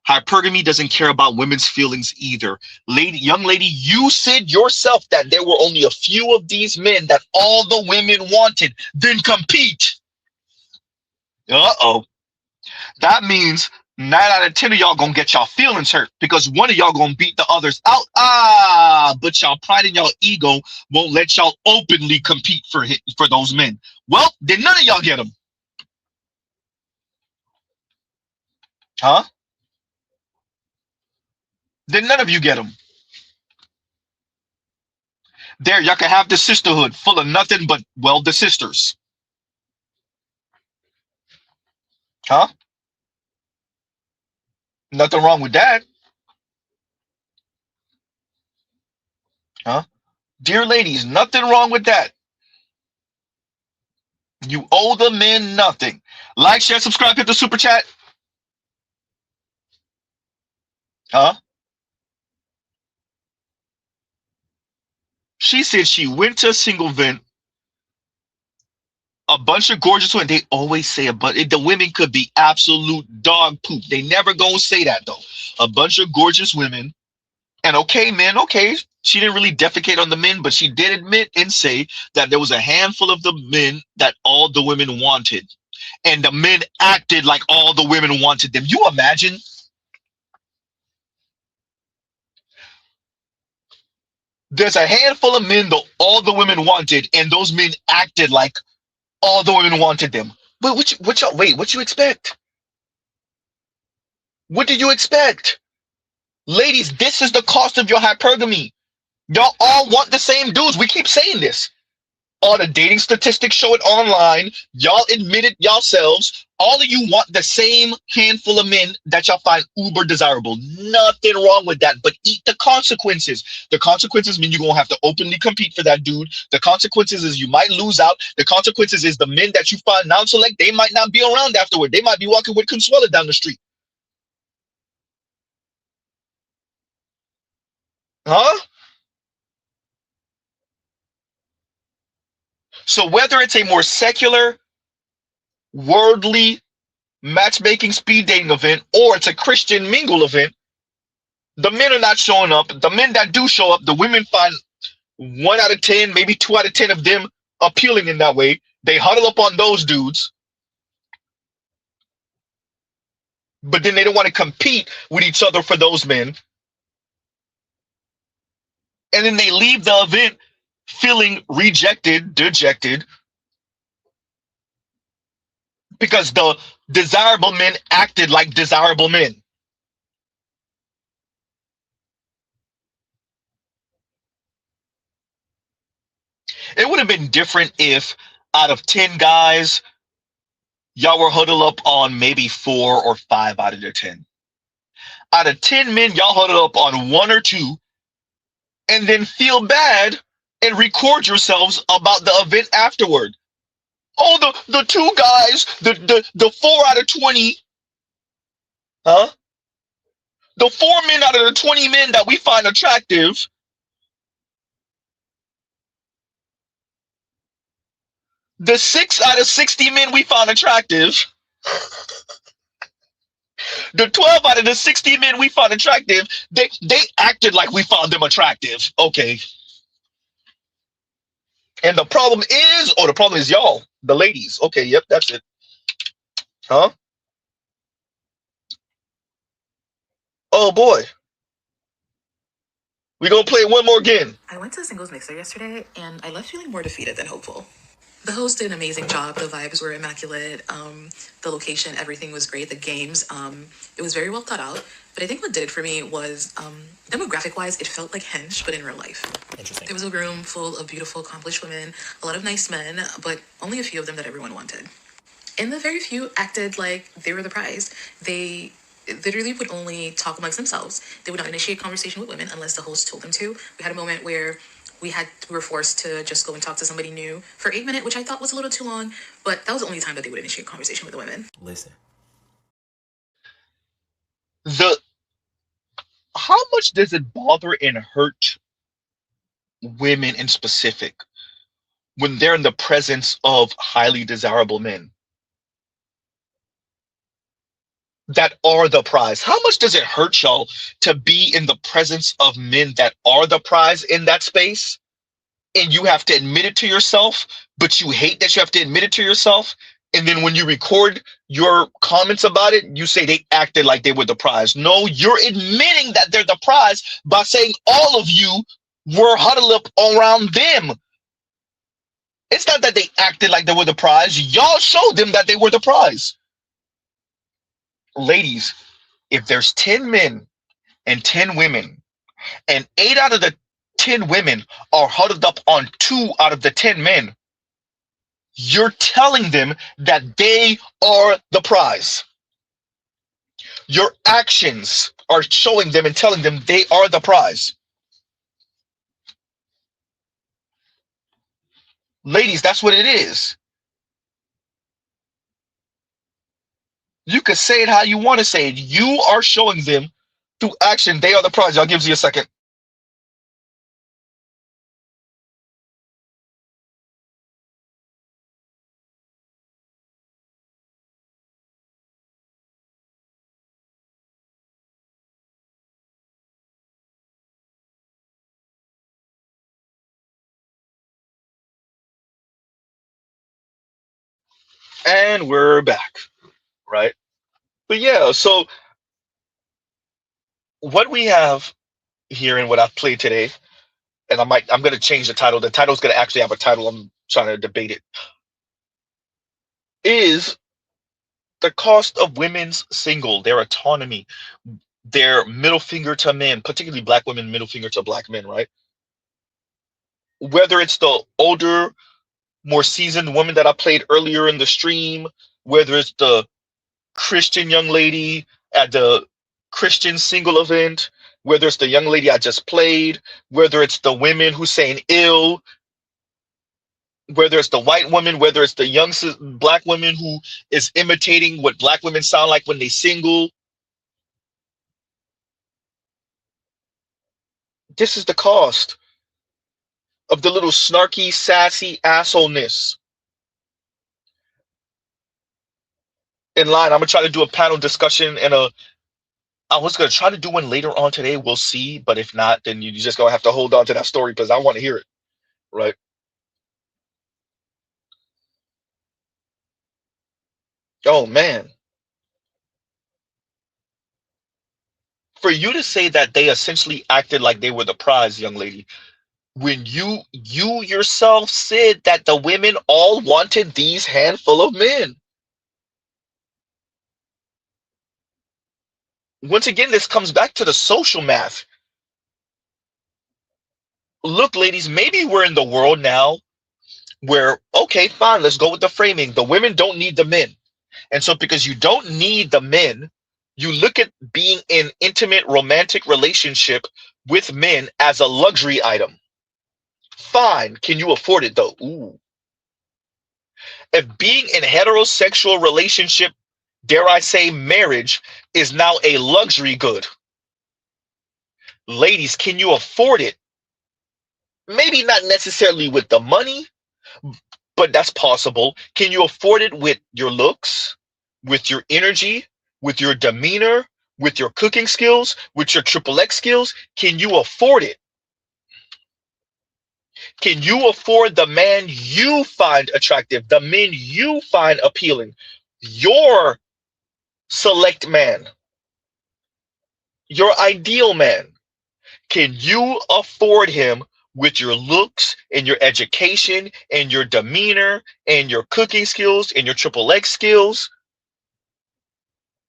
S2: hypergamy doesn't care about women's feelings either. Young lady, you said yourself that there were only a few of these men that all the women wanted. Then compete. Uh-oh. That means 9 out of 10 of y'all gonna get y'all feelings hurt because one of y'all gonna beat the others out. But y'all pride in y'all ego won't let y'all openly compete for those men. Well, then none of y'all get them. Huh? Then none of you get them. There, y'all can have the sisterhood full of nothing but, well, the sisters. Huh? Nothing wrong with that. Huh? Dear ladies, nothing wrong with that. You owe the men nothing. Like, share, subscribe, hit the super chat. Huh? She said she went to a single event. A bunch of gorgeous women. They always say the women could be absolute dog poop. They never gonna say that though. A bunch of gorgeous women. And okay, men, okay. She didn't really defecate on the men, but she did admit and say that there was a handful of the men that all the women wanted. And the men acted like all the women wanted them. You imagine? There's a handful of men that all the women wanted, and those men acted like all the women wanted them. But what you expect? What do you expect? Ladies, this is the cost of your hypergamy. Y'all all want the same dudes. We keep saying this. All the dating statistics show it online. Y'all admit it yourselves. All of you want the same handful of men that y'all find uber desirable. Nothing wrong with that, but eat the consequences. The consequences mean you're going to have to openly compete for that dude. The consequences is you might lose out. The consequences is the men that you find non-select, they might not be around afterward. They might be walking with Consuela down the street. Huh? So whether it's a more secular, worldly matchmaking speed dating event or it's a Christian mingle event, the men are not showing up. The men that do show up, the women find 1 out of 10, maybe 2 out of 10 of them appealing in that way. They huddle up on those dudes, but then they don't want to compete with each other for those men. And then they leave the event feeling rejected, dejected, because the desirable men acted like desirable men. It would have been different if out of 10 guys, y'all were huddled up on maybe 4 or 5 out of the 10. Out of 10 men, y'all huddled up on 1 or 2, and then feel bad and record yourselves about the event afterward. Oh, the 2 guys, the 4 out of 20, huh? The 4 men out of the 20 men that we find attractive, the 6 out of 60 men we found attractive, the 12 out of the 60 men we found attractive, they acted like we found them attractive. Okay. And the problem is y'all, the ladies. Okay, yep, that's it. Huh? Oh boy. We gonna play one more again.
S21: I went to the singles mixer yesterday, and I left feeling more defeated than hopeful. The host did an amazing job. The vibes were immaculate. The location, everything was great. The games, it was very well thought out. But I think what did it for me was, demographic-wise, it felt like Hench, but in real life. Interesting. There was a room full of beautiful, accomplished women, a lot of nice men, but only a few of them that everyone wanted. And the very few acted like they were the prize. They literally would only talk amongst themselves. They would not initiate conversation with women unless the host told them to. We had a moment where we were forced to just go and talk to somebody new for 8 minutes, which I thought was a little too long, but that was the only time that they would initiate conversation with the women.
S1: Listen.
S2: How much does it bother and hurt women in specific when they're in the presence of highly desirable men that are the prize? How much does it hurt y'all to be in the presence of men that are the prize in that space? And you have to admit it to yourself, but you hate that you have to admit it to yourself. And then when you record your comments about it, you say they acted like they were the prize. No, you're admitting that they're the prize by saying all of you were huddled up around them. It's not that they acted like they were the prize. Y'all showed them that they were the prize. Ladies, if there's 10 men and 10 women, and 8 out of the 10 women are huddled up on 2 out of the 10 men, you're telling them that they are the prize. Your actions are showing them and telling them they are the prize. Ladies, that's what it is. You can say it how you want to say it. You are showing them through action they are the prize. I'll give you a second. And we're back, right? But yeah, so what we have here and what I've played today, and I'm gonna change the title. The title's gonna actually have a title. I'm trying to debate it. Is the cost of women's single, their autonomy, their middle finger to men, particularly black women, middle finger to black men, right? Whether it's the older, more seasoned woman that I played earlier in the stream, whether it's the Christian young lady at the Christian single event, whether it's the young lady I just played, whether it's the women who saying ill, whether it's the white woman, whether it's the young black woman who is imitating what black women sound like when they single. This is the cost of the little snarky, sassy assholeness. In line, I'm gonna try to do a panel discussion and I was gonna try to do one later on today. We'll see, but if not, then you just gonna have to hold on to that story because I want to hear it, right? Oh man, for you to say that they essentially acted like they were the prize, young lady, when you yourself said that the women all wanted these handful of men. Once again, this comes back to the social math. Look, ladies, maybe we're in the world now where, okay, fine, let's go with the framing. The women don't need the men. And so because you don't need the men, you look at being in intimate romantic relationship with men as a luxury item. Fine. Can you afford it though? Ooh. If being in heterosexual relationship, dare I say marriage, is now a luxury good, Ladies, can you afford it? Maybe not necessarily with the money, but that's possible. Can you afford it with your looks, with your energy, with your demeanor, with your cooking skills, with your triple X skills? Can you afford it? Can you afford the man you find attractive, the men you find appealing? Your select man, your ideal man. Can you afford him with your looks and your education and your demeanor and your cooking skills and your triple X skills,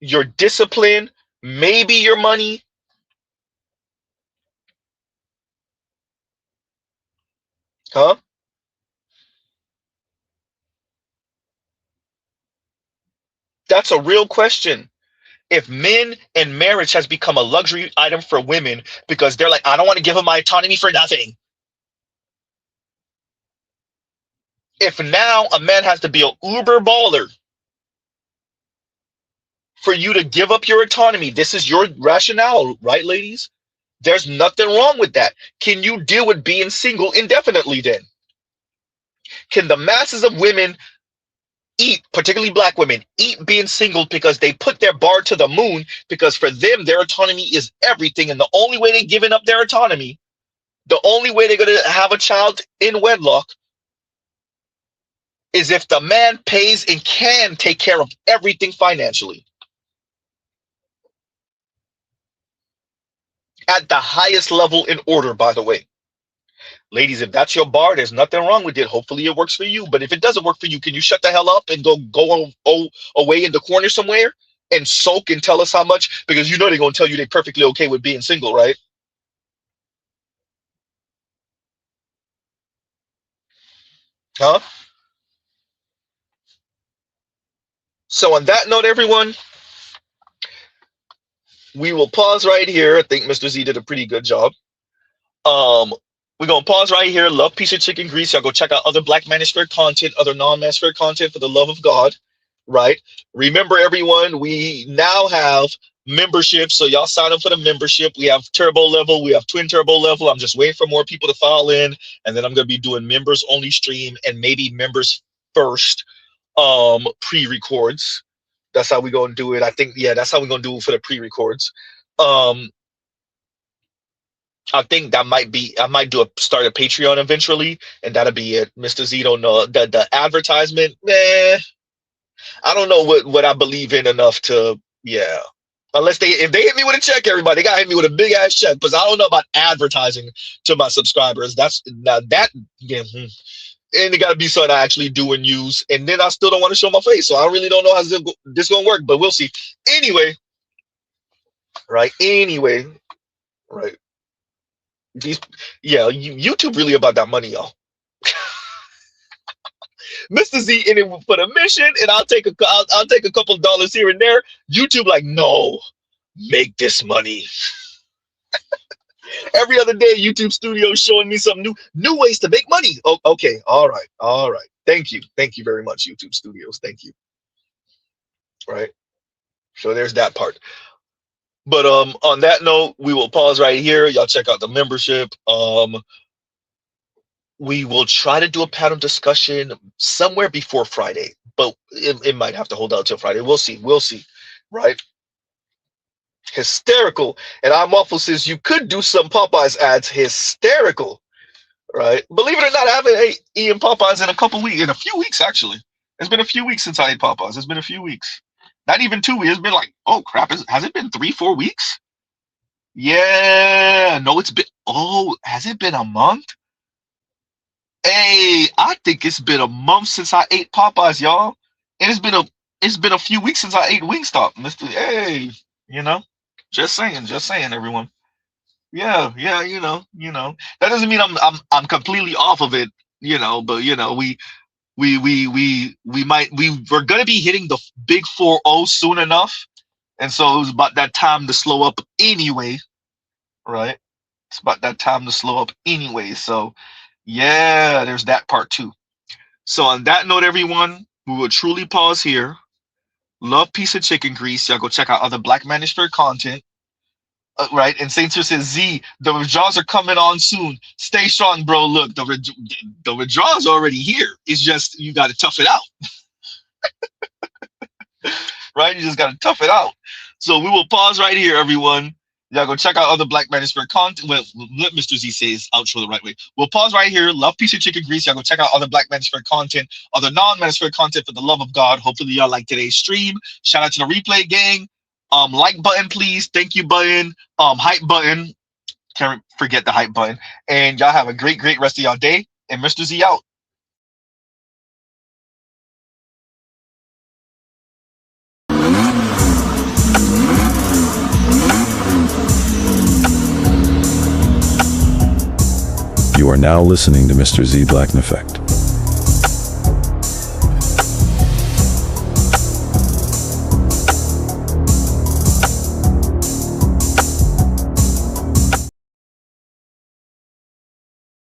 S2: your discipline, maybe your money? Huh? That's a real question. If men and marriage has become a luxury item for women because they're like, I don't want to give him my autonomy for nothing. If now a man has to be an uber baller for you to give up your autonomy, this is your rationale, right, ladies? There's nothing wrong with that. Can you deal with being single indefinitely then? Can the masses of women eat, particularly black women, eat being single because they put their bar to the moon because for them, their autonomy is everything. And the only way they're giving up their autonomy, the only way they're going to have a child in wedlock is if the man pays and can take care of everything financially. At the highest level in order, by the way. Ladies, if that's your bar, there's nothing wrong with it. Hopefully it works for you. But if it doesn't work for you, can you shut the hell up and go away in the corner somewhere and sulk and tell us how much? Because you know they're going to tell you they're perfectly okay with being single, right? Huh? So on that note, everyone, we will pause right here. I think Mr. Z did a pretty good job. We're gonna pause right here. Love Piece of Chicken Grease. Y'all go check out other Black Manosphere content, other non-Manosphere content for the love of God. Right? Remember, everyone, we now have membership. So y'all sign up for the membership. We have turbo level, we have twin turbo level. I'm just waiting for more people to file in, and then I'm gonna be doing members only stream and maybe members first pre-records. That's how we're gonna do it. I think, yeah, that's how we're gonna do it for the pre-records. I think that might be, I might start a Patreon eventually, and that'll be it. Mr. Z don't know the advertisement, man. I don't know what I believe in enough to, yeah. Unless if they hit me with a check, everybody, they gotta hit me with a big ass check, because I don't know about advertising to my subscribers. That's now that, yeah, and it gotta be something I actually do and use, and then I still don't want to show my face, so I really don't know how this gonna work, but we'll see. Anyway, right? Anyway, right? Yeah, YouTube really about that money, y'all. Mr. Z in it for the mission, and I'll take a couple dollars here and there. YouTube like, no, make this money. Every other day, YouTube Studio showing me some new ways to make money. Oh, okay, all right. Thank you very much, YouTube Studios. Thank you. Right. So there's that part. But on that note, we will pause right here. Y'all check out the membership. We will try to do a panel discussion somewhere before Friday, but it might have to hold out till Friday. We'll see. Right? Hysterical. And I'm awful says you could do some Popeyes ads. Hysterical. Right? Believe it or not, I haven't eaten Popeyes in a few weeks, actually. It's been a few weeks since I ate Popeyes. It's been a few weeks. Not even 2 weeks. It's been like, oh crap, has it been 3-4 weeks? Yeah. No, has it been a month? Hey, I think it's been a month since I ate Popeyes, y'all. And it's been a few weeks since I ate Wingstop. Mr. Hey, just saying, everyone. Yeah, That doesn't mean I'm completely off of it, but we're gonna be hitting the big 4-0 soon enough. And so it was about that time to slow up anyway, right? It's about that time to slow up anyway. So yeah, there's that part too. So on that note, everyone, we will truly pause here. Love Piece of Chicken Grease. Y'all go check out other Black Manosphere content. Right, and Saint Sir says, Z, the withdrawals are coming on soon. Stay strong, bro. Look, the withdrawals already here. It's just you got to tough it out. Right, you just got to tough it out. So we will pause right here, everyone. Y'all go check out other Black Manosphere content. Well, let Mr. Z say his outro the right way. We'll pause right here. Love, peace, and chicken grease. Y'all go check out other Black Manosphere content, other non-Manosphere content for the love of God. Hopefully y'all like today's stream. Shout out to the replay gang. Like button, please. Thank you button. Hype button. Can't forget the hype button. And y'all have a great, great rest of y'all day. And Mr. Z out.
S1: You are now listening to Mr. Z Blackneffect.